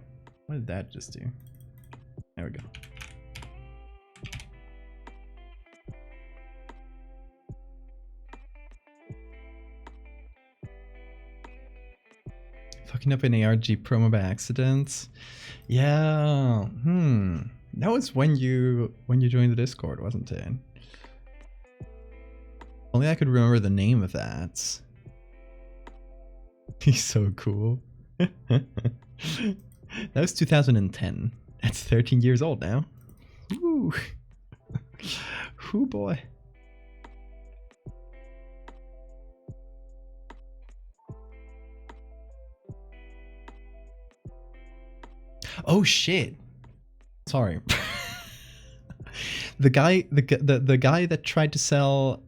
[SPEAKER 1] what did that just do? There we go. Fucking up an ARG promo by accident. Yeah. That was when you joined the Discord, wasn't it? Only I could remember the name of that. He's so cool. That was 2010. That's 13 years old now. Ooh. Ooh boy. Oh shit. Sorry. The guy that tried to sell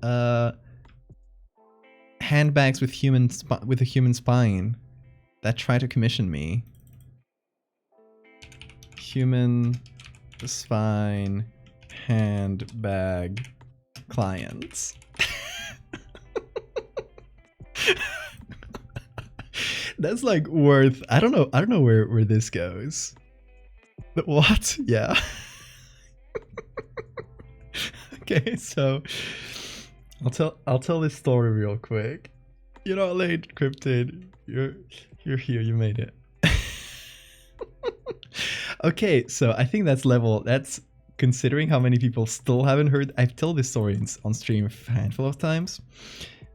[SPEAKER 1] handbags with a human spine, that tried to commission me. Human spine handbag clients. That's like worth, I don't know where this goes. But what? Yeah. Okay, so I'll tell this story real quick. You're not late, Cryptid. You're here, you made it. Okay, so I think that's considering how many people still haven't heard. I've told this story on stream a handful of times,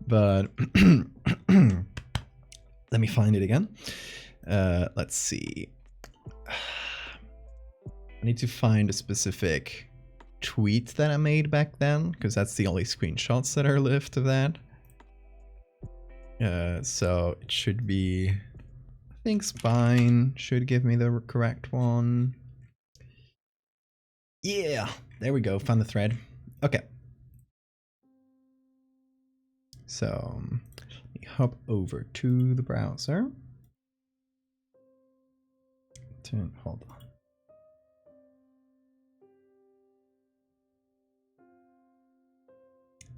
[SPEAKER 1] but let me find it again. Let's see. I need to find a specific tweet that I made back then, because that's the only screenshots that are left of that. So it should be, I think Spine should give me the correct one. Yeah, there we go, found the thread. Okay. So let me hop over to the browser. Hold on.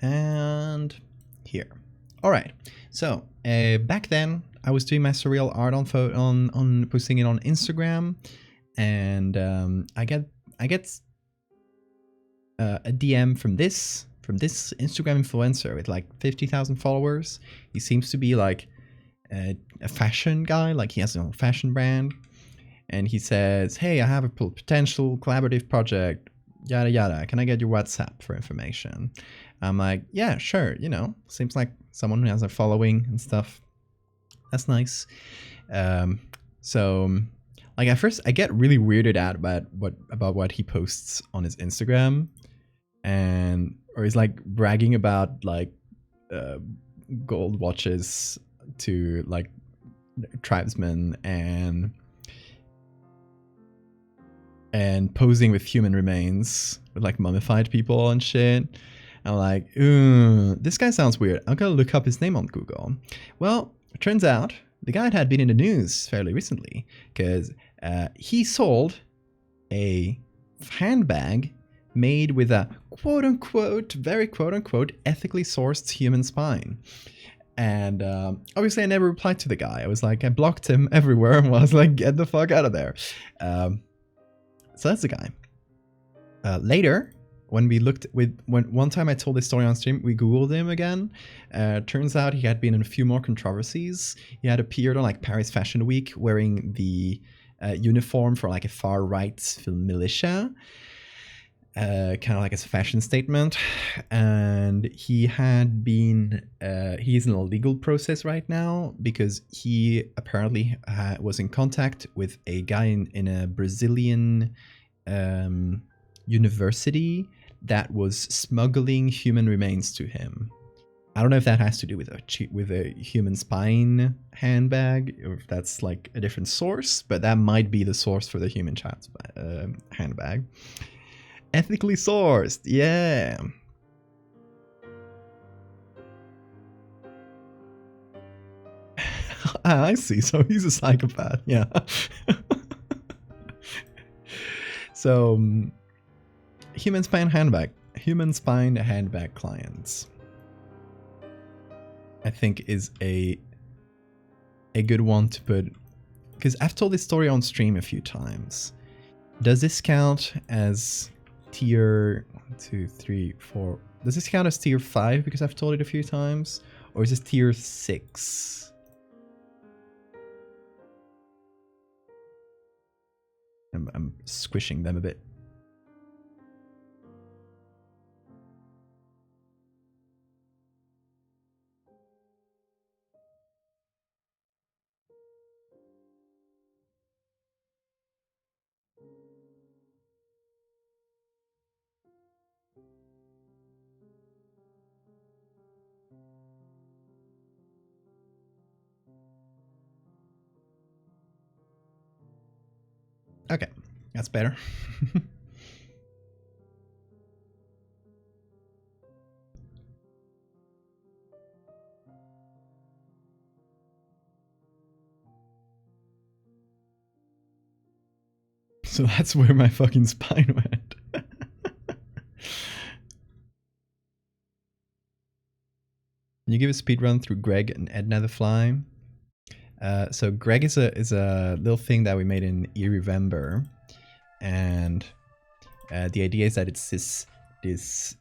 [SPEAKER 1] And here. All right. So back then, I was doing my surreal art on posting it on Instagram, and I get a DM from this Instagram influencer with like 50,000 followers. He seems to be like a fashion guy, like he has his own fashion brand, and he says, "Hey, I have a potential collaborative project. Yada yada. Can I get your WhatsApp for information?" I'm like, yeah, sure. You know, seems like someone who has a following and stuff. That's nice. So, like at first, I get really weirded out about what he posts on his Instagram, or he's like bragging about like gold watches to like tribesmen and posing with human remains with like mummified people and shit. I'm like, ooh, this guy sounds weird. I'm gonna look up his name on Google. Well, it turns out the guy had been in the news fairly recently because he sold a handbag made with a quote-unquote, very quote-unquote, ethically sourced human spine. And obviously I never replied to the guy. I was like, I blocked him everywhere and was like, get the fuck out of there. So that's the guy. Later, when we looked one time I told this story on stream, we Googled him again. Turns out he had been in a few more controversies. He had appeared on like Paris Fashion Week wearing the uniform for like a far right militia, kind of like as a fashion statement. And he had been, he's in a legal process right now because he apparently was in contact with a guy in a Brazilian university that was smuggling human remains to him. I don't know if that has to do with a human spine handbag, or if that's like a different source, but that might be the source for the human child handbag. Ethically sourced, yeah. I see, so he's a psychopath, yeah. So, human spine handbag clients, I think is a good one to put, because I've told this story on stream a few times. Does this count as tier 1, 2, 3, 4? Does this count as tier 5 because I've told it a few times, or is this tier 6? I'm squishing them a bit. Okay, that's better. So that's where my fucking spine went. Can you give a speed run through Greg and Edna the Fly? So Greg is a little thing that we made in November, and the idea is that it's this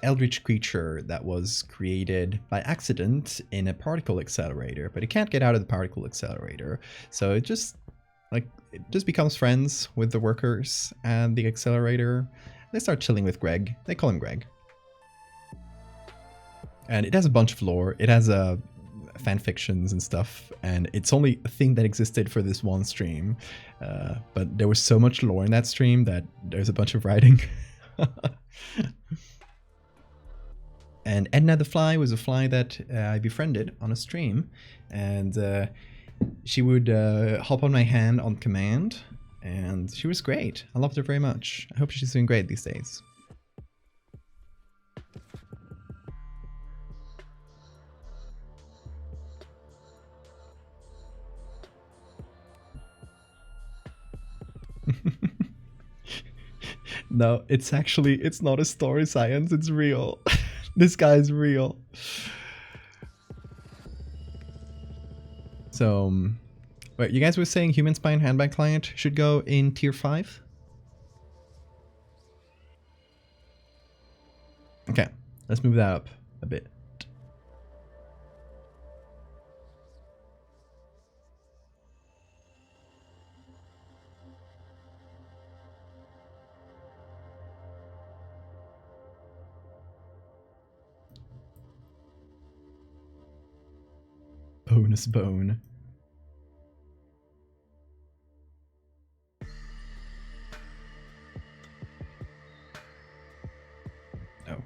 [SPEAKER 1] eldritch creature that was created by accident in a particle accelerator, but it can't get out of the particle accelerator, so it just Like, it just becomes friends with the workers and the accelerator. They start chilling with Greg. They call him Greg. And it has a bunch of lore. It has fan fictions and stuff, and it's only a thing that existed for this one stream. But there was so much lore in that stream that there's a bunch of writing. And Edna the Fly was a fly that I befriended on a stream, and she would hop on my hand on command, and she was great. I loved her very much. I hope she's doing great these days. No, it's not a story science, it's real. This guy's real. So, wait, you guys were saying Human Spine Handbag Client should go in tier 5? Okay, let's move that up a bit. Bonus bone. Oh.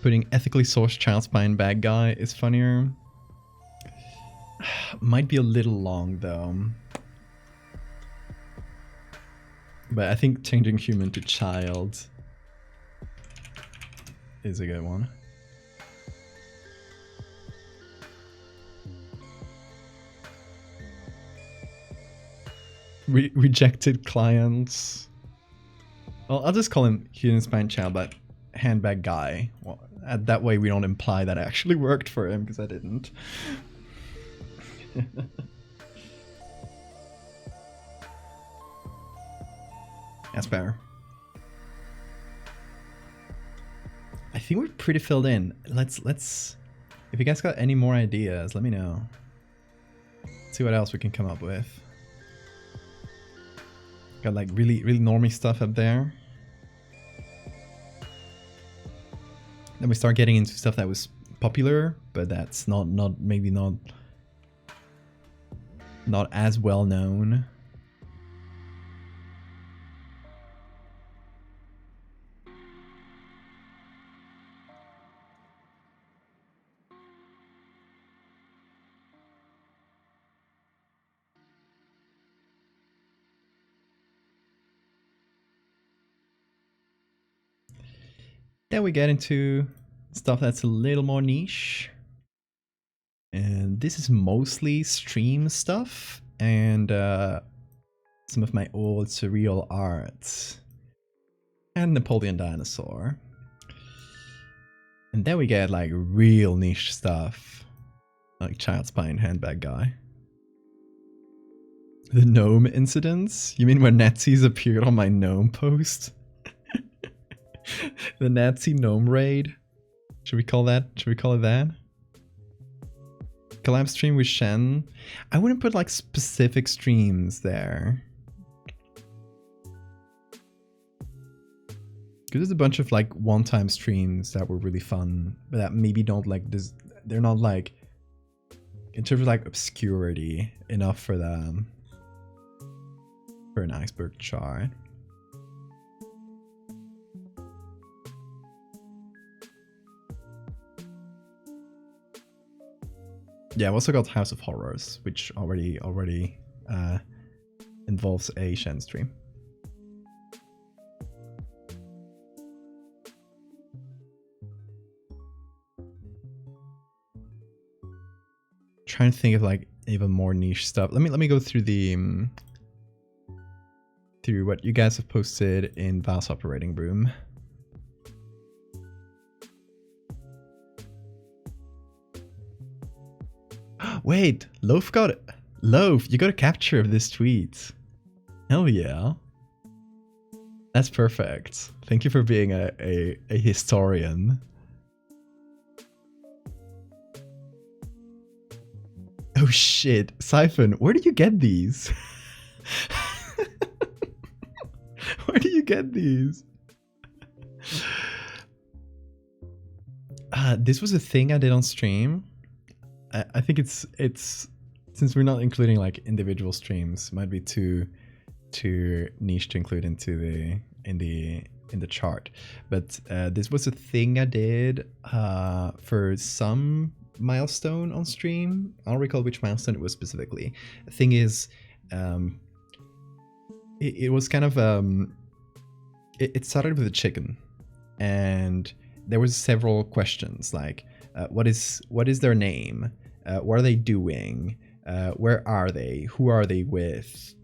[SPEAKER 1] Putting ethically sourced child spine bag guy is funnier. Might be a little long though. But I think changing human to child is a good one. Rejected clients. Well, I'll just call him human spine child, but handbag guy. Well, that way we don't imply that it actually worked for him, because I didn't. That's better. I think we're pretty filled in. Let's if you guys got any more ideas, let me know. Let's see what else we can come up with. Got like really normie stuff up there. Then we start getting into stuff that was popular, but that's maybe not as well known. Then we get into stuff that's a little more niche. And this is mostly stream stuff and some of my old surreal art. And Napoleon Dinosaur. And then we get like real niche stuff. Like Child Spine Handbag Guy. The gnome incidents? You mean when Nazis appeared on my gnome post? The Nazi gnome raid? Should we call it that? Collab stream with Shen? I wouldn't put like specific streams there. Because there's a bunch of like one-time streams that were really fun, but that maybe don't like this. They're not like, in terms of like obscurity, enough for them. For an iceberg chart. Yeah, I've also got House of Horrors, which already involves a Shen stream. Trying to think of like even more niche stuff. Let me go through the through what you guys have posted in Val's operating room. Wait, Loaf got it. Loaf, you got a capture of this tweet. Hell yeah. That's perfect. Thank you for being a historian. Oh shit, Siphon, where do you get these? Where do you get these? This was a thing I did on stream. I think it's since we're not including like individual streams, might be too niche to include into the in the chart. But this was a thing I did for some milestone on stream. I don't recall which milestone it was specifically. The thing is, it was kind of it started with a chicken, and there was several questions like what is their name, what are they doing, where are they, who are they with.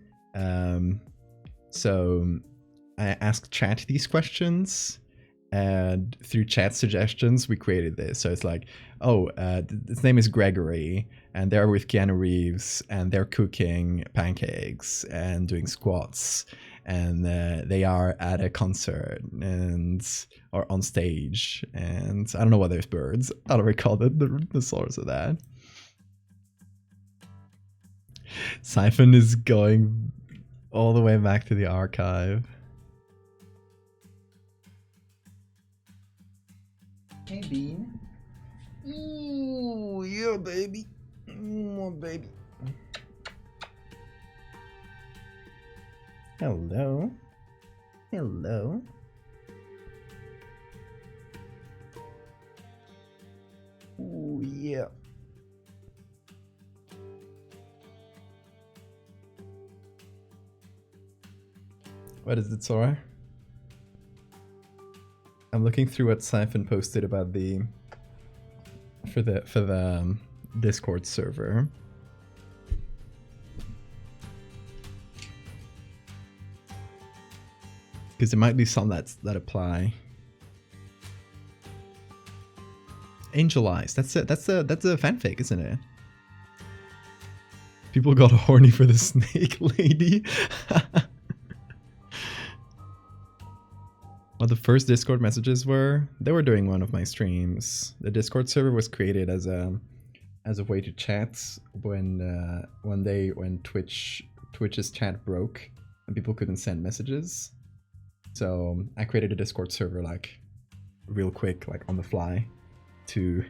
[SPEAKER 1] So I asked chat these questions, and through chat suggestions we created this. So it's like, oh, his name is Gregory, and they're with Keanu Reeves, and they're cooking pancakes and doing squats, and they are at a concert or on stage, and I don't know what there's birds. I don't recall the source of that. Siphon is going all the way back to the archive. Hey, Bean. Ooh, yeah, baby. Baby. Hello. Hello. Ooh, yeah. What is it, Sora? I'm looking through what Siphon posted about the for the Discord server. Because there might be some that apply. Angel Eyes. That's a fanfic, isn't it? People got horny for the snake lady. What the first Discord messages were, they were doing one of my streams. The Discord server was created as a way to chat when Twitch's chat broke and people couldn't send messages. So I created a Discord server like real quick, like on the fly, to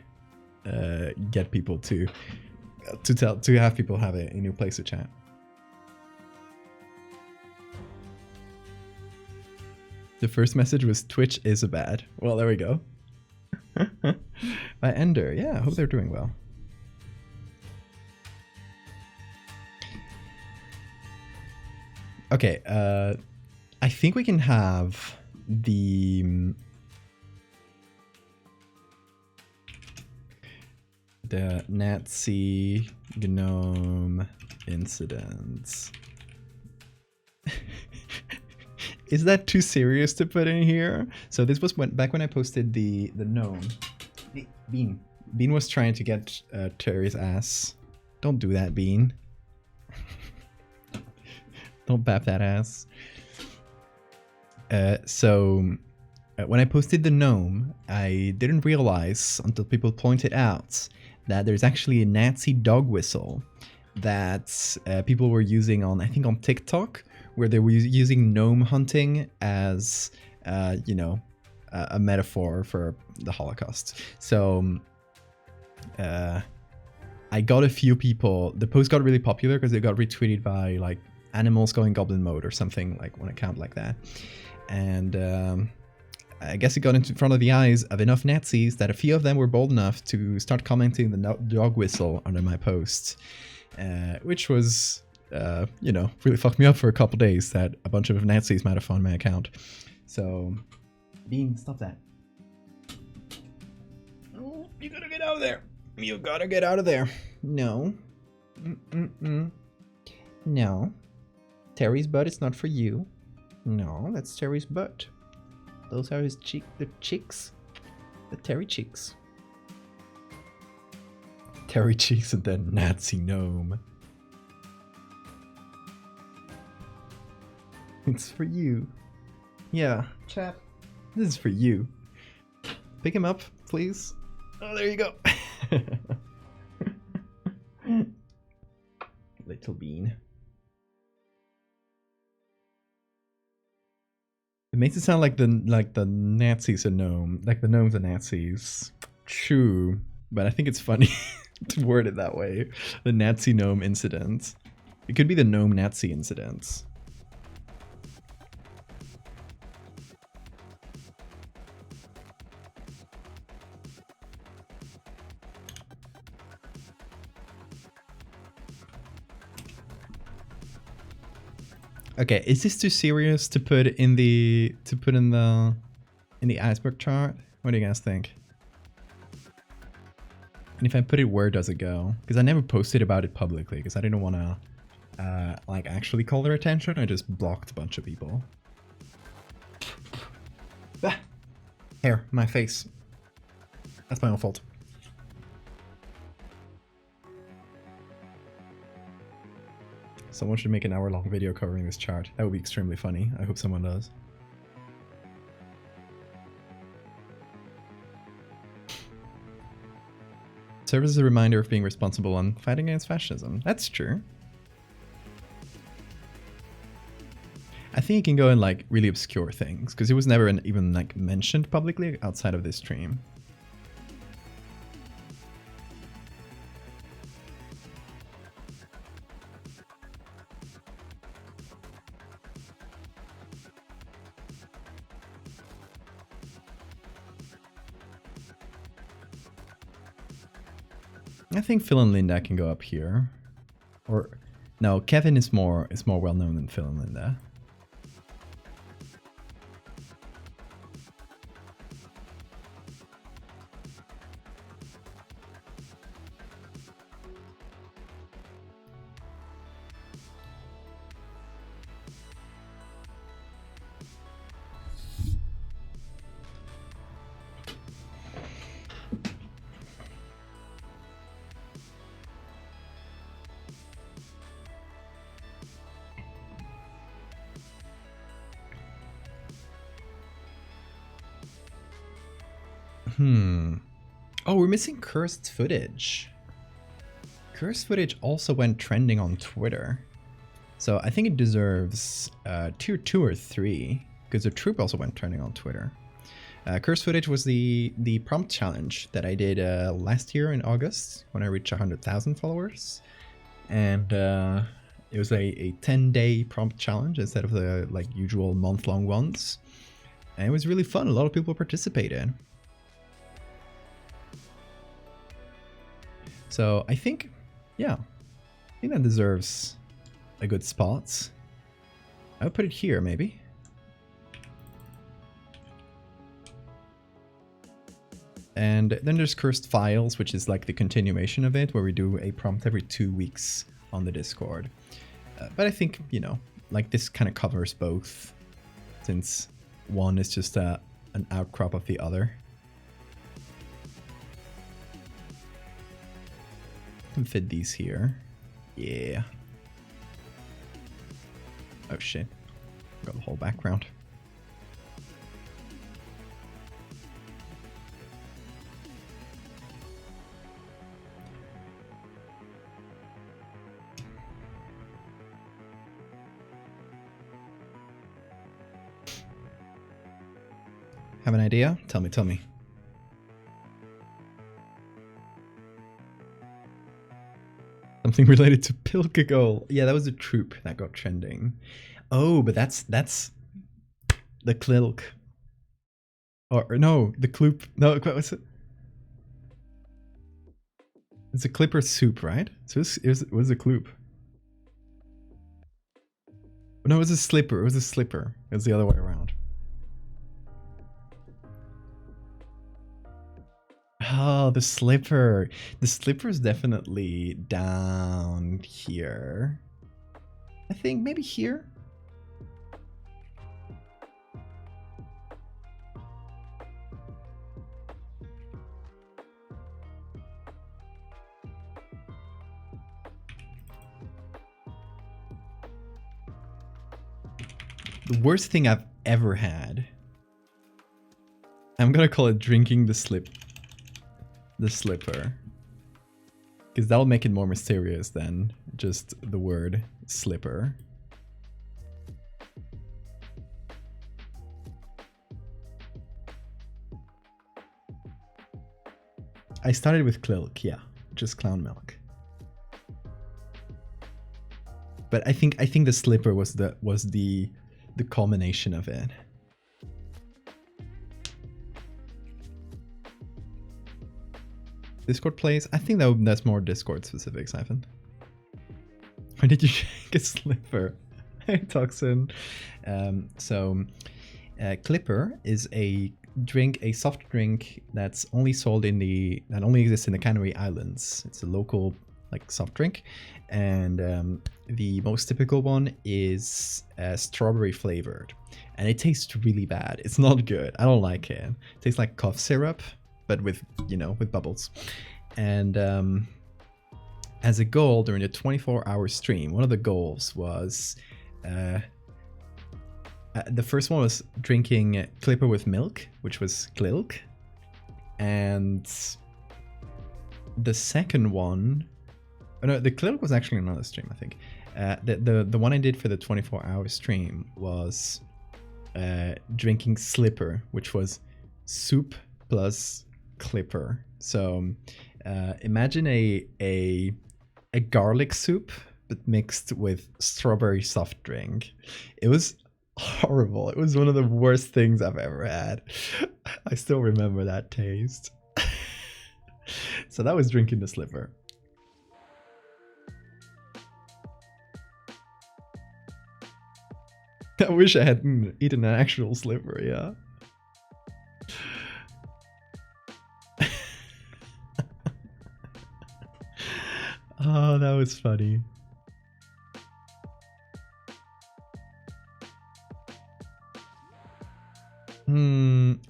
[SPEAKER 1] get people to have people have a new place to chat. The first message was Twitch is a bad. Well, there we go. By Ender. Yeah, I hope they're doing well. Okay, I think we can have the Nazi gnome incidents. Is that too serious to put in here? So this was back when I posted the gnome. Hey, Bean. Bean was trying to get Terry's ass. Don't do that, Bean. Don't bap that ass. So when I posted the gnome, I didn't realize until people pointed out that there's actually a Nazi dog whistle that people were using on, I think on TikTok, where they were using gnome hunting as, you know, a metaphor for the Holocaust. So I got a few people, the post got really popular because it got retweeted by like animals going goblin mode or something, like one account like that. And I guess it got into front of the eyes of enough Nazis that a few of them were bold enough to start commenting the dog whistle under my post, which was, you know, really fucked me up for a couple days that a bunch of Nazis might have found my account. So, Bean, stop that. Oh, you gotta get out of there. You gotta get out of there. No. No. Terry's butt is not for you. No, that's Terry's butt. Those are his the cheeks. The Terry cheeks. Terry cheeks and then Nazi gnome. It's for you. Yeah, chat. This is for you. Pick him up, please. Oh, there you go. Little bean. It makes it sound like the Nazis are gnome, like the gnomes are Nazis. True, but I think it's funny to word it that way. The Nazi gnome incident. It could be the gnome Nazi incident. Okay, is this too serious to put in the iceberg chart? What do you guys think? And if I put it, where does it go? Because I never posted about it publicly because I didn't want to like actually call their attention. I just blocked a bunch of people. Ah, hair, my face. That's my own fault. Someone should make an hour-long video covering this chart. That would be extremely funny. I hope someone does. Serves as a reminder of being responsible and fighting against fascism. That's true. I think it can go in like really obscure things because it was never even like mentioned publicly outside of this stream. I think Phil and Linda can go up here. Or no, Kevin is more well known than Phil and Linda. Oh, we're missing cursed footage. Cursed footage also went trending on Twitter. So I think it deserves tier 2 or 3, because the troop also went trending on Twitter. Cursed footage was the prompt challenge that I did last year in August, when I reached 100,000 followers. And it was a 10-day prompt challenge instead of the like usual month-long ones. And it was really fun. A lot of people participated. So I think, yeah, I think that deserves a good spot. I would put it here, maybe. And then there's Cursed Files, which is like the continuation of it, where we do a prompt every 2 weeks on the Discord. But I think, you know, like this kind of covers both, since one is just an outcrop of the other. Can fit these here. Yeah. Oh shit. Got the whole background. Have an idea? Tell me, tell me. Something related to Pilkagol. Yeah, that was a troop that got trending. Oh, but that's the Klilk. Or no, the Kloop. No, what's it? It's a Clipper soup, right? So it was a Kloop. No, it was a Slipper. It was a Slipper. It was the other way around. Oh, the slipper. The slipper is definitely down here. I think maybe here. The worst thing I've ever had. I'm gonna call it drinking the slipper. Because that'll make it more mysterious than just the word slipper. I started with Klilk, yeah. Just clown milk. But I think the slipper was the culmination of it. Discord plays? I think that's more Discord specific, Siphon. Why did you shake a slipper? Hey, Toxin. Clipper is a soft drink that's only sold that only exists in the Canary Islands. It's a local soft drink, and the most typical one is strawberry flavored, and it tastes really bad. It's not good. I don't like it. It tastes like cough syrup, but with bubbles. And as a goal during the 24-hour stream, one of the goals was the first one was drinking Clipper with milk, which was Klilk, and the second one. No, the Klilk was actually another stream, I think. The one I did for the 24-hour stream was drinking Slipper, which was soup plus Clipper. So imagine a garlic soup, but mixed with strawberry soft drink. It was horrible. It was one of the worst things I've ever had. I still remember that taste. So that was drinking the Slipper. I wish I had eaten an actual slipper, yeah. Oh, that was funny.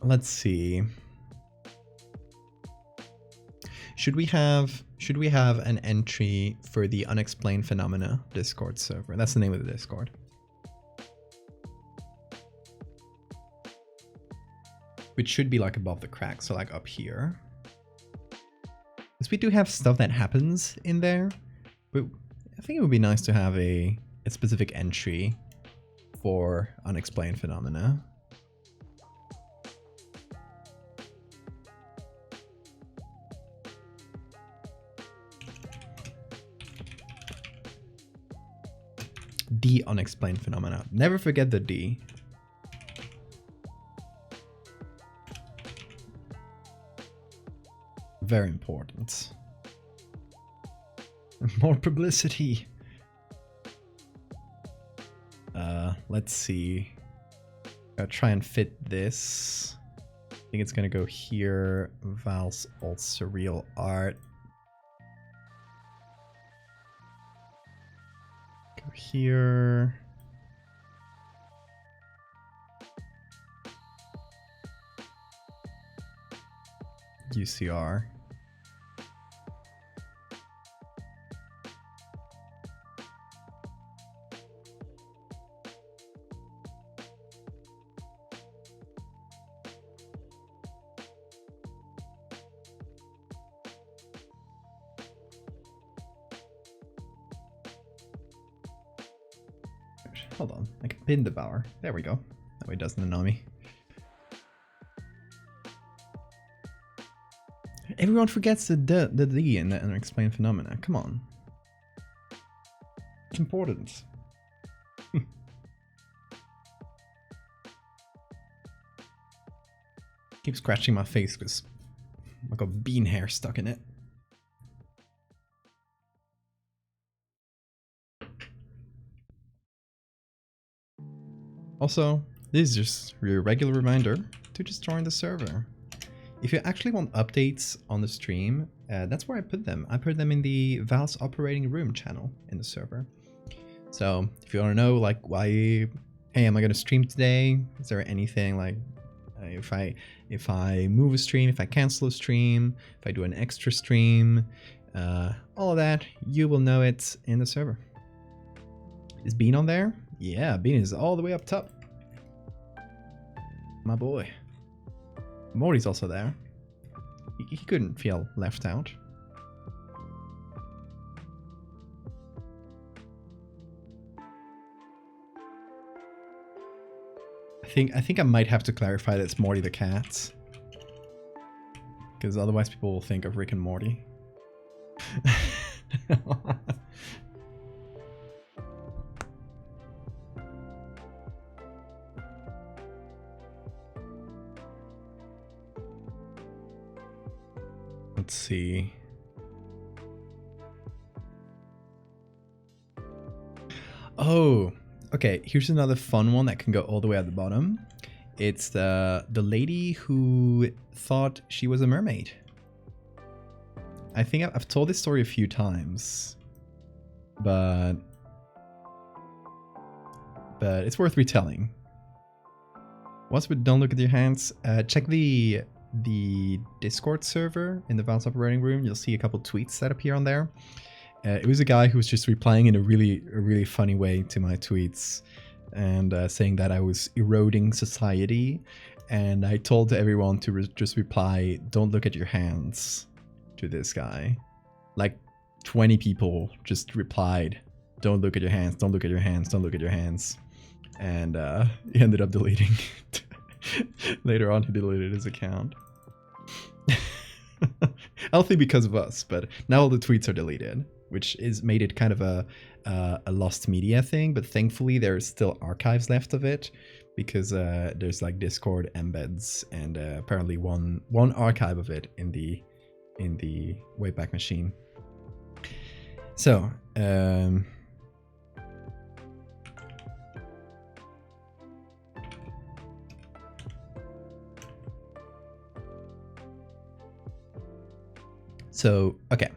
[SPEAKER 1] Let's see. Should we have an entry for the Unexplained Phenomena Discord server? That's the name of the Discord. Which should be above the crack, so up here. Because we do have stuff that happens in there, but I think it would be nice to have a specific entry for Unexplained Phenomena. The Unexplained Phenomena. Never forget the D. Very important. More publicity. Let's see. Gotta try and fit this. I think it's gonna go here. Val's alt surreal art. Go here. UCR. Hold on, I can pin the Devour. There we go. That way it doesn't annoy me. Everyone forgets the D in the Unexplained Phenomena. Come on. It's important. Keep scratching my face because I got bean hair stuck in it. Also, this is just your regular reminder to just join the server. if you actually want updates on the stream, that's where I put them. I put them in the Val's operating room channel in the server. So if you want to know like why, hey, am I going to stream today? Is there anything like if I move a stream, if I cancel a stream, if I do an extra stream, all of that, you will know it in the server. Is Bean on there? Yeah, Bean is all the way up top. My boy. Morty's also there. He couldn't feel left out. I think I might have to clarify that it's Morty the cat. Because otherwise people will think of Rick and Morty. Let's see. Oh, okay. Here's another fun one that can go all the way at the bottom. It's the lady who thought she was a mermaid. I think I've told this story a few times, but it's worth retelling. Once we don't look at your hands, check the Discord server in the Val's operating room. You'll see a couple tweets that appear on there. It was a guy who was just replying in a really funny way to my tweets and saying that I was eroding society. And I told everyone to just reply, "Don't look at your hands," to this guy. Like 20 people just replied, "Don't look at your hands, don't look at your hands, don't look at your hands." And he ended up deleting it. Later on, he deleted his account. I don't think because of us, but now all the tweets are deleted, which is made it kind of a lost media thing. But thankfully, there's still archives left of it because there's like Discord embeds and apparently one archive of it in the Wayback Machine. So. So, okay,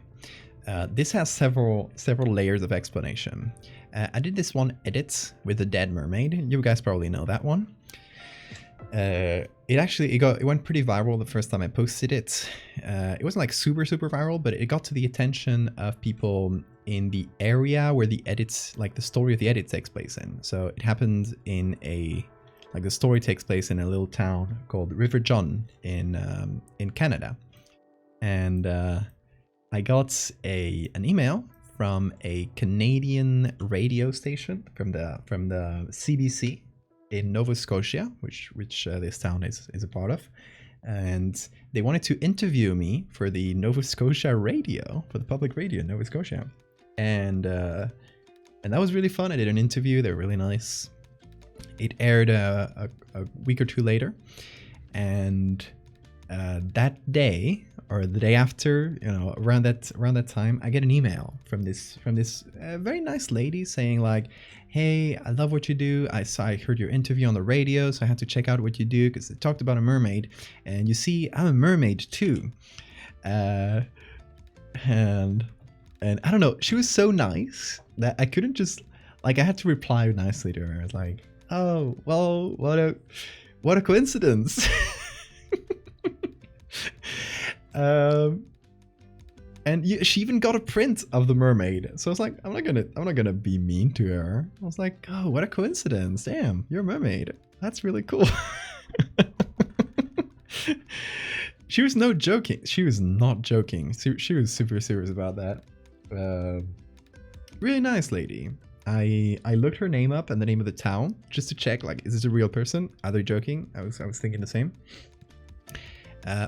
[SPEAKER 1] this has several layers of explanation. I did this one edit with the dead mermaid. You guys probably know that one. It went pretty viral the first time I posted it. It wasn't like super viral, but it got to the attention of people in the area where the edits, like the story of the edit takes place in. So it happened in the story takes place in a little town called River John in Canada. And I got an email from a Canadian radio station from the CBC in Nova Scotia, which this town is a part of, and they wanted to interview me for the Nova Scotia radio, for the public radio in Nova Scotia, and that was really fun. I did an interview. They were really nice. It aired a week or two later, and that day, or the day after, around that time, I get an email from this very nice lady saying like, "Hey, I love what you do. I heard your interview on the radio, so I had to check out what you do because it talked about a mermaid. And you see, I'm a mermaid too." And I don't know, she was so nice that I couldn't just I had to reply nicely to her. I was like, "Oh, well, what a coincidence." And she even got a print of the mermaid. So I was like, I'm not gonna be mean to her. I was like, "Oh, what a coincidence! Damn, you're a mermaid. That's really cool." She was not joking. She was super serious about that. Really nice lady. I looked her name up and the name of the town just to check, like, is this a real person? Are they joking? I was thinking the same.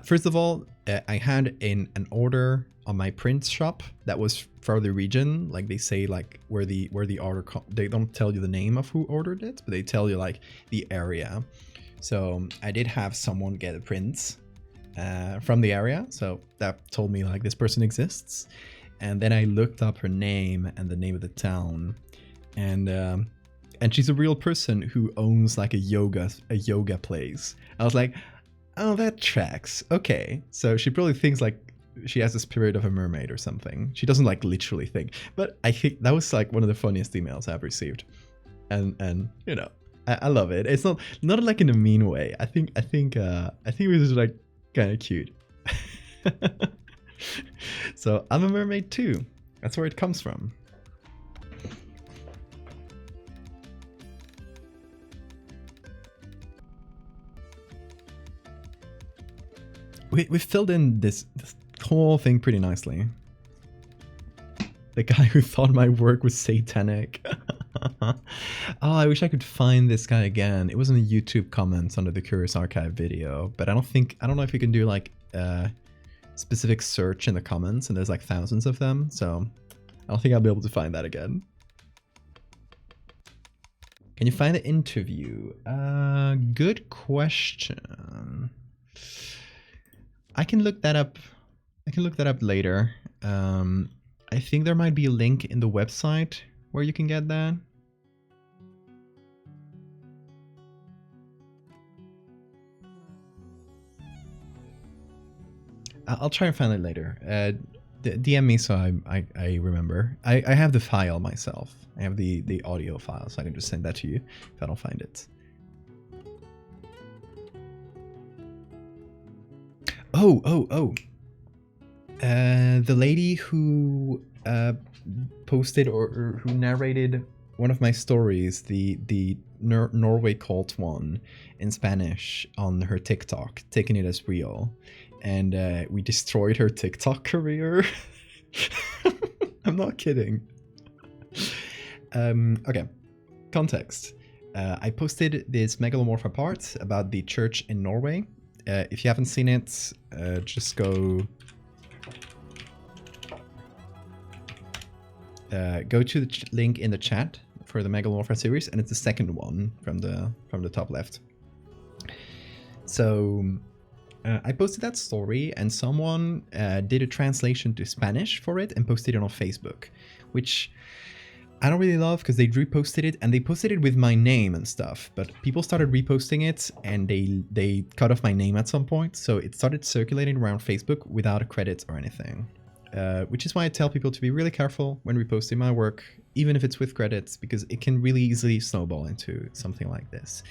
[SPEAKER 1] First of all, I had an order on my print shop that was for the region. Like they say, like where the order they don't tell you the name of who ordered it, but they tell you like the area. So I did have someone get a print from the area, so that told me like this person exists. And then I looked up her name and the name of the town, and she's a real person who owns like a yoga place. I was like, Oh, that tracks. Okay, so she probably thinks like she has the spirit of a mermaid or something. She doesn't like literally think, but I think that was like one of the funniest emails I've received, and you know, I love it. It's not like in a mean way. I think it was like kind of cute. So I'm a mermaid too. That's where it comes from. We filled in this whole thing pretty nicely. The guy who thought my work was satanic. Oh, I wish I could find this guy again. It was in the YouTube comments under the Curious Archive video, but I don't know if you can do like specific search in the comments, and there's like thousands of them, so I don't think I'll be able to find that again. Can you find the interview? Good question. I can look that up. I can look that up later. I think there might be a link in the website where you can get that. I'll try and find it later. DM me so I remember. I have the file myself. I have the audio file, so I can just send that to you if I don't find it. Oh. The lady who posted or who narrated one of my stories, the Norway cult one in Spanish on her TikTok, taking it as real, and we destroyed her TikTok career. I'm not kidding. Okay, context. I posted this megalomorpha part about the church in Norway. If you haven't seen it, just go to the link in the chat for the megalomorpha series, and it's the second one from the top left. So I posted that story, and someone did a translation to Spanish for it and posted it on Facebook, which I don't really love because they reposted it, and they posted it with my name and stuff, but people started reposting it and they cut off my name at some point, so it started circulating around Facebook without a credit or anything. Which is why I tell people to be really careful when reposting my work, even if it's with credits, because it can really easily snowball into something like this.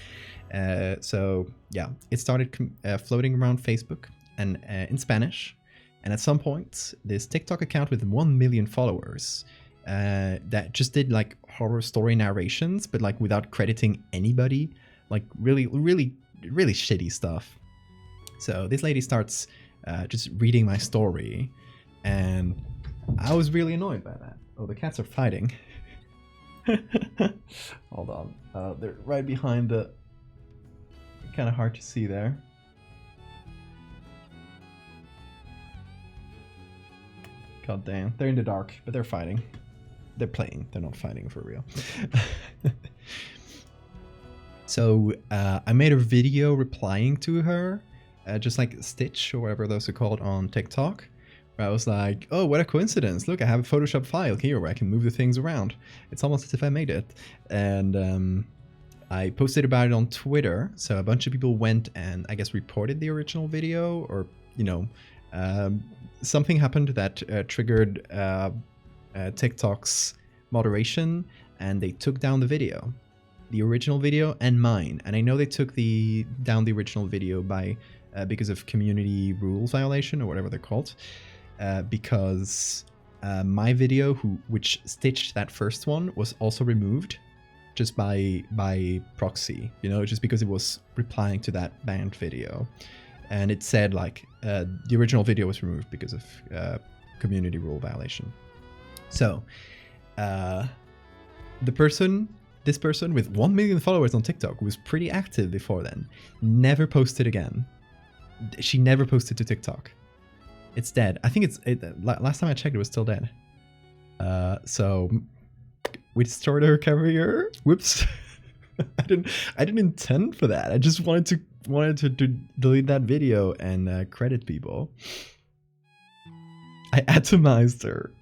[SPEAKER 1] So yeah, it started floating around Facebook and in Spanish, and at some point, this TikTok account with 1 million followers that just did like horror story narrations, but like without crediting anybody, like really shitty stuff. So this lady starts just reading my story, and I was really annoyed by that. Oh, the cats are fighting. Hold on, they're right behind the. Kind of hard to see there. God damn, they're in the dark, but they're fighting. They're playing, they're not fighting for real. So I made a video replying to her, just like Stitch or whatever those are called on TikTok, where I was like, oh, what a coincidence, look, I have a Photoshop file here where I can move the things around. It's almost as if I made it. And I posted about it on Twitter, so a bunch of people went and I guess reported the original video, or, you know, something happened that triggered TikTok's moderation, and they took down the video, the original video and mine. And I know they took down the original video by because of community rules violation or whatever they're called, because my video, which stitched that first one, was also removed just by proxy, you know, just because it was replying to that banned video, and it said like the original video was removed because of community rule violation. So this person with 1 million followers on TikTok, who was pretty active before then, never posted again. She never posted to TikTok. It's dead. I think last time I checked, it was still dead. So we destroyed her career. Whoops. I didn't intend for that. I just wanted to delete that video and credit people. I atomized her.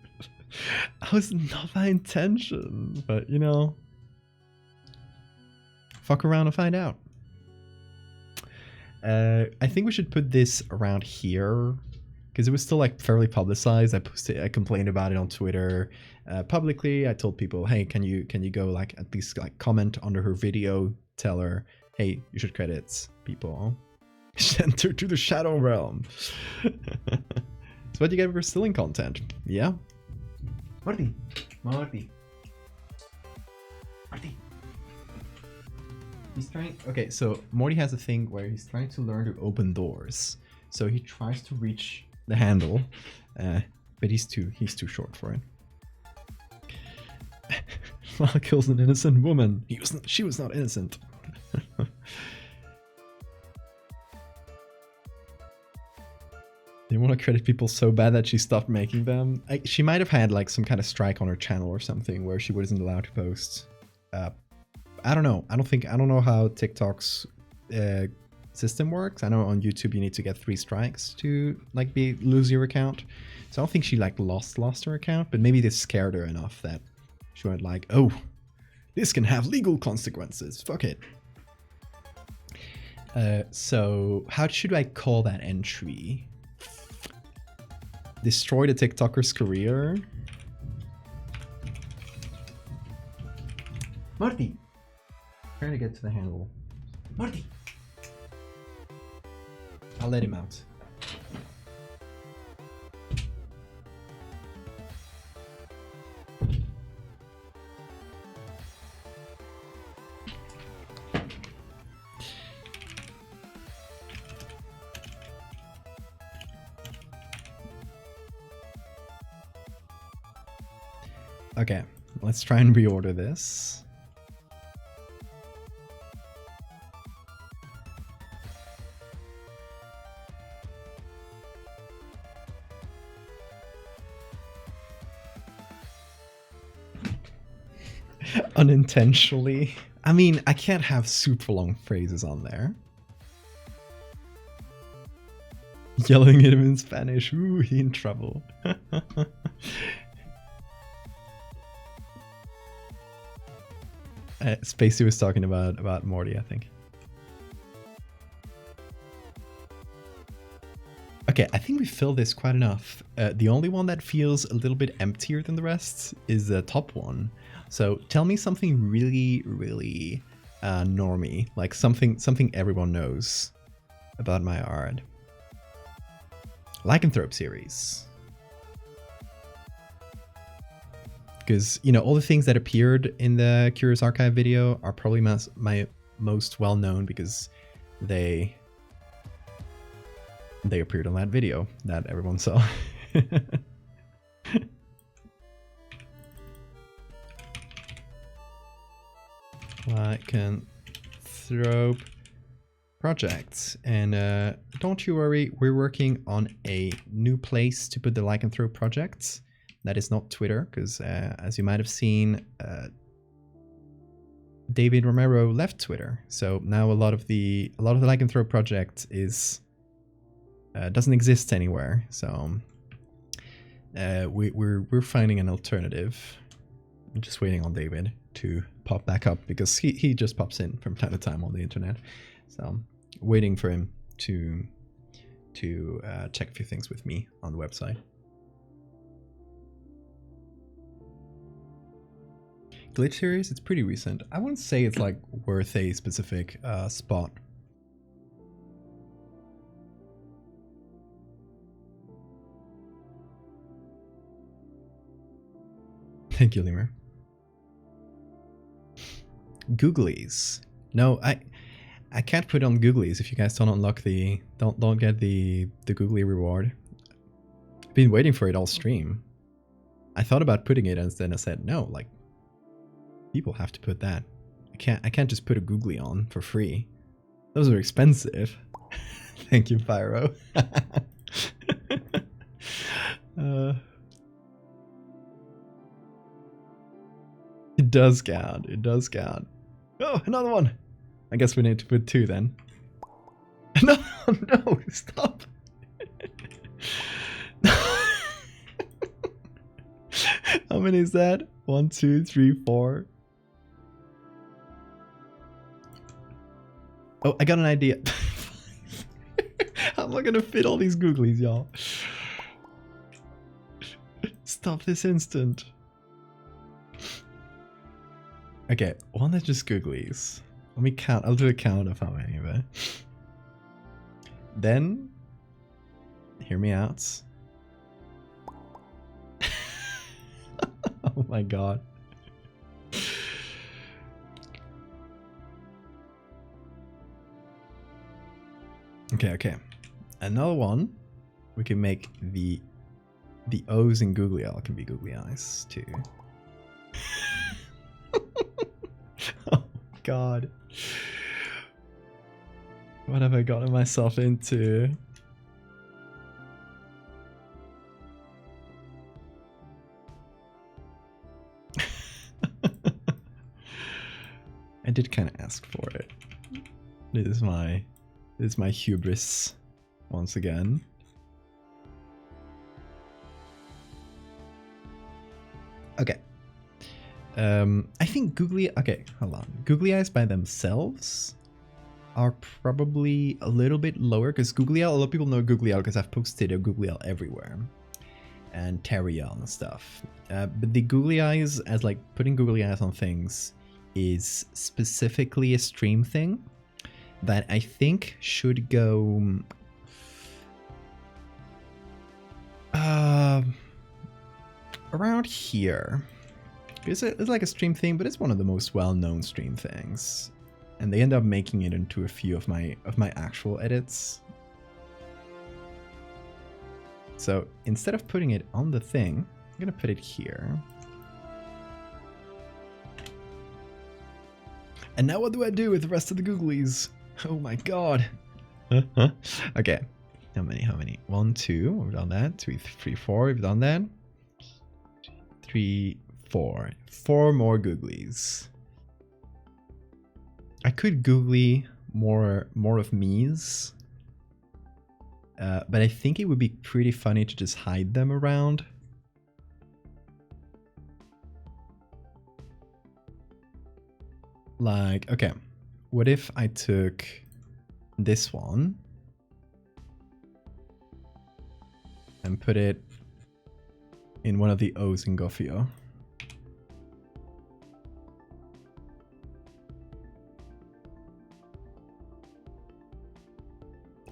[SPEAKER 1] That was not my intention, but you know, fuck around and find out. I think we should put this around here because it was still like fairly publicized. I complained about it on Twitter publicly. I told people, hey, can you go like at least like comment under her video, tell her, hey, you should credit people. Send her to the Shadow Realm. It's what you get for stealing content. Yeah. Marty. He's trying. Okay, so Morty has a thing where he's trying to learn to open doors. So he tries to reach the handle, but he's too short for it. Mal kills an innocent woman. She was not innocent. They want to credit people so bad that she stopped making them. She might have had like some kind of strike on her channel or something where she wasn't allowed to post. I don't know. I don't know how TikTok's system works. I know on YouTube you need to get 3 strikes to like lose your account. So I don't think she like lost her account, but maybe this scared her enough that she went like, oh, this can have legal consequences. Fuck it. So how should I call that entry? Destroy the TikToker's career. Marty! Trying to get to the handle. Marty! I'll let him out. Okay, let's try and reorder this. Unintentionally. I mean, I can't have super long phrases on there. Yelling at him in Spanish. Ooh, he in trouble. Spacey was talking about Morty, I think. Okay, I think we filled this quite enough. The only one that feels a little bit emptier than the rest is the top one. So tell me something really, really normie, like something everyone knows about my art. Lycanthrope series. Because, you know, all the things that appeared in the Curious Archive video are probably my most well-known because they appeared on that video that everyone saw. Lycanthrope projects. And don't you worry, we're working on a new place to put the Lycanthrope projects. That is not Twitter, because as you might have seen, David Romero left Twitter. So now a lot of the Lycanthrope project is doesn't exist anywhere. So we're finding an alternative. I'm just waiting on David to pop back up because he just pops in from time to time on the internet. So waiting for him to check a few things with me on the website. Glitch series, it's pretty recent. I wouldn't say it's like worth a specific spot. Thank you, Lemur. Googlies. No, I can't put on Googlies if you guys don't unlock the don't get the Googly reward. I've been waiting for it all stream. I thought about putting it and then I said no, like people have to put that. I can't just put a Googly on for free. Those are expensive. Thank you, Pyro. It does count. It does count. Oh, another one. I guess we need to put 2 then. No, no, stop. How many is that? 1, 2, 3, 4. Oh, I got an idea. I'm not gonna fit all these googlies, y'all. Stop this instant. Okay, one that's just googlies. Let me count. I'll do a count of how many of it. Then, hear me out. Oh my god. Okay. Another one. We can make the O's in googly eye can be googly eyes too. Oh god. What have I gotten myself into? I did kind of ask for it. This is my hubris once again. Okay. I think googly. Okay, hold on. Googly eyes by themselves are probably a little bit lower because googly eye. A lot of people know googly eye because I've posted a googly eye everywhere, and Terriel and stuff. But the googly eyes, as like putting googly eyes on things, is specifically a stream thing that I think should go around here. It's like a stream thing, but it's one of the most well-known stream things, and they end up making it into a few of my actual edits. So instead of putting it on the thing, I'm gonna put it here. And now what do I do with the rest of the googlies? Oh my god. Okay. How many? 1, 2, we've done that. 2, 3, 4, we've done that. 3, 4. 4 more googlies. I could googly more of me's. But I think it would be pretty funny to just hide them around. Like, okay, what if I took this one and put it in one of the O's in Gofio?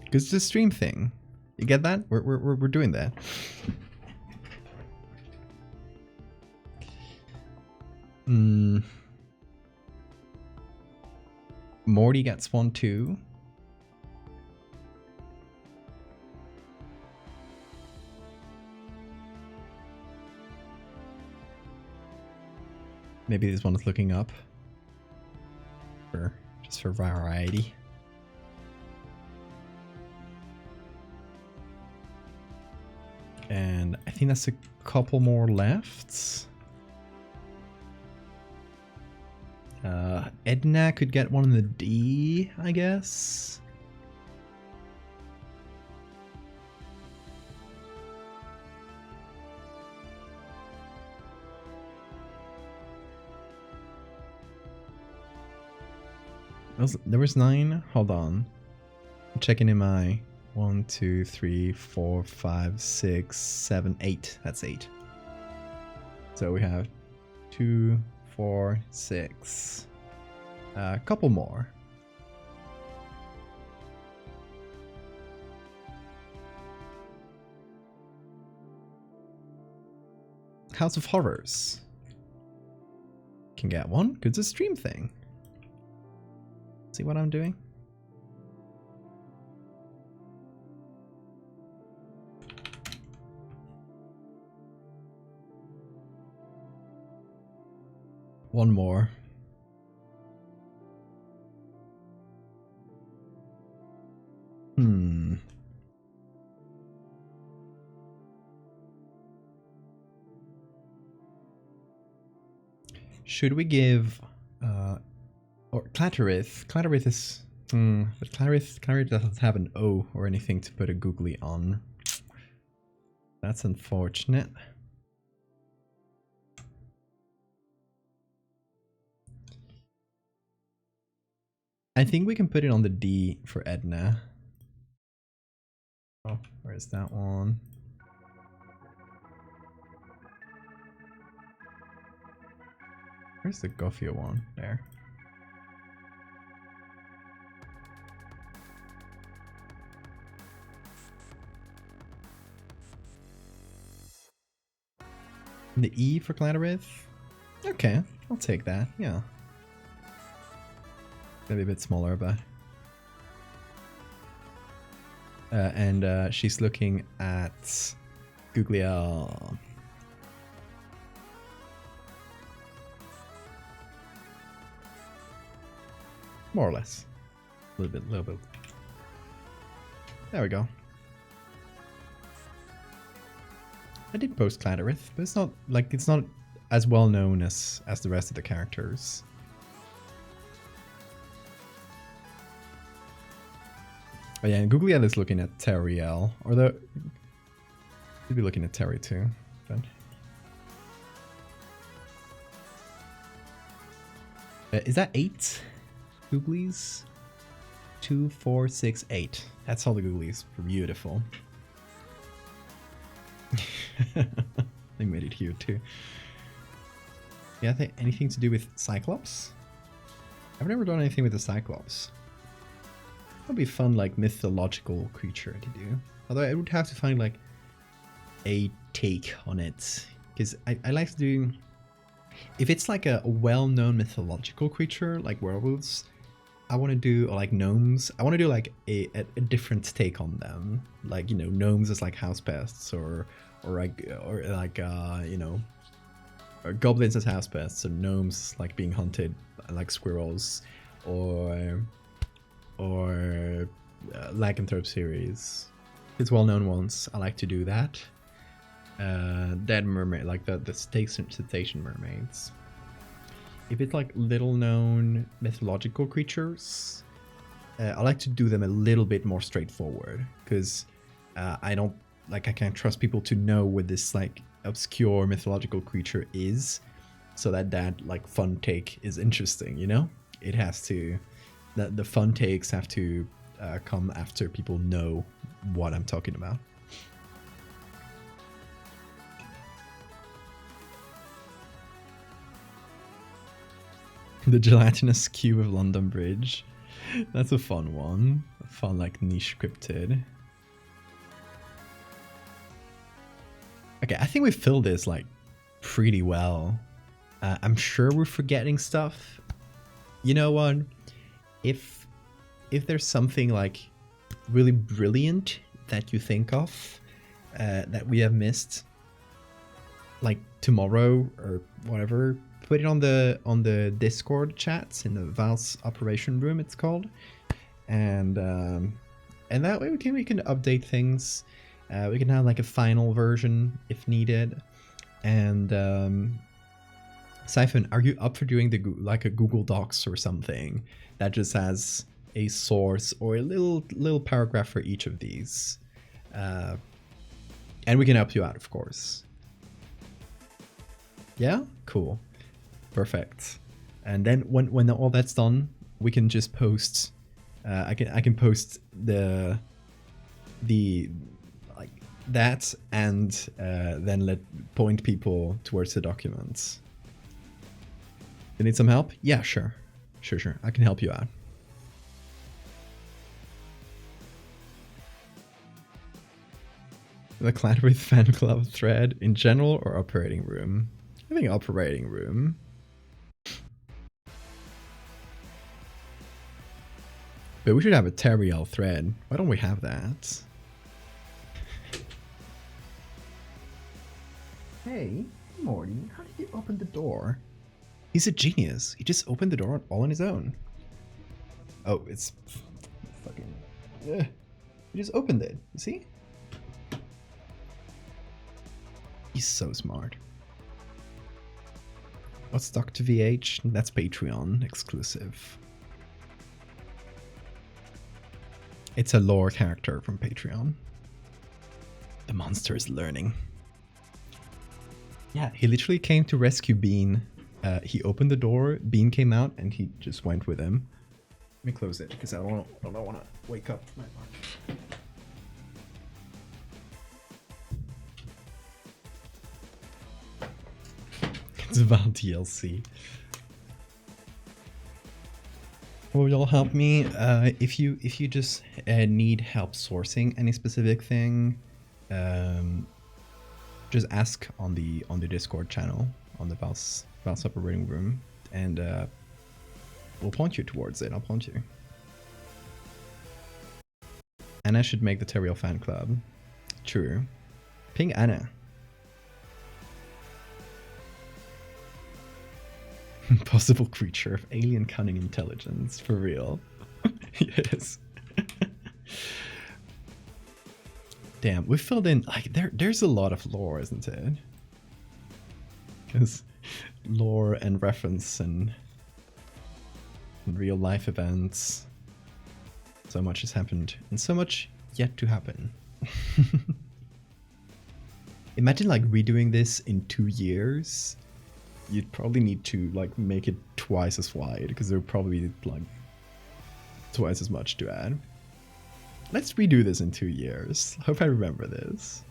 [SPEAKER 1] Because it's a stream thing. You get that? We're doing that. Morty gets one too. Maybe this one is looking up. Just for variety. And I think that's a couple more left. Edna could get one in the D, I guess. There was 9. Hold on. I'm checking in my 1, 2, 3, 4, 5, 6, 7, 8. That's 8. So we have 2, 4, 6. A couple more. House of Horrors. Can get one, because it's a stream thing. See what I'm doing? One more. Should we give or Clatterith? Clatterith is but Clatterith doesn't have an O or anything to put a googly on. That's unfortunate. I think we can put it on the D for Edna. Oh, where's that one? Where's the Gothia one? There. The E for Clatterith? Okay, I'll take that, yeah. Maybe a bit smaller, but... and she's looking at Googlia. More or less. A little bit. There we go. I did post Clatterith, but it's not as well known as the rest of the characters. Oh yeah, and Googlia is looking at Teriel, or could be looking at Terry too, but is that 8 Googlies? 2, 4, 6, 8. That's all the Googlies. Beautiful. They made it here too. Yeah, anything to do with Cyclops? I've never done anything with the Cyclops. That'd be fun, like mythological creature to do. Although I would have to find like a take on it, because I like to do. If it's like a well-known mythological creature like werewolves, I want to do, or like gnomes. I want to do like a different take on them, like, you know, gnomes as like house pests, or you know, or goblins as house pests, or gnomes like being hunted like squirrels, or lycanthrope series. It's well-known ones. I like to do that. Dead mermaid, like the cetacean mermaids. If it's like little-known mythological creatures, I like to do them a little bit more straightforward, because I can't trust people to know what this like obscure mythological creature is, so that like fun take is interesting. You know, it has to. The fun takes have to come after people know what I'm talking about. The gelatinous cube of London Bridge. That's a fun one. A fun, like, niche cryptid. Okay, I think we filled this, like, pretty well. I'm sure we're forgetting stuff. You know what? If there's something, like, really brilliant that you think of that we have missed, like, tomorrow or whatever, put it on the Discord chats in the Val's operation room, it's called, and that way we can update things. We can have like a final version if needed. And Siphon, are you up for doing like a Google Docs or something that just has a source or a little paragraph for each of these, and we can help you out, of course. Yeah, cool. Perfect. And then when all that's done, we can just post. I can post the like that, and then point people towards the documents. You need some help? Yeah, sure. I can help you out. The Clatterith fan club thread in general or operating room? I think operating room. But we should have a Teriel thread. Why don't we have that? Hey, Morty, how did you open the door? He's a genius. He just opened the door all on his own. Oh, it's fucking... He just opened it. You see? He's so smart. What's Dr. VH? That's Patreon exclusive. It's a lore character from Patreon. The monster is learning. Yeah, he literally came to rescue Bean. He opened the door, Bean came out, and he just went with him. Let me close it, because I don't want to wake up my partner. It's about DLC. Will y'all help me? If you just need help sourcing any specific thing, just ask on the Discord channel on the Val's operating room, and we'll point you towards it. I'll point you. Anna should make the Teriel fan club. True. Ping Anna. Possible creature of alien cunning intelligence, for real. Yes. Damn, we filled in, like, there's a lot of lore, isn't it? Because lore and reference and real life events. So much has happened, and so much yet to happen. Imagine, like, redoing this in 2 years. You'd probably need to, like, make it twice as wide, because there would probably be, like, twice as much to add. Let's redo this in 2 years. Hope I remember this.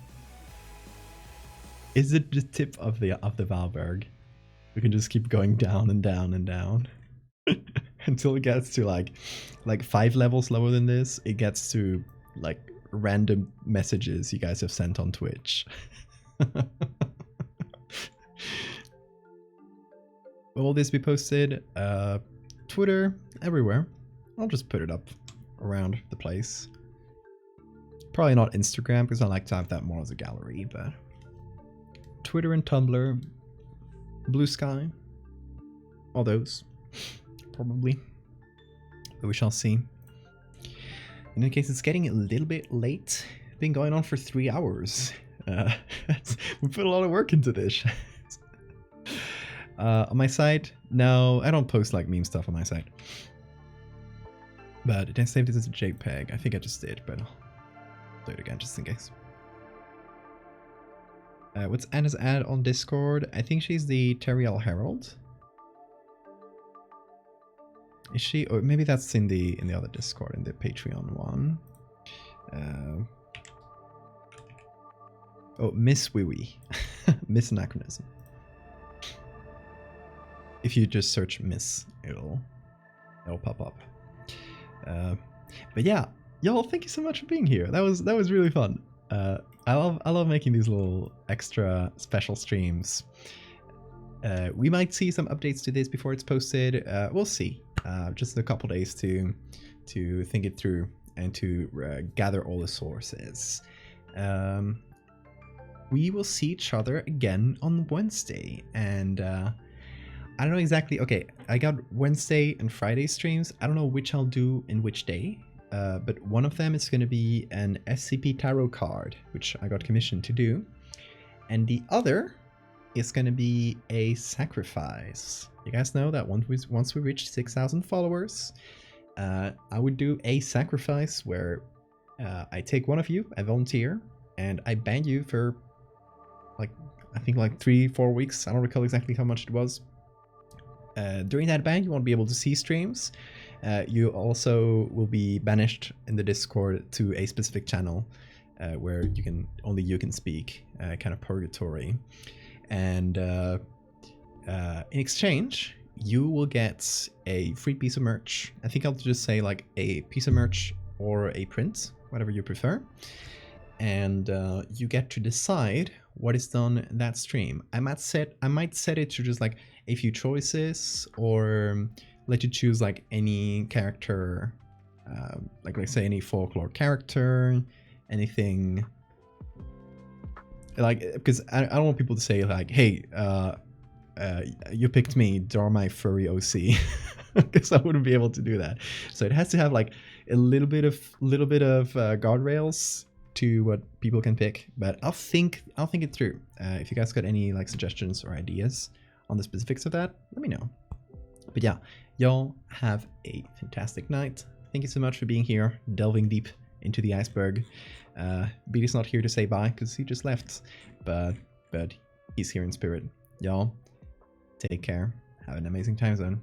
[SPEAKER 1] Is it the tip of the Valberg? We can just keep going down and down and down. Until it gets to, like 5 levels lower than this, it gets to, like, random messages you guys have sent on Twitch. Will this be posted? Twitter, everywhere. I'll just put it up around the place. Probably not Instagram, because I like to have that more as a gallery, but Twitter and Tumblr, Blue Sky, all those, probably. But we shall see. In any case, it's getting a little bit late. It's been going on for 3 hours. We put a lot of work into this. On my site, no, I don't post like meme stuff on my site. But did I save this as a JPEG? I think I just did, but I'll do it again just in case. What's Anna's ad on Discord? I think she's the Teriel Herald. Is she? Or maybe that's in the other Discord, in the Patreon one. Oh, Miss Wee Wee. Miss Anachronism. If you just search Miss, it'll pop up. But yeah, y'all, thank you so much for being here. That was really fun. I love making these little extra special streams. We might see some updates to this before it's posted. We'll see. Just a couple days to think it through and to gather all the sources. We will see each other again on Wednesday, and I don't know exactly. Okay, I got Wednesday and Friday streams. I don't know which I'll do in which day, but one of them is going to be an SCP tarot card, which I got commissioned to do, and the other is going to be a sacrifice. You guys know that once we reach 6,000 followers, I would do a sacrifice where I take one of you, I volunteer, and I ban you for like, I think like 3-4 weeks. I don't recall exactly how much it was. During that ban, you won't be able to see streams. You also will be banished in the Discord to a specific channel where only you can speak, kind of purgatory. And in exchange, you will get a free piece of merch. I think I'll just say like a piece of merch or a print, whatever you prefer. And you get to decide what is done in that stream. I might set it to just like a few choices, or let you choose like any character, like let's say any folklore character, anything. Like, because I don't want people to say like, hey, you picked me, draw my furry OC, because I wouldn't be able to do that. So it has to have like a little bit of guardrails to what people can pick, but I'll think it through. If you guys got any like suggestions or ideas on the specifics of that, let me know. But yeah, y'all have a fantastic night. Thank you so much for being here, delving deep into the iceberg. Beatty's not here to say bye because he just left, but he's here in spirit. Y'all, take care. Have an amazing time zone.